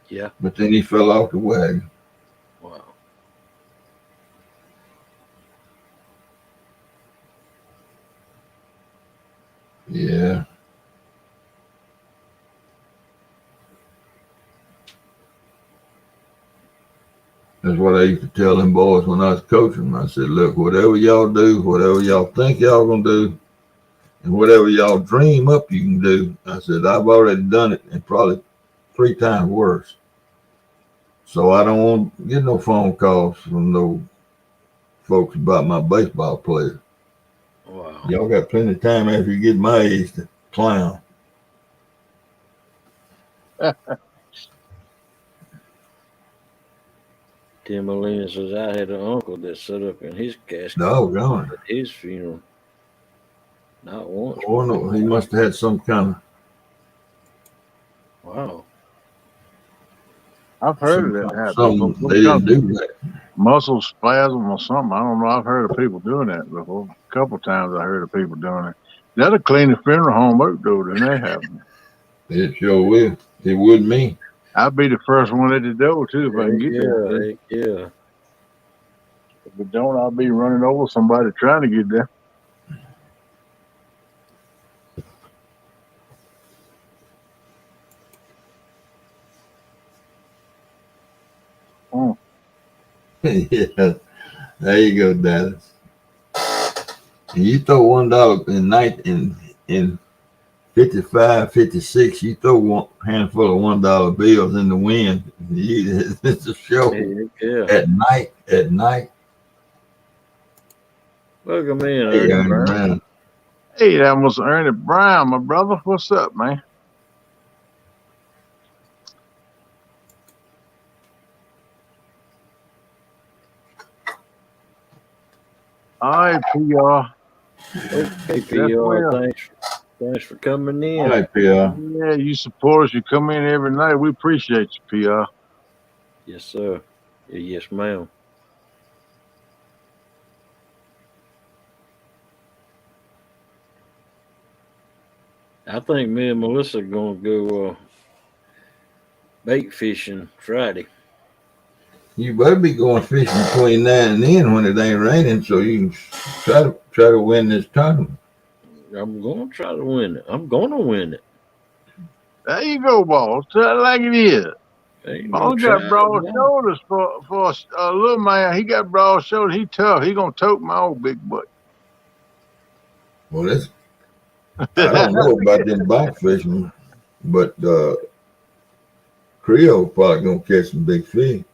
Yeah. But then he fell off the wagon. Wow. Yeah. That's what I used to tell them boys when I was coaching them. I said, look, whatever y'all do, whatever y'all think y'all gonna do, and whatever y'all dream up you can do, I said, I've already done it and probably 3 times worse. So I don't want to get no phone calls from no folks about my baseball players. Wow. Y'all got plenty of time after you get my age to clown. Tim Molina says, I had an uncle that set up in his casket Doggone. at his funeral. Not once. Oh, no, he must have had some kind of. Wow. I've heard of that happen. Something they didn't do that. Muscle spasm or something. I don't know. I've heard of people doing that before. A couple of times I heard of people doing it. That'll clean the funeral home up, though, didn't that happen? It sure will. It would me. I'll be the first one at the door too if I can get there. Heck yeah. If it don't, I'll be running over somebody trying to get there. Yeah, there you go, Dallas. And you throw $1 in 55, 56, you throw one handful of $1 bills in the wind. It's a show. Heck yeah. At night. Welcome in, Hey, Ernie Ernie Brown. Brown. Hey, that was Ernie Brown, my brother. What's up, man? All right, PR. Okay, That's PR. well. Thanks for coming in. All right, PR. Yeah, you support us. You come in every night. We appreciate you, PR. Yes, sir. Yes, ma'am. I think me and Melissa are gonna go bait fishing Friday. You better be going fishing between now and then when it ain't raining, so you can try to win this tournament. I'm gonna try to win it. I'm gonna win it. There you go, boss. Tell it like it is. Ain't Paul no got try. broad shoulders for a little man. He got broad shoulders. He tough. He gonna tote my old big butt. Well, I don't know about them bite fishing, but Creole probably gonna catch some big fish.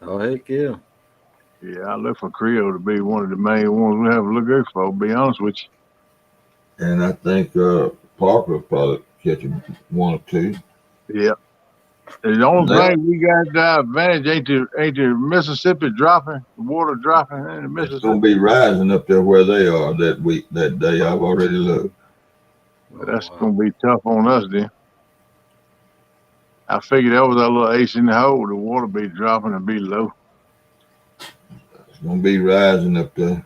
Oh heck yeah. Yeah, I look for Creole to be one of the main ones we have to look out for, to be honest with you. And I think Parker will probably catch one or two. Yeah. The only thing we got the advantage ain't the Mississippi dropping, the water dropping in the It's Mississippi. gonna be rising up there where they are that day. I've already looked. That's gonna be tough on us then. I figured that was our little ace in the hole. The water be dropping and be low. It's gonna be rising up there.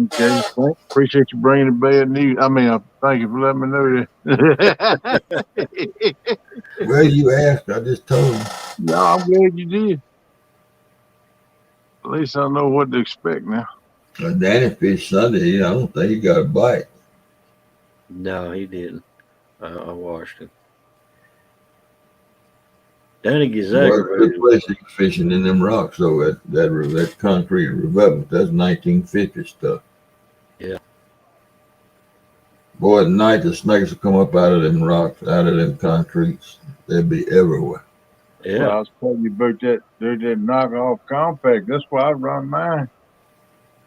Okay, appreciate you bringing the bad news. I mean, thank you for letting me know that. Well, you asked, I just told you. No, I'm glad you did. At least I know what to expect now. Danny fished Sunday. I don't think he got a bite. No, he didn't. I watched him. Danny gets aggravated. Good place he's fishing in them rocks, though. That concrete revetment, that's 1950 stuff. Yeah. Boy, at night the snakes will come up out of them rocks, out of them concretes. They'll be everywhere. Yeah. Well, I was telling you about that knockoff compact. That's why I run mine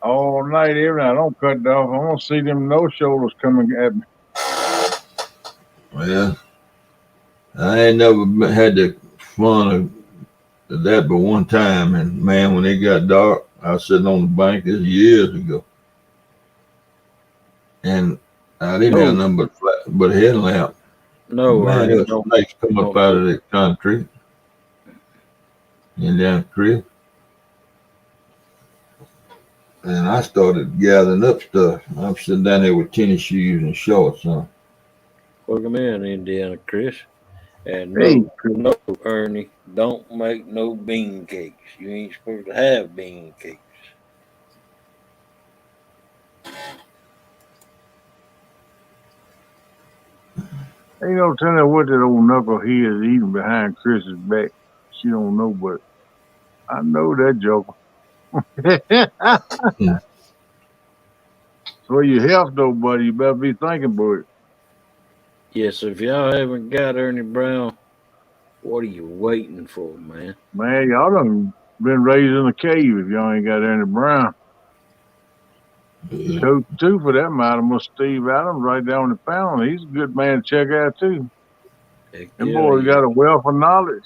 all night, every night. I don't cut it off. I want to see them no shoulders coming at me. Well, I ain't never had the fun of that but one time. And man, when it got dark, I was sitting on the bank. This was years ago. And I didn't have nothing but a headlamp. No, man, those snakes come up out of the concrete and down the creek. And I started gathering up stuff. I'm sitting down there with tennis shoes and shorts on. Welcome in, Indiana Chris. And no, Ernie, don't make no bean cakes. You ain't supposed to have bean cakes. Ain't no telling what that old knucklehead is eating behind Chris's back. She don't know, but I know that joker. So your health though, buddy, you better be thinking about it. Yes, if y'all haven't got Ernie Brown, what are you waiting for, man? Man, y'all done been raised in a cave if y'all ain't got Ernie Brown. Yeah. Coach too, for that matter, Mr. Steve Adams right down the pound. He's a good man to check out too. Heck And yeah, boy, he got a wealth of knowledge.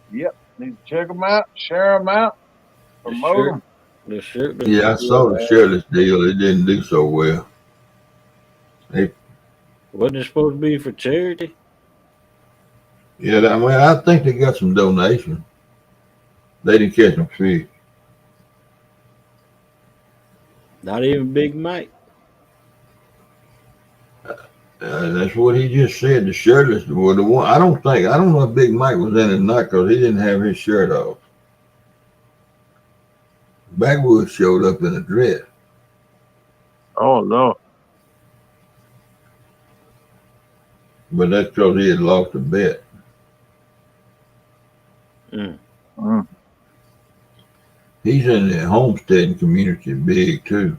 Yep, need to check them out, share them out, promote them. Yeah, I saw the shirtless deal. It didn't do so well. Wasn't it supposed to be for charity? Yeah, I think they got some donation. They didn't catch some fish. Not even Big Mike. That's what he just said. The shirtless, well, the one I don't know if Big Mike was in it or not because he didn't have his shirt off. Backwoods showed up in a dress, Oh Lord. but that's because he had lost a bet. Mm. Mm. He's in the homesteading community big too.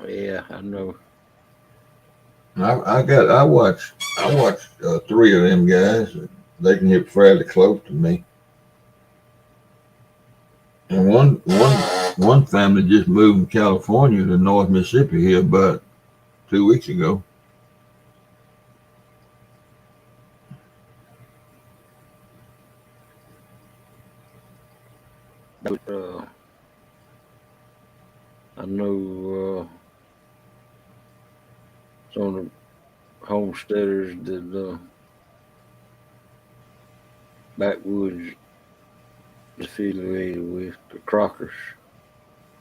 Yeah, I know. I watched 3 of them guys. They can get fairly close to me. And one family just moved from California to North Mississippi here about 2 weeks ago. But, I know some of the homesteaders that backwoods is affiliated with the Crockers.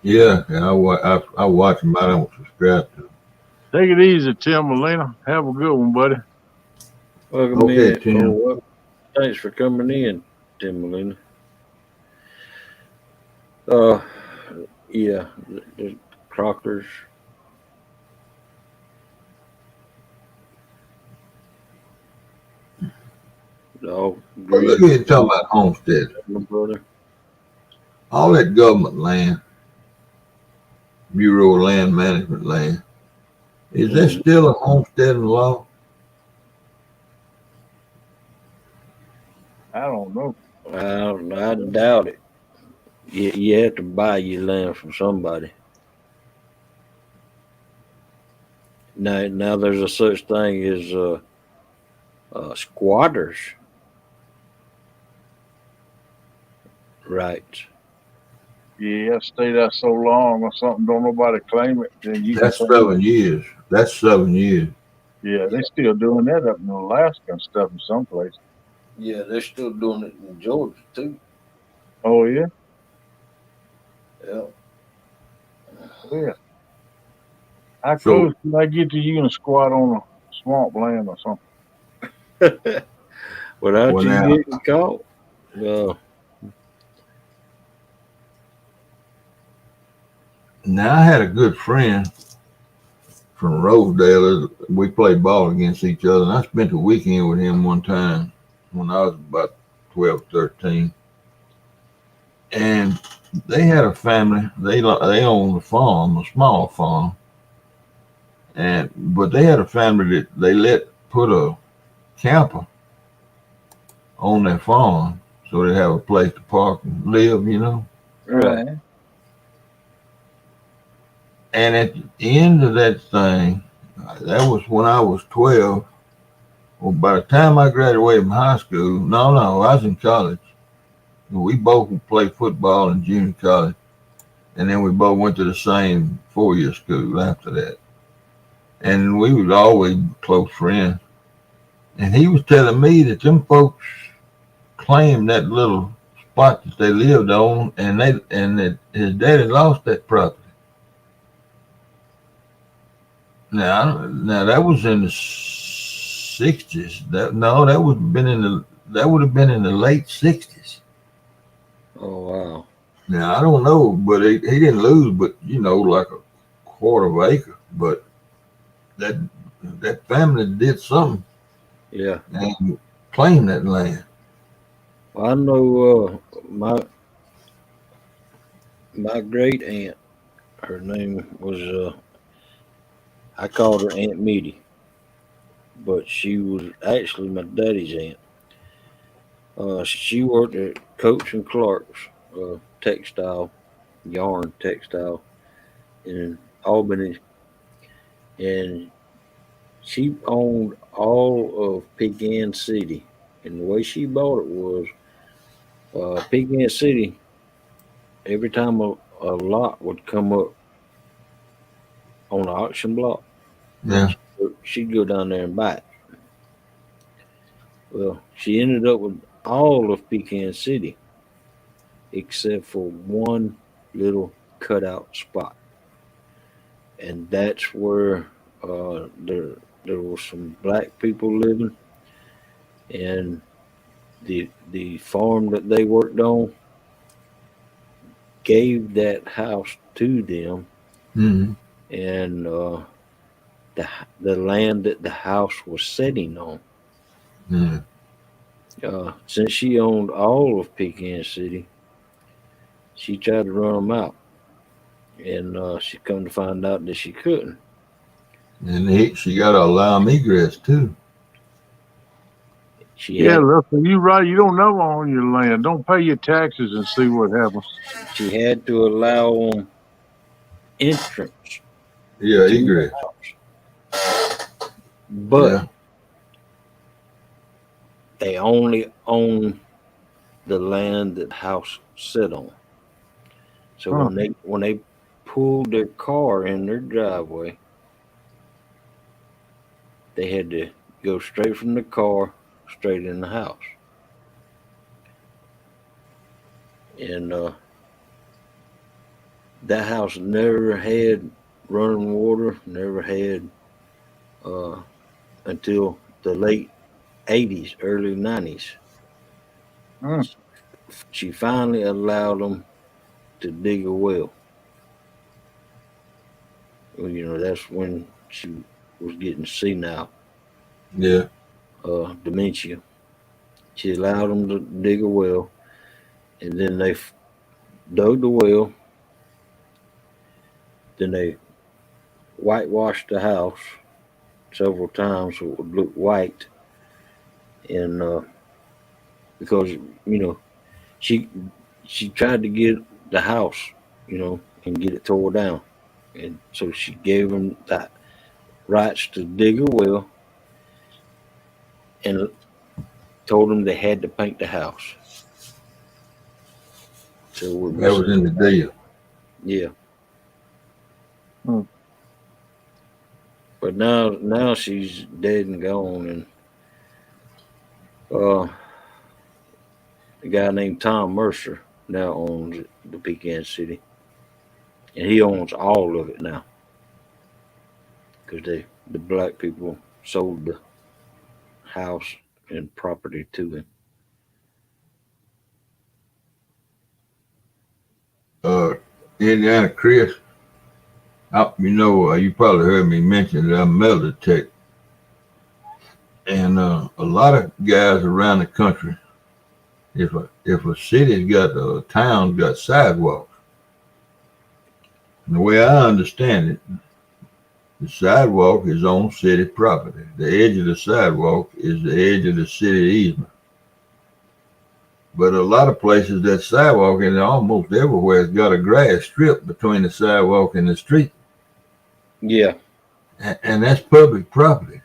Yeah, I watch them. I don't subscribe to them. Take it easy, Tim Molina. Have a good one, buddy. Welcome Okay, in. Tim. Thanks for coming in, Tim Molina. Uh, yeah, the Crockers. All But look at you talking about homestead. my brother. All that government land, Bureau of Land Management land, is that still a homesteading law? I don't know. I doubt it. You have to buy your land from somebody. Now there's a such thing as squatters' rights. Yeah, stay there so long or something, don't nobody claim it, then you can That's claim 7 it. years. That's 7 years. Yeah, they still doing that up in Alaska and stuff in some places. Yeah, they're still doing it in Georgia too. Oh yeah? Yeah. Yeah. How So close did I get to you and squat on a swamp land or something? Without well you now, getting caught. Well, now I had a good friend from Rosedale. We played ball against each other, and I spent a weekend with him one time when I was about 12, 13. And they had a family. They owned a farm, a small farm, but they had a family that they let put a camper on their farm so they have a place to park and live, you know. right. And at the end of that thing, that was when I was 12. Well, by the time I graduated from high school, no, I was in college. We both played football in junior college, and then we both went to the same 4-year school after that. And we was always close friends. And he was telling me that them folks claimed that little spot that they lived on, and that his daddy lost that property. Now that was in the '60s. That would have been in the late '60s. Oh wow. Now I don't know, but he didn't lose, but like a quarter of an acre. But that that family did something Yeah. and claimed that land. Well, I know my great aunt. Her name was I called her Aunt Mitty, but she was actually my daddy's aunt. She worked at Coach and Clark's textile, yarn textile in Albany, and she owned all of Pecan City. And the way she bought it was Pecan City. Every time a lot would come up on the auction block, Yeah, she'd go down there and buy it. Well, she ended up with all of Pecan City except for one little cutout spot. and that's where there was some black people living, and the farm that they worked on gave that house to them, Mm-hmm. and the land that the house was sitting on. Mm-hmm. Since she owned all of Pecan City, she tried to run them out, and she come to find out that she couldn't. And she got to allow them egress too. She Yeah, had look, you right. You don't never own your land. Don't pay your taxes and see what happens. she had to allow them entrance Yeah, to the egress. house, but Yeah. they only own the land that the house sit on. So Huh. when they pulled their car in their driveway, they had to go straight from the car straight in the house. And that house never had running water, never had uh, until the late 80s, early 90s. Hmm. She finally allowed them to dig a well. Well, that's when she was getting senile, Yeah. dementia. She allowed them to dig a well, and then they dug the well. Then they whitewashed the house several times so it would look white. And because you know she she tried to get the house, and get it tore down, and so she gave them the rights to dig a well and told them they had to paint the house. So it would be That was in the deal. yeah. Hmm. But now she's dead and gone, and uh, a guy named Tom Mercer now owns the Pecan City, and he owns all of it now because the black people sold the house and property to him. Uh, Indiana Chris, you probably heard me mention that I'm metal tech, and a lot of guys around the country, if a city's got a town's got sidewalks, and the way I understand it, the sidewalk is on city property. The edge of the sidewalk is the edge of the city easement. But a lot of places that sidewalk, and almost everywhere, has got a grass strip between the sidewalk and the street, Yeah, and that's public property.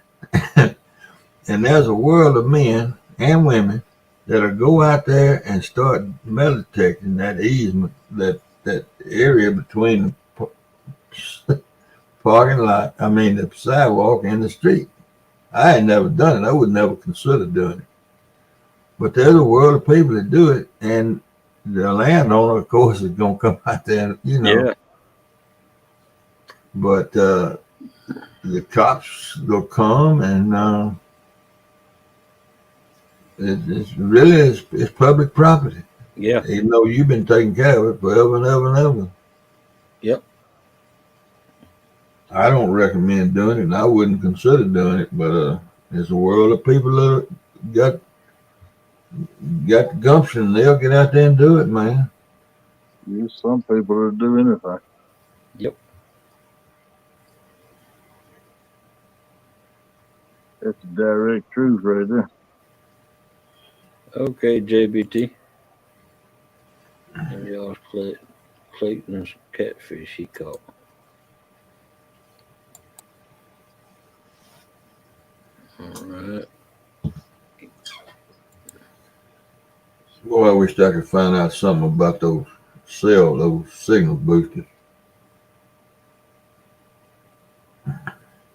And there's a world of men and women that'll go out there and start metal detecting that easement, that area between the parking lot, the sidewalk and the street. I ain't never done it. I would never consider doing it. But there's a world of people that do it, and the landowner, of course, is going to come out there, yeah, But the cops will come, and it's public property. yeah, Even though you've been taking care of it forever and ever and ever. yep, I don't recommend doing it, and I wouldn't consider doing it. But there's a world of people that got the gumption, and they'll get out there and do it, man. There's some people that do anything. yep. That's the direct truth right there. Okay, JBT. And y'all's Clayton's catfish he caught. All right. Boy, I wish I could find out something about those signal boosters.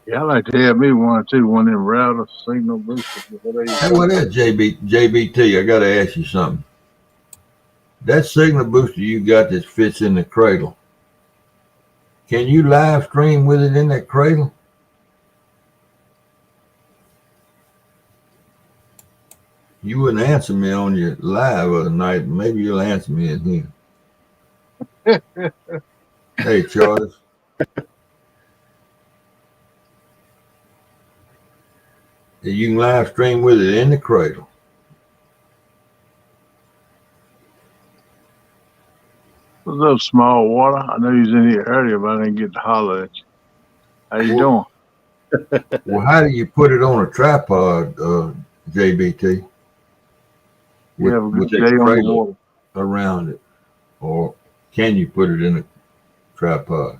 Yeah, I like to have me one too, one of them router signal boosters. Hey, what is JBT? I got to ask you something. That signal booster you got that fits in the cradle, Can you live stream with it in that cradle? You wouldn't answer me on your live other night. Maybe you'll answer me in here. Hey, Charles. You can live stream with it in the cradle. What's up, Small Water? I know you was in here earlier, but I didn't get to holler at you. How you doing? Well, how do you put it on a tripod, JBT? You have a With good that day on the cradle water. around it, or can you put it in a tripod?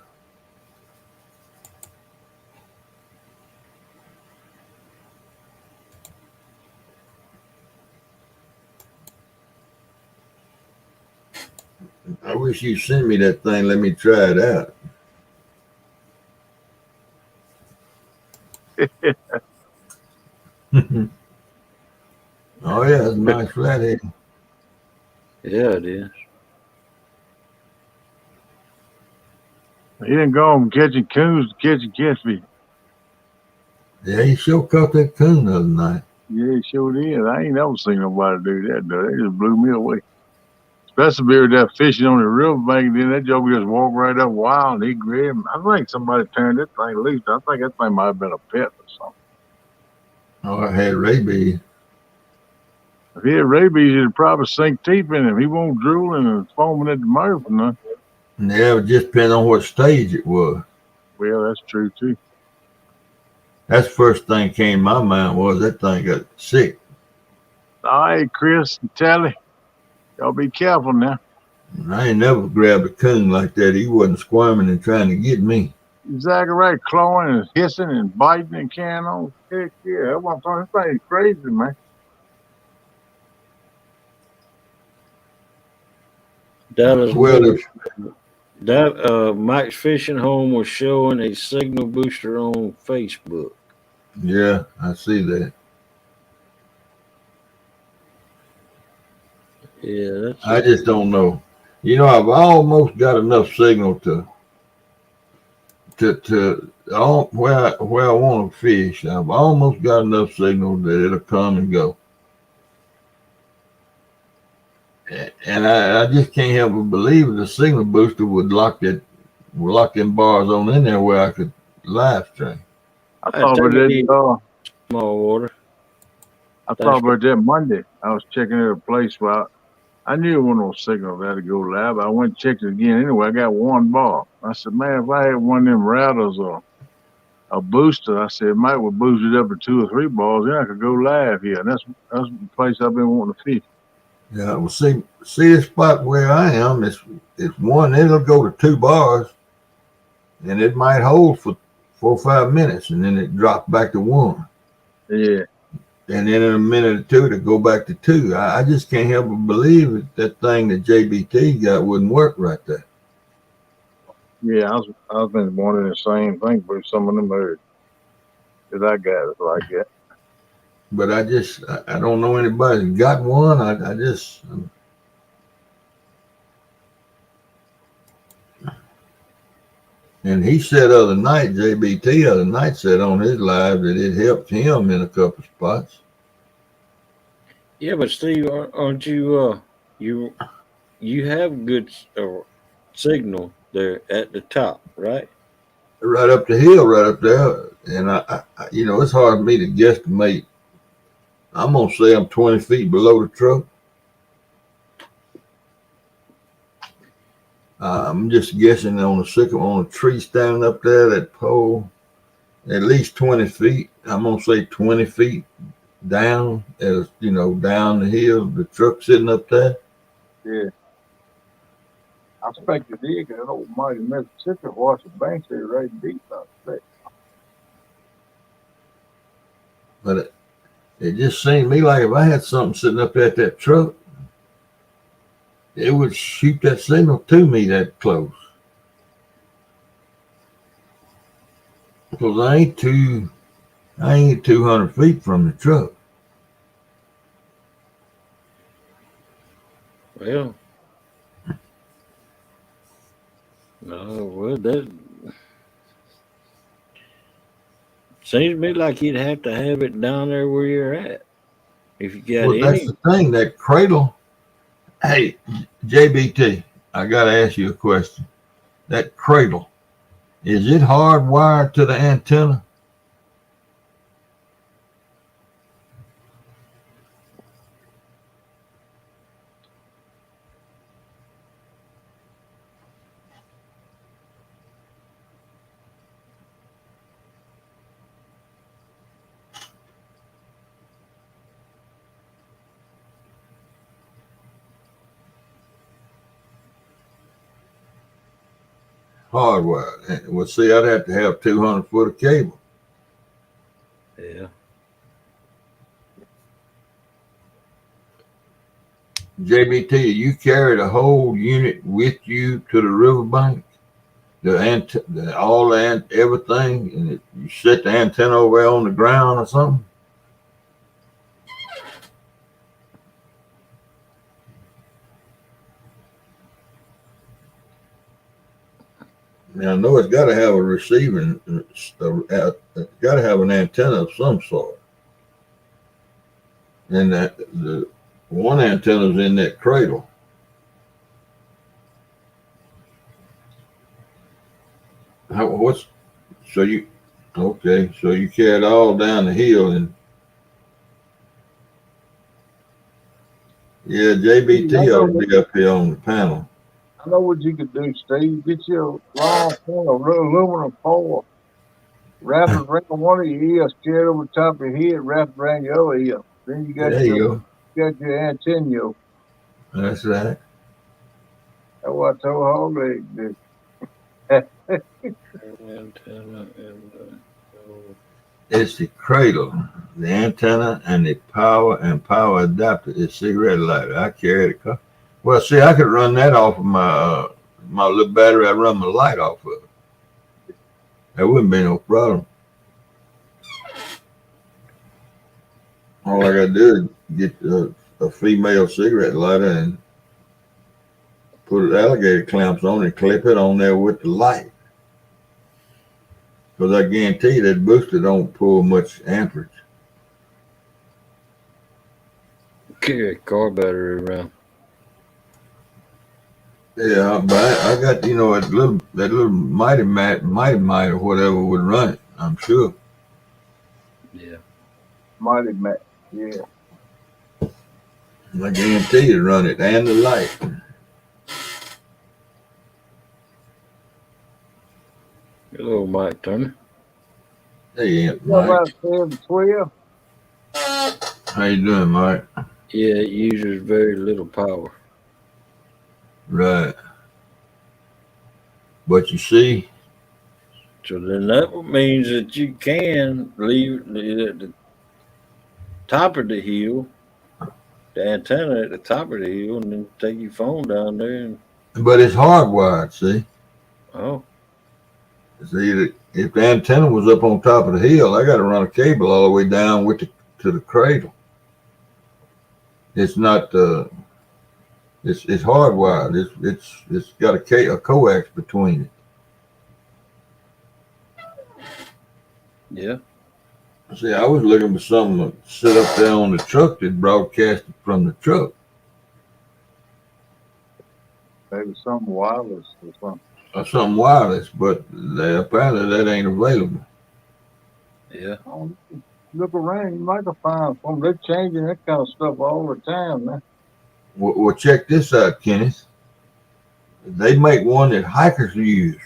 I wish you'd send me that thing. Let me try it out. Oh yeah, it's a nice flathead. Yeah, it is. He didn't go from catching coons to catching catfish. Yeah, he sure caught that coon the other night. Yeah, he sure did. I ain't never seen nobody do that, though. They just blew me away. Especially if that fishing on the riverbank, then that joker just walked right up wild and he grabbed him. I think somebody turned that thing loose. I think that thing might have been a pet or something. Oh, I had rabies. If he had rabies, it'd probably sink deep in him. He won't drooling and foaming at the mouth or nothing. Yeah, it just depends on what stage it was. Well, that's true, too. That's the first thing came to my mind was that thing got sick. All right, Chris and Tally, y'all be careful now. I ain't never grabbed a coon like that. He wasn't squirming and trying to get me. Exactly right. Clawing and hissing and biting and carrying on. Heck yeah. That's what I'm talking about. This thing's crazy, man. Dallas Well, Mike's Fishing Home was showing a signal booster on Facebook. yeah, I see that. Yeah, that's I just don't know. You know, I've almost got enough signal to where I want to fish. I've almost got enough signal that it'll come and go. And I just can't help but believe the signal booster would lock them bars on in there where I could live stream. I thought about that. Small Water. I thought about that Monday. I was checking at a place where I knew it wasn't no signal that to go live. I went and checked it again anyway. I got one bar. I said, man, if I had one of them routers or a booster, I said, it might would boost it up to 2 or 3 bars. Then I could go live here. And that's the place I've been wanting to fish. Yeah, well, see the spot where I am. It's one. It'll go to 2 bars, and it might hold for 4 or 5 minutes, and then it drops back to 1. Yeah. And then in a minute or 2 to go back to 2. I just can't help but believe that thing that JBT got wouldn't work right there. Yeah, I've been wondering the same thing, but some of them heard that I got it like that. But I don't know anybody that got one. I just and he said other night, JBT other night said on his live that it helped him in a couple spots. Yeah, but Steve, aren't you you have good signal there at the top, right? Right up the hill, right up there. And I it's hard for me to guesstimate. I'm gonna say I'm 20 feet below the truck. I'm just guessing on a tree standing up there, that pole, at least 20 feet. I'm gonna say 20 feet down, down the hill. The truck sitting up there. Yeah. I expect the dig that old mighty Mississippi wash the banks there right deep out there. But it just seemed to me like if I had something sitting up there at that truck, it would shoot that signal to me that close. Because I ain't 200 feet from the truck. Well, no, well that Seems to me like you'd have to have it down there where you're at. If you got Well, that's any, the thing. That cradle. Hey, JBT, I got to ask you a question. That cradle, is it hardwired to the antenna? Hardwired. Well, see, I'd have to have 200 foot of cable. yeah. JBT, you carry the whole unit with you to the riverbank? Everything, and you set the antenna over there on the ground or something? Now, I know it's got to have a receiving, it's got to have an antenna of some sort. And that the one antenna's in that cradle. So you carry it all down the hill and yeah, JBT ought to be up here on the panel. I know what you could do, Steve. Get you a long point of aluminum foil, wrap it around one of your ears, carry it over the top of your head, wrap it around your other ear. Then you got There you your antenna. go. That's right. That's what I told Holly to do. Antenna and It's the cradle, the antenna, and the power adapter is cigarette lighter. I carry it. Well, see, I could run that off of my little battery. I run my light off of it. That wouldn't be no problem. All I gotta do is get a female cigarette lighter and put alligator clamps on it and clip it on there with the light. Because I guarantee you that booster don't pull much amperage. carry a car battery around. Yeah, but I got that little mighty might or whatever would run it. I'm sure. Yeah. Mighty Mac. Yeah. I guarantee you to run it and the light. Hello, Mike Turner. Hey, What Mike. about 712? How you doing, Mike? Yeah, it uses very little power. Right. But you see, So then that means that you can leave it at the top of the hill, the antenna at the top of the hill, and then take your phone down there and but it's hardwired. See, oh, if the antenna was up on top of the hill, I got to run a cable all the way down to the cradle. It's not. It's hardwired. It's got a coax between it. yeah. See, I was looking for something to sit up there on the truck that broadcasted from the truck. Maybe some wireless or something. Or something wireless, but apparently that ain't available. Yeah. Look around, you might find something. They're changing that kind of stuff all the time now. Well, check this out, Kenneth. They make one that hikers use.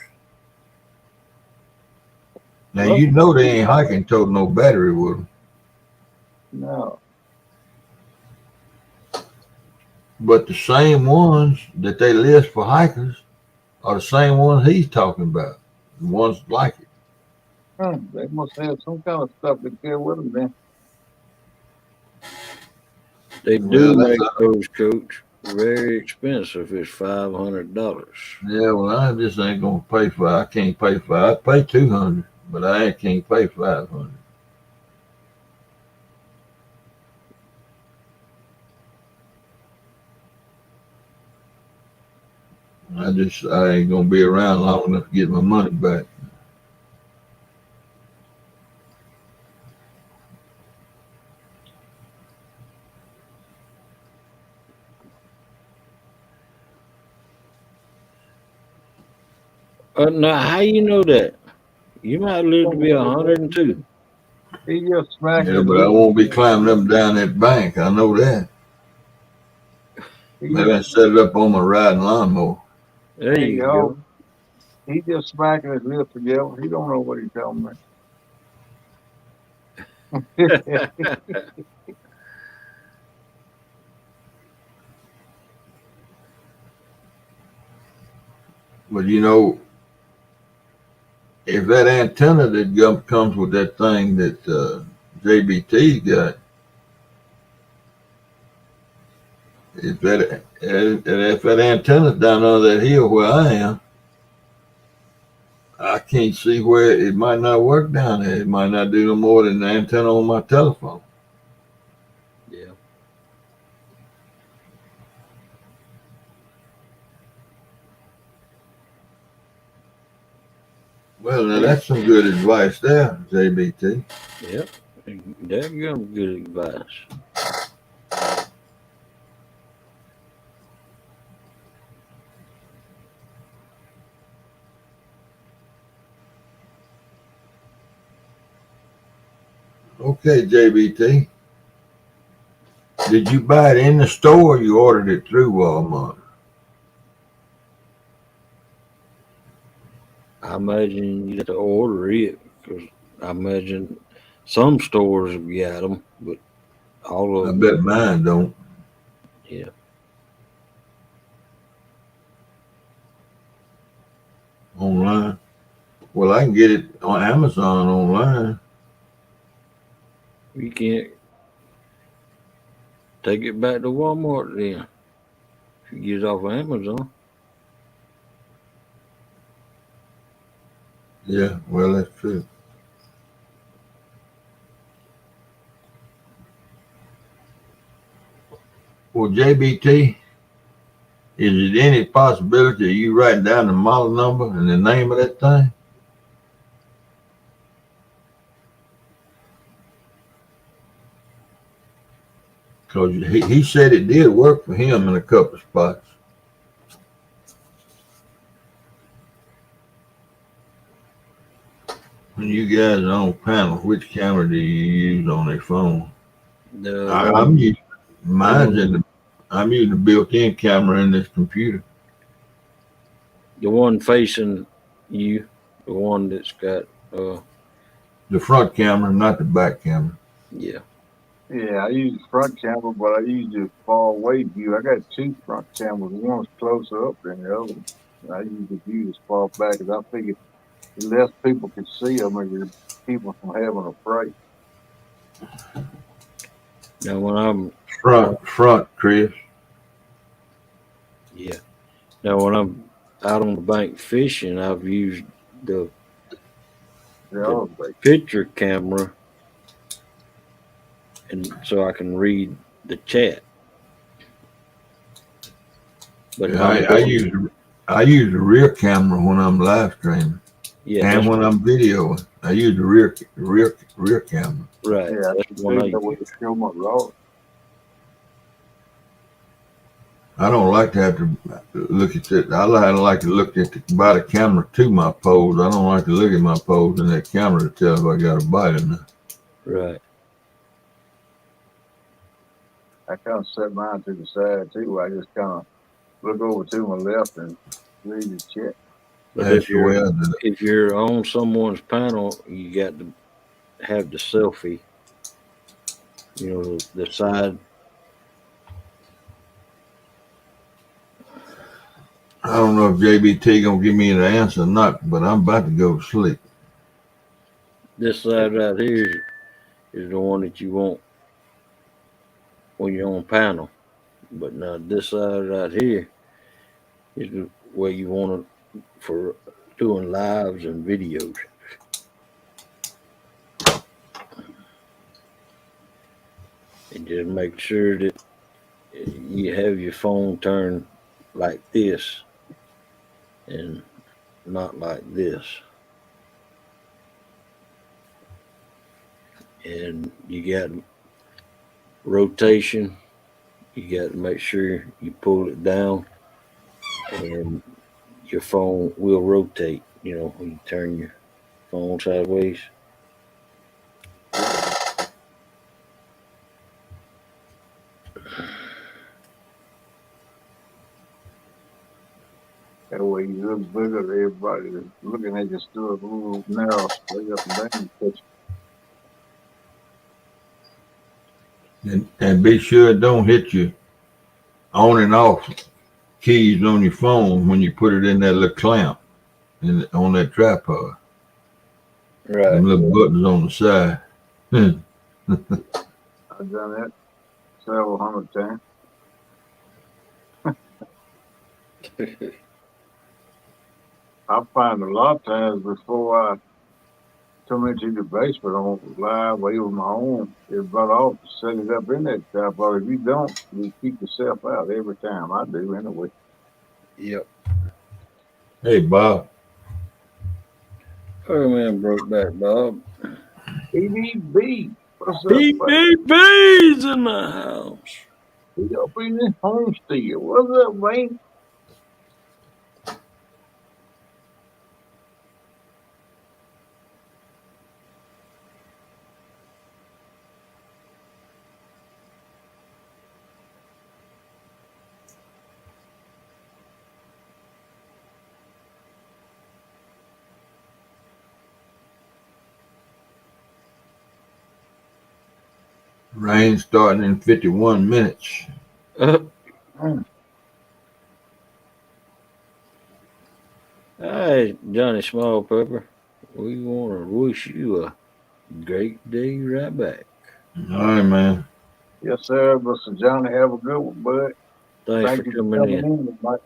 Now, you know they ain't hiking toting no battery with them. No. But the same ones that they list for hikers are the same ones he's talking about. The ones like it. They must have some kind of stuff to carry with them then. They do make those, Coach. Very expensive. It's $500. Yeah, well, I just ain't gonna pay for it. I can't pay for it. I pay $200, but I can't pay $500. I ain't gonna be around long enough to get my money back. Now, how you know that? You might live to be 102. He just smacking Yeah, his but I lips. won't be climbing up and down that bank. I know that. He Maybe I just, set it up on my riding lawnmower. There hey, you yo, go. he just smacking his lips together. He don't know what he's talking about. But if that antenna that comes with that thing that JBT got, if that antenna's down under that hill where I am, I can't see where it might not work down there. It might not do no more than the antenna on my telephone. Yeah. Well, now that's some good advice there, JBT. Yep. That's good advice. Okay, JBT. Did you buy it in the store or you ordered it through Walmart? I imagine you have to order it because I imagine some stores have got them, but all I of them, bet mine don't. yeah. Online. Well, I can get it on Amazon online. You can't take it back to Walmart then. If you get it off of Amazon. Yeah, well, that's true. Well, JBT, is it any possibility of you writing down the model number and the name of that thing? Because he said it did work for him in a couple of spots. When you guys are on panel, which camera do you use on their phone? The I'm one, using mine's in the. I'm using the built-in camera in this computer. the one facing you, the one that's got, The front camera, not the back camera. yeah. Yeah, I use the front camera, but I use the far away view. I got two front cameras. One's closer up than the other. I use the view as far back as I figure the less people can see them, and the people from having a fright. Now when I'm, Front, Chris. yeah. Now when I'm out on the bank fishing, I've used the They're the all great. picture camera, and so I can read the chat. But Yeah, if I'm going, I use the rear camera when I'm live streaming yeah, and that's when I'm videoing. I use the rear camera. right. Yeah, I That's can the one I see that use. with the show my rod. I don't like to have to look at it. I like to look at by the camera to my pose. I don't like to look at my pose in that camera to tell if I got a bite or not. Right. I kind of set mine to the side too. I just kind of look over to my left and read the chat. But That's the way I do it. if you're on someone's panel, you got to have the selfie. You know, the side. I don't know if JBT gonna give me an answer or not, but I'm about to go to sleep. This side right here is the one that you want when you're on panel. But now this side right here is the way you want it for doing lives and videos. And just make sure that you have your phone turned like this and not like this. And you got rotation. You got to make sure you pull it down and your phone will rotate. You know, when you turn your phone sideways. That way you look bigger than everybody that's looking at your stuff a little narrow, straight up and down. And be sure it don't hit you on and off keys on your phone when you put it in that little clamp on that tripod. Right. Them little buttons on the side. I've done that several hundred times. I find a lot of times before I come into the basement on live way with my own, it's better off to set it up in that tripod. If you don't, you keep yourself out every time. I do anyway. Yep. Hey, Bob. Oh man, broke back, Bob. EDB, what's up, buddy? BBB's in the house. We up in this homestead. What's up, man? Rain starting in 51 minutes. Hi, Johnny Small Pepper. We want to wish you a great day right back. All right, man. Yes, sir. Mr. Johnny, have a good one, bud. Thanks Thank for you for coming coming in. in, Mike.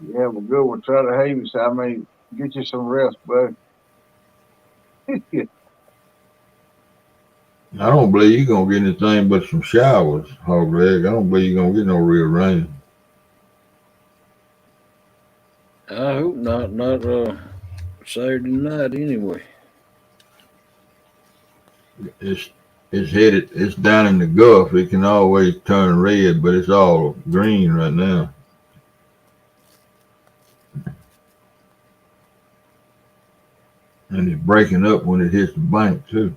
You have a good one. Try to have you, so I may get you some rest, bud. I don't believe you're going to get anything but some showers, Hog Leg. I don't believe you're going to get no real rain. I hope not. Not Saturday night anyway. It's headed. It's down in the Gulf. It can always turn red, but it's all green right now. And it's breaking up when it hits the bank too.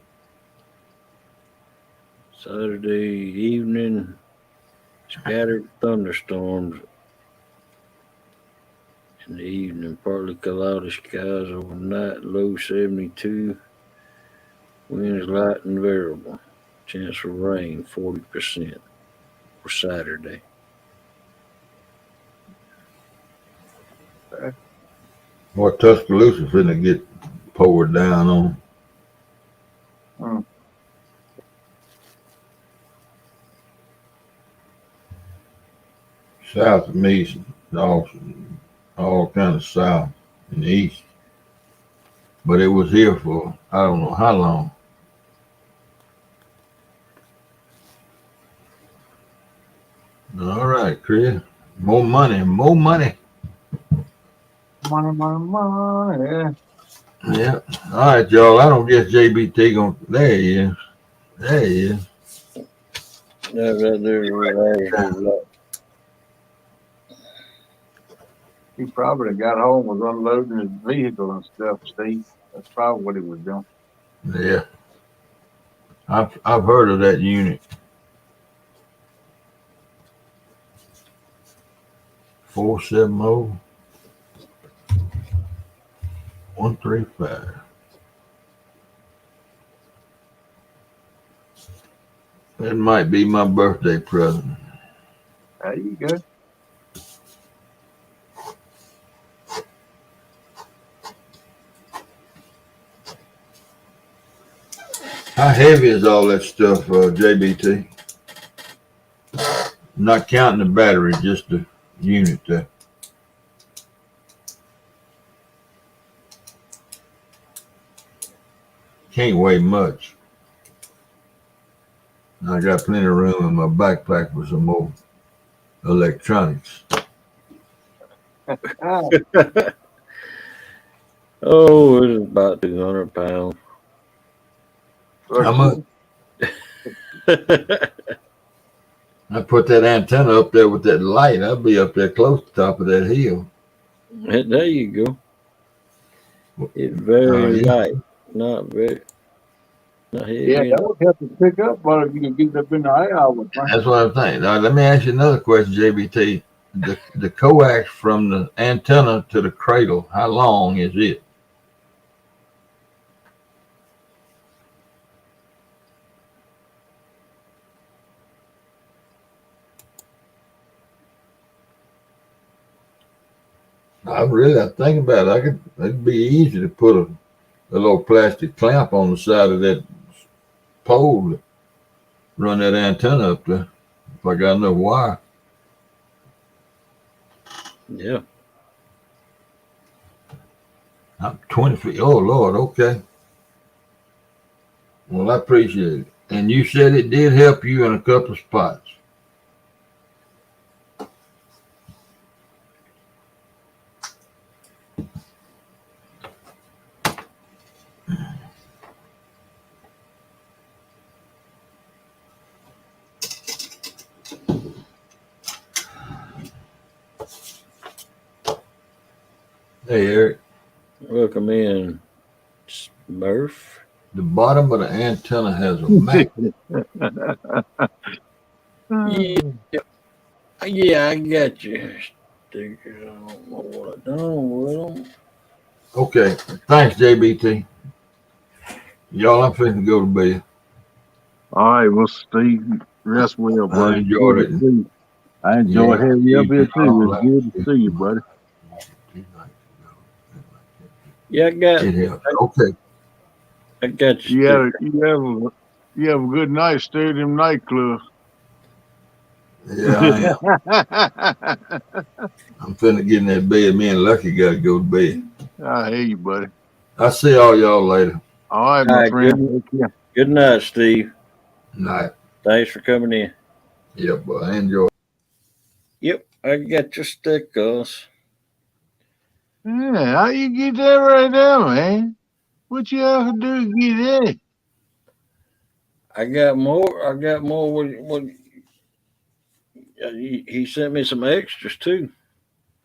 Saturday evening, scattered thunderstorms in the evening, partly cloudy skies overnight, low 72, winds light and variable, chance of rain 40% for Saturday. Boy, Tuscaloosa finna get poured down on. Hmm. South of me, all kind of south and east. But it was here for I don't know how long. All right, Chris. More money, more money. Money. Yeah. All right, y'all. I don't guess JBT going. There he is. There he is. Yeah, right there. He probably got home, was unloading his vehicle and stuff, Steve. That's probably what he was doing. Yeah. I've heard of that unit. 470-135. That might be my birthday present. There you go. How heavy is all that stuff, JBT? Not counting the battery, just the unit there. Can't weigh much. I got plenty of room in my backpack for some more electronics. Oh, it's about 200 pounds. How much? I put that antenna up there with that light. I'll be up there close to the top of that hill. There you go. It's very Yeah. light, not Yeah, heavy. that would help to pick up, but if you can get up in the air, man. That's what I'm thinking. Now, let me ask you another question, JBT. The coax from the antenna to the cradle, how long is it? I think about it. It'd be easy to put a little plastic clamp on the side of that pole to run that antenna up there. If I got enough wire. Yeah. I'm 20 feet. Oh, Lord. Okay. Well, I appreciate it. And you said it did help you in a couple of spots. Hey, Eric. Welcome in, Smurf. The bottom of the antenna has a magnet. Yeah, yeah, I got you. Stickers. I don't know what I done with them. Okay. Thanks, JBT. Y'all, I'm finna go to bed. All right, well, Steve, rest well, I buddy. Good enjoyed to it. see you. I enjoyed Yeah. having you up You here can too. all It's good to see you, buddy. Yeah, It helps. Okay. I got you. You have a good night. Stay in them nightclubs. Yeah, I am. I'm finna get in that bed. Me and Lucky gotta go to bed. I hear you, buddy. I'll see all y'all later. All right, All my right, friend. Take care. good night, Steve. Night. Thanks for coming in. Yeah, but I enjoy. Yep, I got your stickers. Yeah, how you get that right there, man? What you have to do to get that? I got more. I got more. He sent me some extras too.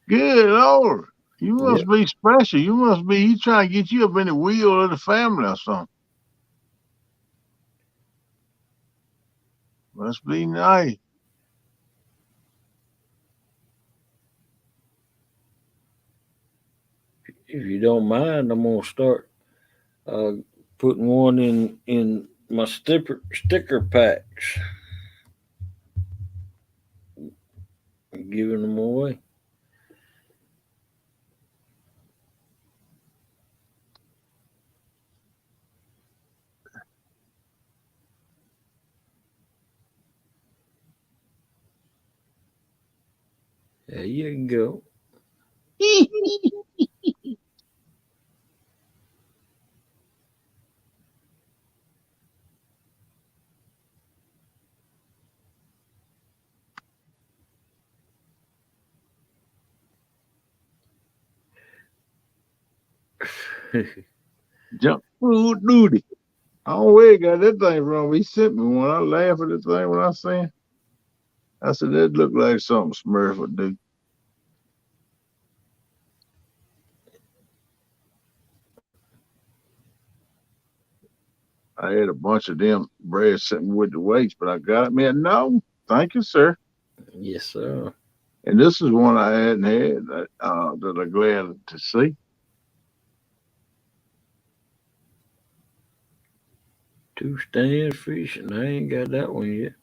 Good Lord. You Yep. must be special. You must be, he trying to get you up in the wheel of the family or something. Must be nice. If you don't mind, I'm gonna start uh, putting one in my sticker packs and giving them away. There you go. Jump food duty. I don't know where he got that thing from. He sent me one. I laugh at the thing when I see him. I said, that look like something Smurf would do. I had a bunch of them bread sitting with the weights, but I got it. Man, no, thank you, sir. Yes, sir. And this is one I hadn't had that I'm glad to see. Two stand fishing. I ain't got that one yet.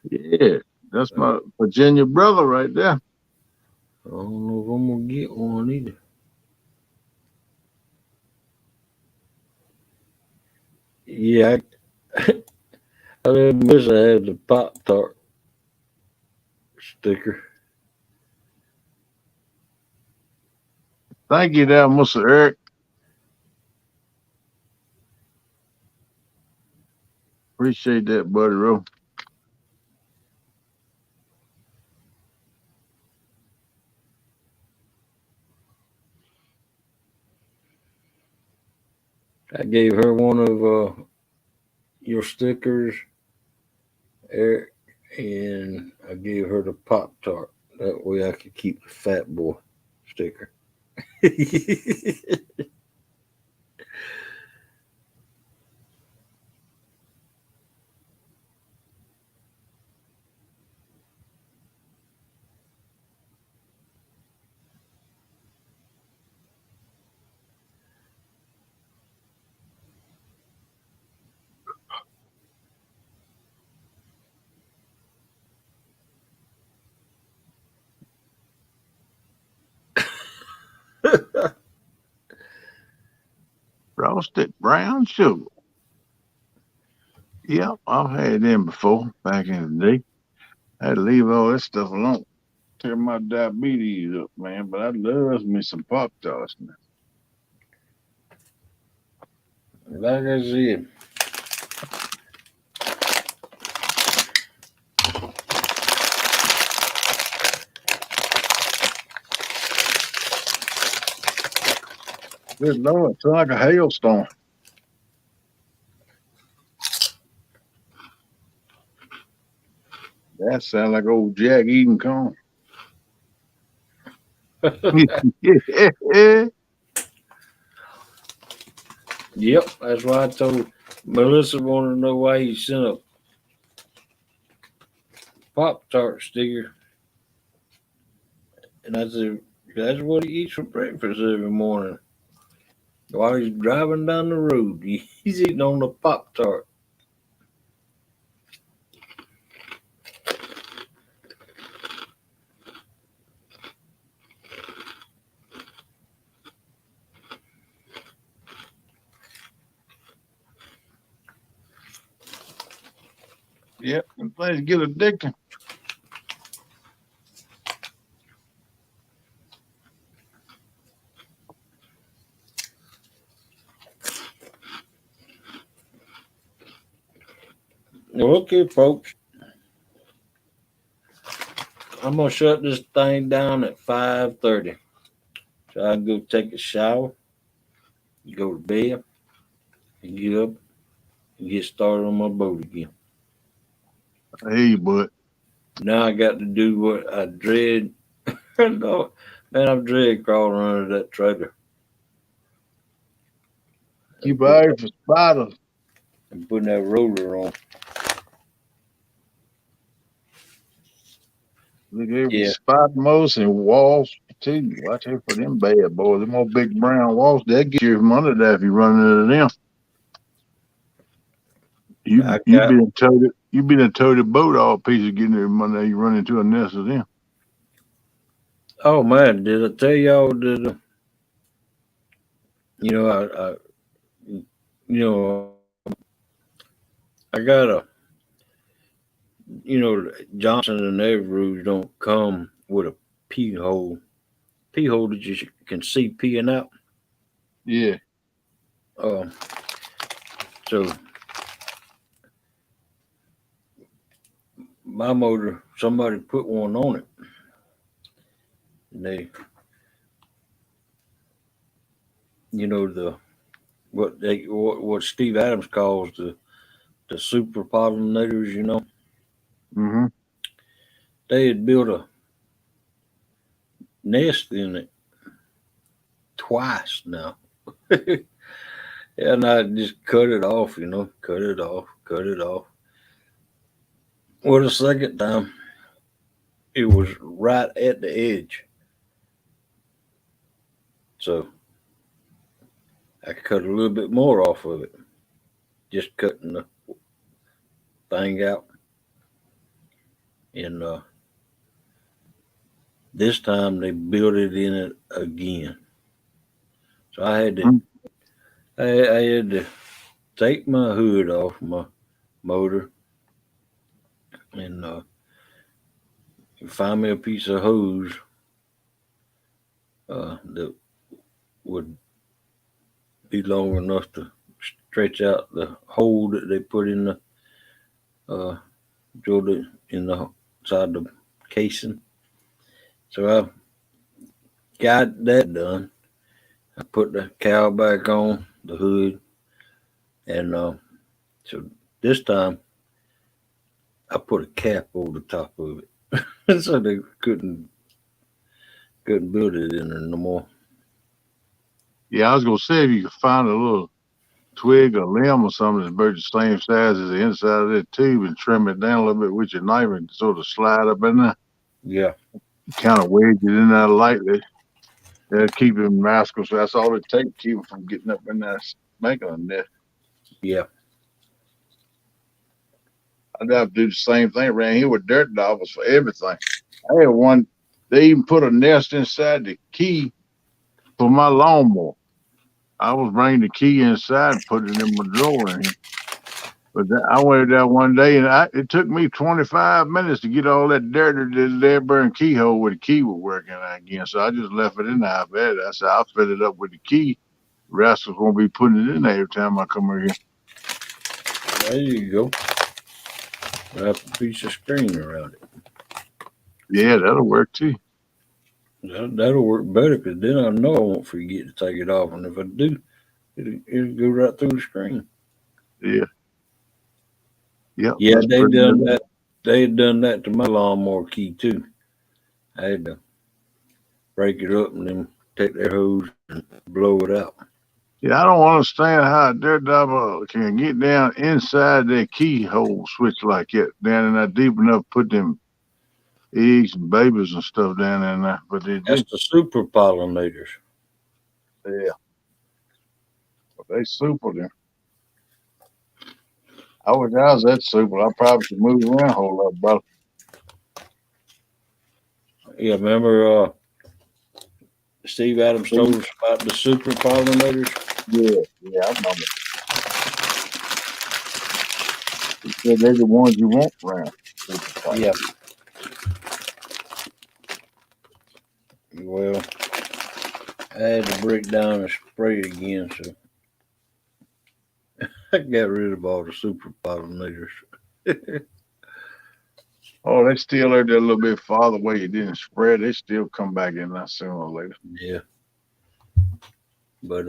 Yeah, that's my Virginia brother right there. I don't know if I'm gonna get one either. Yeah, I wish I had the Pop Tart sticker. Thank you there, Mr. Eric. Appreciate that, buddy. Ro. I gave her one of your stickers, Eric, and I gave her the Pop-Tart. That way I could keep the Fat Boy sticker. Frosted brown sugar. Yep, I've had them before back in the day. I had to leave all that stuff alone. Tear my diabetes up, man. But I love me some Pop Tarts now. Like I said, Good Lord, it's like a hailstorm. That sounds like old Jack eating corn. yep, that's why I told Melissa wanted to know why he sent a Pop-Tart sticker. And I said, that's what he eats for breakfast every morning. While he's driving down the road, he's eating on the Pop-Tart. Yep, and things get addicting. Okay, folks. I'm gonna shut this thing down at 5:30. So I can go take a shower, go to bed, and get up and get started on my boat again. Hey, but Now I got to do what I dread. No, man, I'm dread crawling under that trailer keep an eye for spiders. and putting that roller on. Look here for Yeah. spider mouse and walls too. Watch out for them bad boys. Them old big brown walls, they'll get you from under there if you run into them. I You got. been towed you been a towed the boat all pieces getting there Monday. You run into a nest of them. Oh man, did I tell y'all that? You know, you know, I got a. You know, Johnson and Everroos don't come with a pee hole. Pee hole that you can see peeing out. Yeah. Um, so my motor, somebody put one on it. And they, what Steve Adams calls the super pollinators. Mm-hmm. They had built a nest in it twice now. And I just cut it off. Cut it off, cut it off. Well, the second time, it was right at the edge. So I cut a little bit more off of it, just cutting the thing out. And this time they built it in it again. So I had to take my hood off my motor and find me a piece of hose that would be long enough to stretch out the hole that they put in the drilled it in the side of the casing. So I got that done. I put the cowl back on the hood, and so this time I put a cap over the top of it, so they couldn't build it in there no more. Yeah, I was gonna say if you could find a little twig or limb or something that's about the same size as the inside of that tube and trim it down a little bit with your knife and sort of slide up in there, Yeah, kind of wedge it in there lightly. That'll keep them rascals. That's all it takes to keep them from getting up in there making a nest. yeah. I'd have to do the same thing around here with dirt doggers for everything. I had one, they even put a nest inside the key for my lawnmower. I was bringing the key inside and put it in my drawer in here. But I went there one day and it took me 25 minutes to get all that dirt out of the dead burn keyhole where the key was working again. So I just left it in there. I bet. I said, I'll fill it up with the key. Rascals won't be putting it in there every time I come over here. There you go. Wrap a piece of screen around it. Yeah, that'll work too. That'll work better because then I know I won't forget to take it off, and if I do, it'll go right through the screen. Yeah. Yep. Yeah, they done that. They had done that to my lawnmower key too. I had to break it up and then take their hose and blow it out. Yeah, I don't understand how a dirt dauber can get down inside that keyhole switch like that, down in there deep enough to put them eggs and babies and stuff down in there. But they do. That's the super pollinators. Yeah. But they super there. I wish I was that super. I probably could move around a whole lot, brother. Yeah, remember Steve Adams told us about the super pollinators? Yeah, I remember. He said they're the ones you want around. Yeah. Well, I had to break down and spray it again, so I got rid of all the super pollinators. Oh, they still are there a little bit farther away. You didn't spread. They still come back in there sooner or later. Yeah. But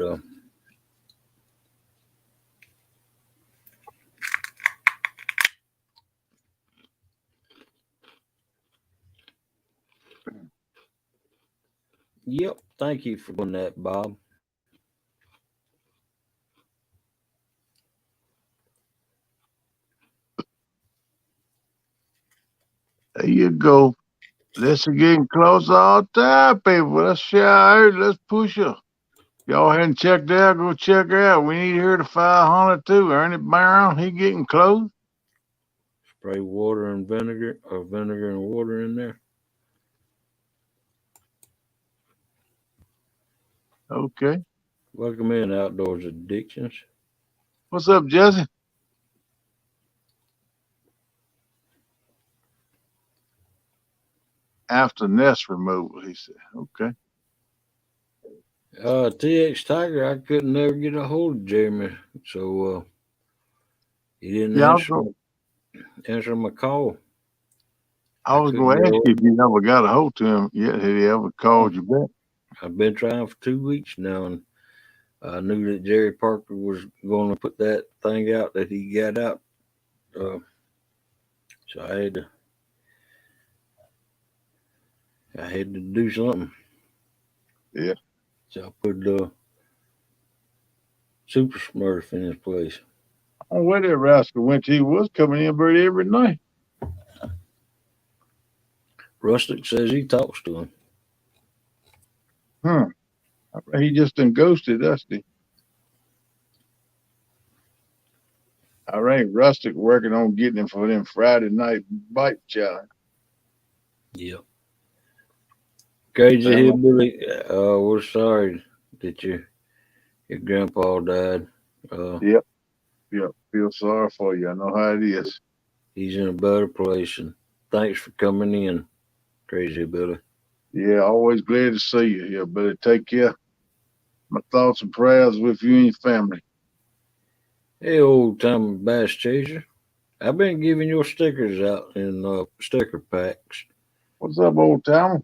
yep. Thank you for doing that, Bob. There you go. Let's getting close all the time, people. Let's share her. Let's push her. Y'all hadn't checked out, go check her out. We need her to 500 too. Ernie Brown, he getting close. Spray water and vinegar, or vinegar and water in there. Okay. Welcome in, Outdoors Addictions. What's up, Jesse? After nest removal, he said. Okay. TX Tiger, I couldn't never get a hold of Jeremy, so he didn't Yeah, answer my call. I was going to ask you if you ever got a hold to him yet. Had he ever called you back? I've been trying for 2 weeks now, and I knew that Jerry Parker was going to put that thing out that he got out. So I had to do something. Yeah. So I put the Super Smurf in his place. I don't know where that rascal went to. He was coming in bird every night. Rustic says he talks to him. He just done ghosted us. I ain't Rustic working on getting him for them Friday night bite challenge. Yep. Crazy Hillbilly, we're sorry that your grandpa died. Yep. Feel sorry for you. I know how it is. He's in a better place, and thanks for coming in, Crazy Billy. Yeah, always glad to see you here, buddy. Take care. My thoughts and prayers with you and your family. Hey, old time bass chaser. I've been giving your stickers out in sticker packs. What's up, old timer?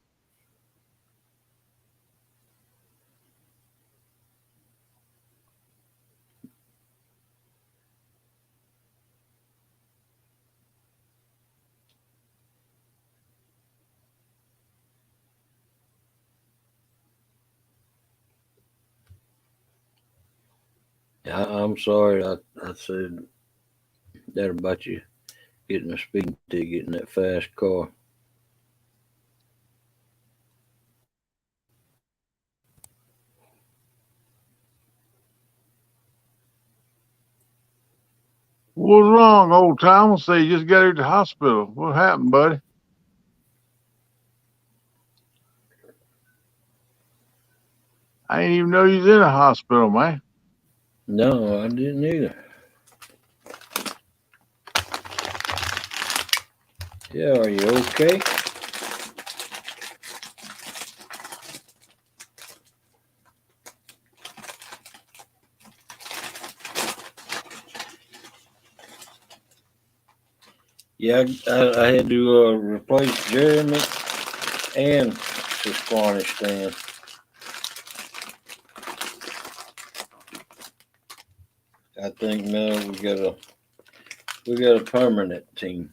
I'm sorry. I said that about you getting a speeding ticket in that fast car. What's wrong, old timer? Say you just got here to the hospital. What happened, buddy? I didn't even know you was in a hospital, man. No, I didn't either. Yeah, are you okay? Yeah, I had to replace Jeremy and the Spanish stand. I think now we got a permanent team.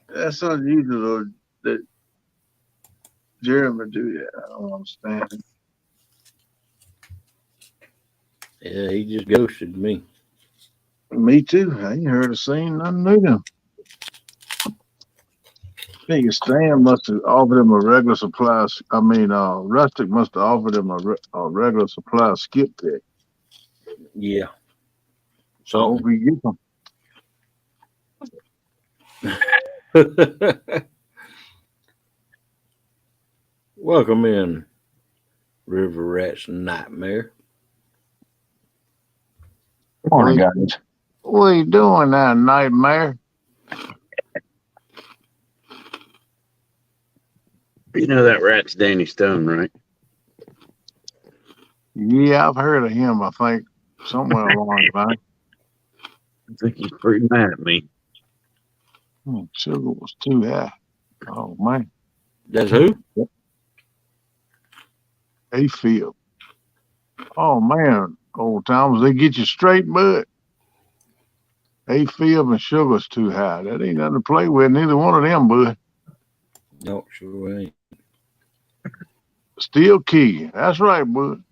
That's unusual that Jeremy do that. I don't understand. Yeah, he just ghosted me. Me too. I ain't heard or seen nothing new them. I think Stan must have offered him a regular supply. Rustic must have offered him a regular supply of skip pick. Yeah. So I hope he gets them. Welcome in, River Rat's Nightmare. Morning, guys. What are you doing now, Nightmare? You know that rat's Danny Stone, right? Yeah, I've heard of him, I think, somewhere along the line. I think he's pretty mad at me. Sugar was too high. Oh, man. That's who? Hayfield. Oh, man. Old times, they get you straight, bud. Hayfield and Sugar's too high. That ain't nothing to play with, neither one of them, bud. No, sure ain't. Still kicking. That's right, bud.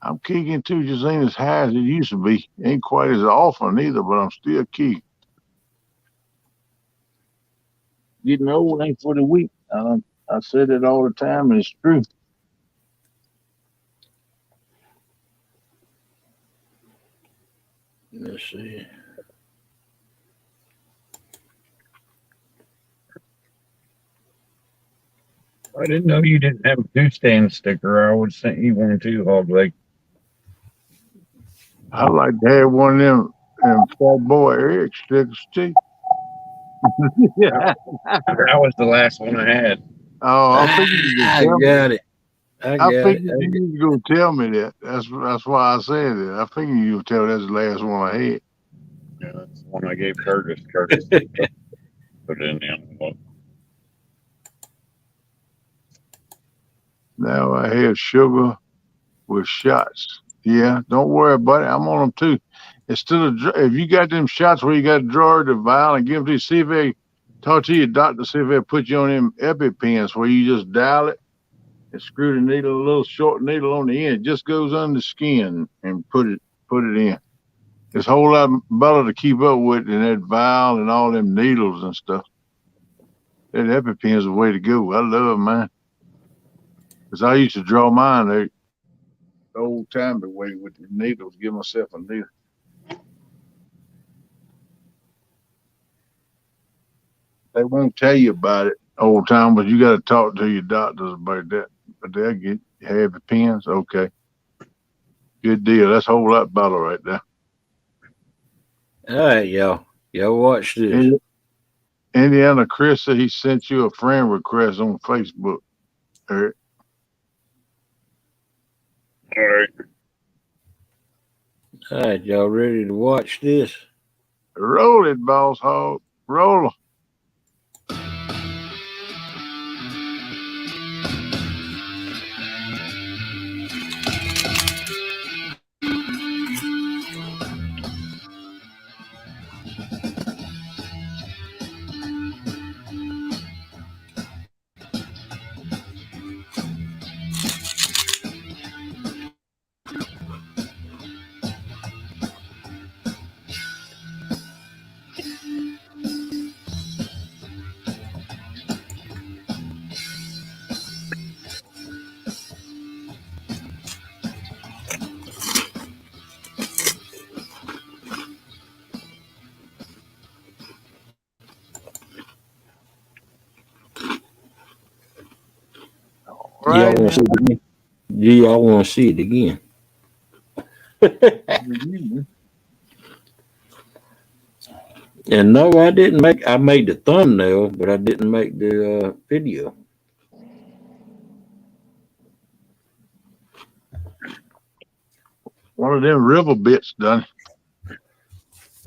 I'm kicking too, just ain't as high as it used to be. Ain't quite as often either, but I'm still kicking. Getting old ain't for the weak. I said it all the time, and it's true. Let's see. I didn't know you didn't have a two stand sticker. I would have sent you one too, Hog Leg. I like to have one of them fat boy Eric stickers too. That was the last one I had. Oh, I figured you I could tell me. got it. I figured you was gonna tell me that. That's why I said it. I figured you would tell that's the last one I had. Yeah, that's the one I gave Curtis. Curtis put it in the envelope. Now I have Sugar with shots. Yeah, don't worry about it. I'm on them too. Instead of if you got them shots where you got to draw the vial and give them to you, see if they talk to your doctor, see if they put you on them EpiPens where you just dial it and screw the needle, a little short needle on the end. It just goes under the skin and put it in. It's a whole lot better to keep up with than that vial and all them needles and stuff. That EpiPen's the way to go. I love mine. Because I used to draw mine the old time way with the needles, give myself a needle. They won't tell you about it old time, but you got to talk to your doctors about that. But they'll get heavy pens. Okay. Good deal. That's a whole lot better right there. All right, y'all. Y'all watch this. Indiana Chris said he sent you a friend request on Facebook. Eric. All right. All right, y'all ready to watch this? Roll it, boss hog. Roll. Y'all want to see it again? Do y'all want to see it again? And no, I didn't make. I made the thumbnail, but I didn't make the video. One of them river bits done.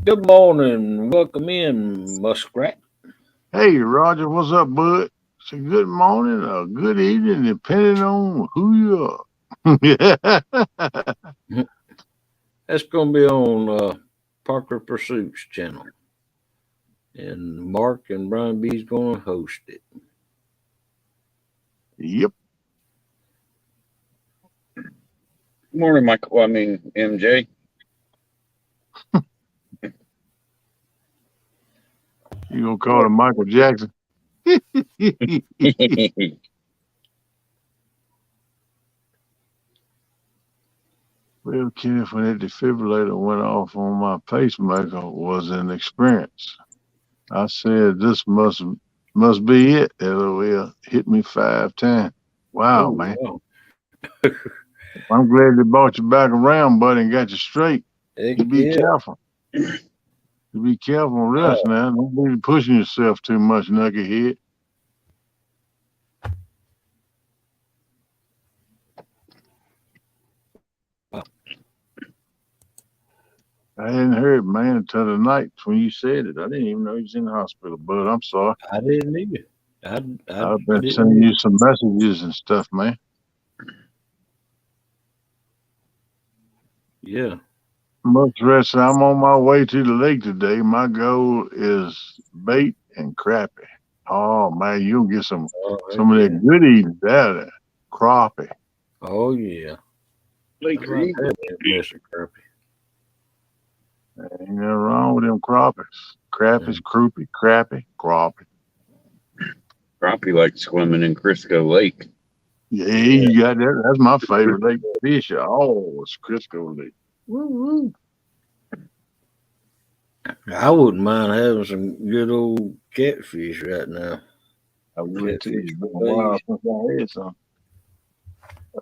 Good morning, welcome in, Muskrat. Hey, Roger, what's up, bud? It's a good morning or good evening, depending on who you are. That's gonna be on Parker Pursuits channel, and Mark and Brian B's gonna host it. Yep. Good morning, Michael. I mean, MJ. You gonna call him Michael Jackson? Well, Kenneth, when that defibrillator went off on my pacemaker, was an experience. I said, "This must be it." LOL. Hit me 5 times. Wow, Oh, man. wow. I'm glad they brought you back around, buddy, and got you straight. Heck You be yeah. careful. You be careful with us now. Don't be pushing yourself too much, knucklehead. I hadn't heard, man, until tonight when you said it. I didn't even know he was in the hospital, but I'm sorry. I didn't either. I've been sending you some messages and stuff, man. Yeah. Much rest. I'm on my way to the lake today. My goal is bait and crappie. Oh man, you'll get some of that good eating out of there. Crappie. Oh yeah. Lake Mr. Crappie. Ain't nothing wrong with them crappies. Crappies, crappie. Crappie like swimming in Crisco Lake. Yeah, you got that. That's my favorite lake to fish. Oh, it's Crisco Lake. Woo-woo. I wouldn't mind having some good old catfish right now. I would too. It's been a while since I had some.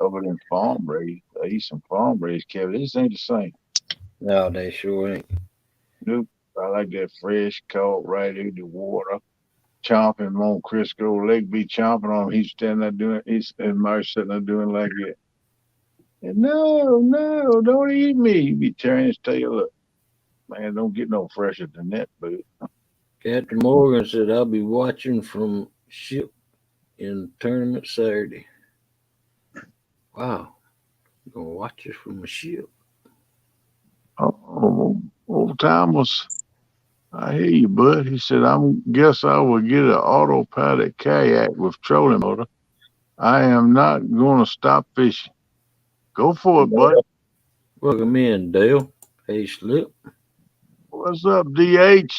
Over in farm raised. I eat some farm raised catfish. This ain't the same. No, they sure ain't. Nope. I like that fresh caught right in the water. Chomping on Crisco Lake, be chomping on him. He's standing there doing, and Mark's sitting there doing like that. And no, don't eat me. He be tearing his tail up. Man, don't get no fresher than that, bud. Captain Morgan said I'll be watching from ship in tournament Saturday. Wow. You're gonna watch us from a ship. Oh, old timers. I hear you, bud. He said, guess I will get an autopilot kayak with trolling motor. I am not going to stop fishing. Go for it, bud. Welcome in, Dale. Hey, Slip. What's up, DH?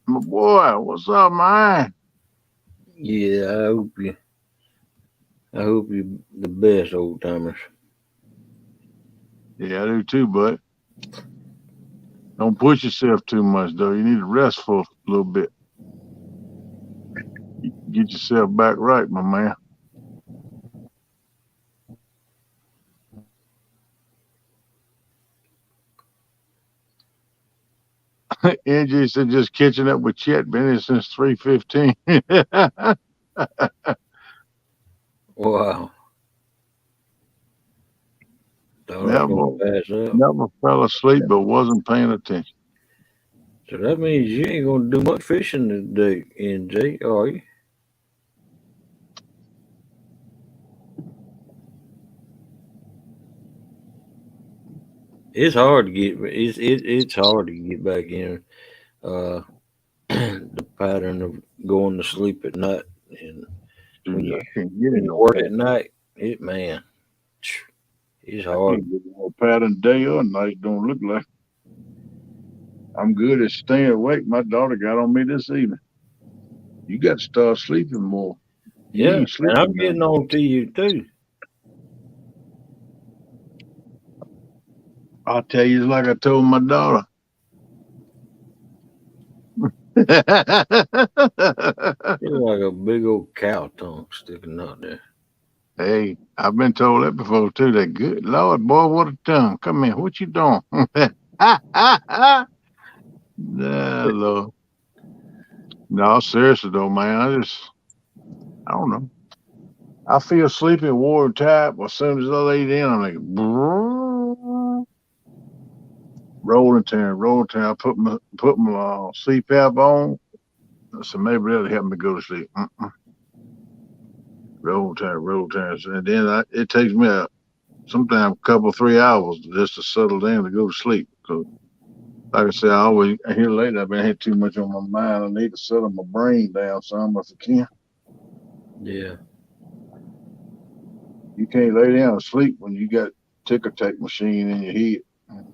My boy, what's up, man? Yeah, I hope you the best, old timers. Yeah, I do too, bud. Don't push yourself too much, though. You need to rest for a little bit. Get yourself back right, my man. NJ said just catching up with Chet. Been here since 3:15. Wow. Never fell asleep, but wasn't paying attention. So that means you ain't gonna do much fishing today, NJ, are you? It's hard to get. It's hard to get back in the pattern of going to sleep at night, and when you work at night, it's hard. No pattern day or night don't look like. I'm good at staying awake. My daughter got on me this evening. You got to start sleeping more. Yeah, and I'm getting on to you too. I'll tell you, like I told my daughter. You're like a big old cow tongue sticking out there. Hey, I've been told that before too. That good Lord, boy, what a tongue. Come here, what you doing? Nah, Lord. No, seriously though, man. I don't know. I feel sleepy and wore and tired, but as soon as I lay down, I'm like, brrrr, rolling turn, rolling turn. I put my CPAP on, so maybe that'll help me go to sleep. Roll turn, roll turns, and then it takes me sometimes a couple 3 hours just to settle down to go to sleep. So, like I said, I always here lately I've been had too much on my mind. I need to settle my brain down some if I can. Yeah. You can't lay down and sleep when you got ticker tape machine in your head.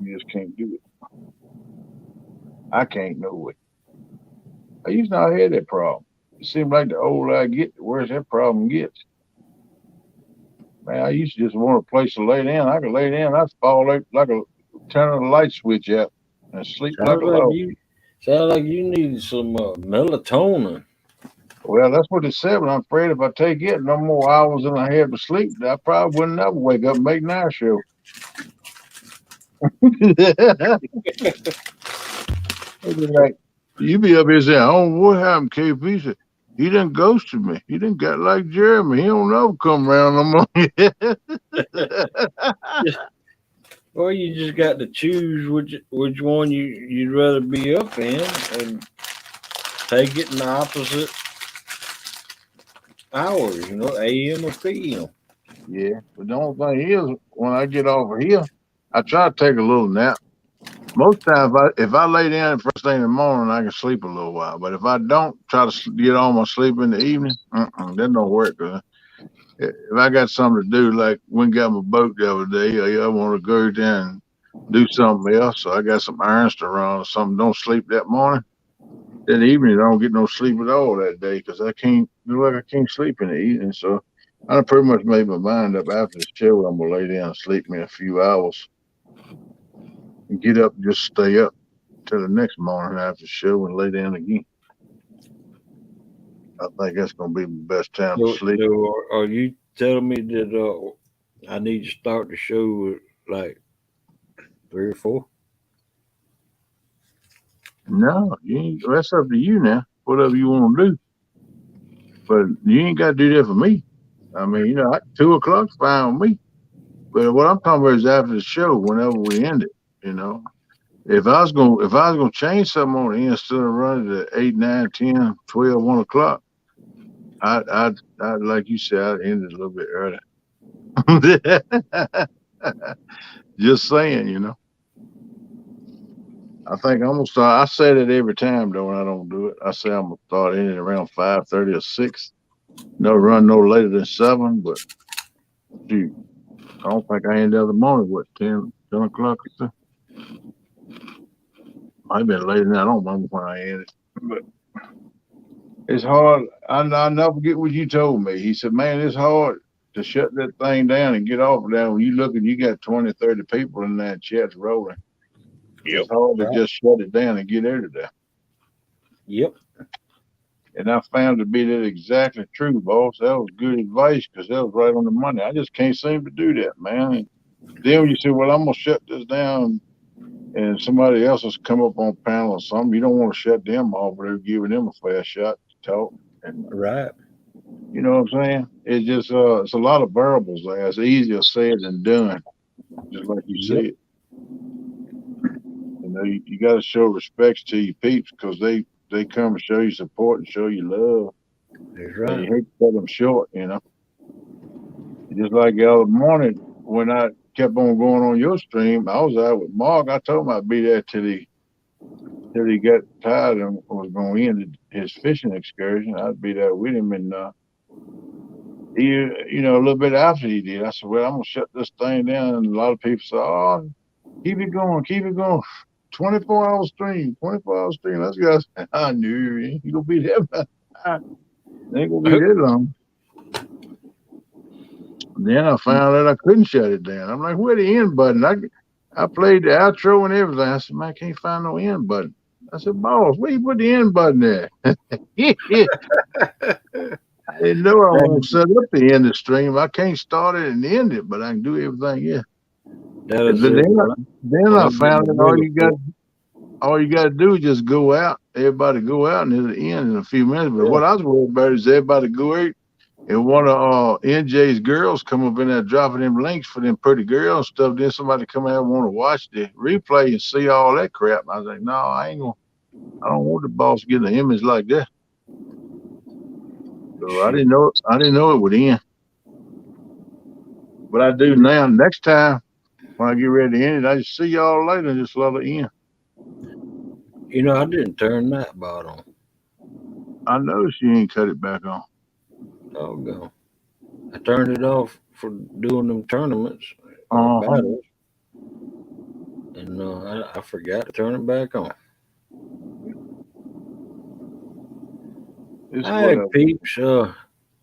You just can't do it. I can't no way. I used to not have that problem. It seems like the older I get, the worse that problem gets. Man, I used to just want a place to lay down. I could lay down, I'd fall like a turn the light switch out and sleep like Sounds a like log. you need some melatonin. Well, that's what it said, but I'm afraid if I take it, no more hours than I have to sleep, I probably wouldn't ever wake up and make night show. They'd be like, you be up here saying, oh, what happened, KP? Said, he done ghosted me. He done got like Jeremy. He don't ever come around no more. Or you just got to choose which one you'd rather be up in and take it in the opposite hours, AM or PM. Yeah, but the only thing is, when I get over here, I try to take a little nap. Most times, if I lay down first thing in the morning, I can sleep a little while. But if I don't, try to get all my sleep in the evening, that don't work. Cause if I got something to do, like we got my boat the other day, I want to go down and do something else. So I got some irons to run or something. Don't sleep that morning. That evening, I don't get no sleep at all that day because I can't look like I can't sleep in the evening. So I pretty much made my mind up after the show. I'm gonna lay down and sleep me a few hours and get up and just stay up till the next morning after the show and lay down again. I think that's gonna be the best time to sleep. So are you telling me that I need to start the show at like 3 or 4? No, you ain't, that's up to you now. Whatever you want to do, but you ain't got to do that for me. I mean, 2 o'clock's fine with me. But what I'm talking about is after the show, whenever we end it. You know, if I was gonna change something on the end instead of running at 8, 9, 10, 12, 1 o'clock, I'd like you said, I'd end it a little bit early. Just saying. I think I'm gonna start. I say that every time though, when I don't do it. I say I'm gonna start in at around 5:30 or 6. No run no later than 7. But shoot, I don't think I end the other morning. What 10 o'clock or so? Might have been later than that. I don't remember when I ended. But it's hard. I never forget what you told me. He said, "Man, it's hard to shut that thing down and get off of that. When you look and you got 20, 30 people in that chat's rolling. It's hard to just shut it down and get out of there." Yep. And I found to be that exactly true, boss. That was good advice because that was right on the money. I just can't seem to do that, man. And then when you say, well, I'm going to shut this down and somebody else has come up on panel or something, you don't want to shut them off, but they're giving them a fair shot to talk. And Right. you know what I'm saying? It's just, it's a lot of variables there. It's easier said than done, just like you said. You got to show respects to your peeps because they come and show you support and show you love. That's And right. you hate to cut them short. Just like the other morning when I kept on going on your stream, I was out with Mark. I told him I'd be there till he got tired and was going to end his fishing excursion. I'd be there with him. And a little bit after he did, I said, well, I'm going to shut this thing down. And a lot of people said, oh, keep it going, keep it going. 24-hour stream, 24-hour stream. Let's go. I knew you ain't going to be there. It ain't going to be that long. Then I found out I couldn't shut it down. I'm like, where the end button? I played the outro and everything. I said, man, I can't find no end button. I said, boss, where you put the end button there? I didn't know I won't set up the end of the stream. I can't start it and end it, but I can do everything. Yeah. That But is it. then I found that all you got to do is just go out. Everybody go out, and it'll end in a few minutes. But what I was worried about is everybody go out, and one of NJ's girls come up in there dropping them links for them pretty girls and stuff. Then somebody come out and want to watch the replay and see all that crap. And I was like, no, I ain't gonna. I don't want the boss getting an image like that. So I didn't know it would end. But I do now. Next time when I get ready to end it, I just see y'all later and just let it end. You know, I didn't turn that bot on. I noticed you ain't cut it back on. Doggone. I turned it off for doing them tournaments Uh-huh. battles. And I forgot to turn it back on. It's All right, whatever. peeps.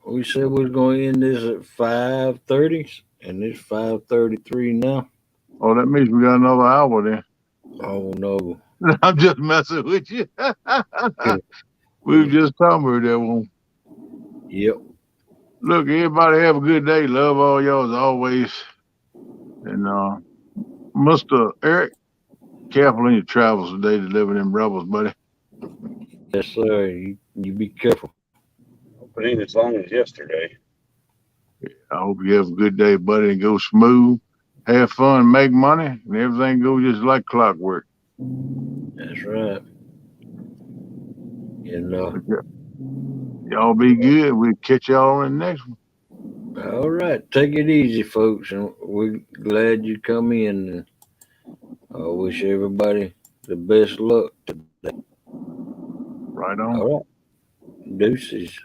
We said we was going to end this at 5:30, and it's 5:33 now. Oh, that means we got another hour then. Oh no! I'm just messing with you. We were just talking about that one. Yep. Look, everybody have a good day. Love all y'all as always. And Mr. Eric, careful in your travels today to live in them rebels, buddy. Yes, sir. You be careful. Hope it ain't as long as yesterday. I hope you have a good day, buddy, and go smooth. Have fun, make money, and everything go just like clockwork. That's right. And y'all be good. We'll catch y'all on the next one. all right, take it easy, folks, and we're glad you come in. And I wish everybody the best luck today. Right on. All right, deuces.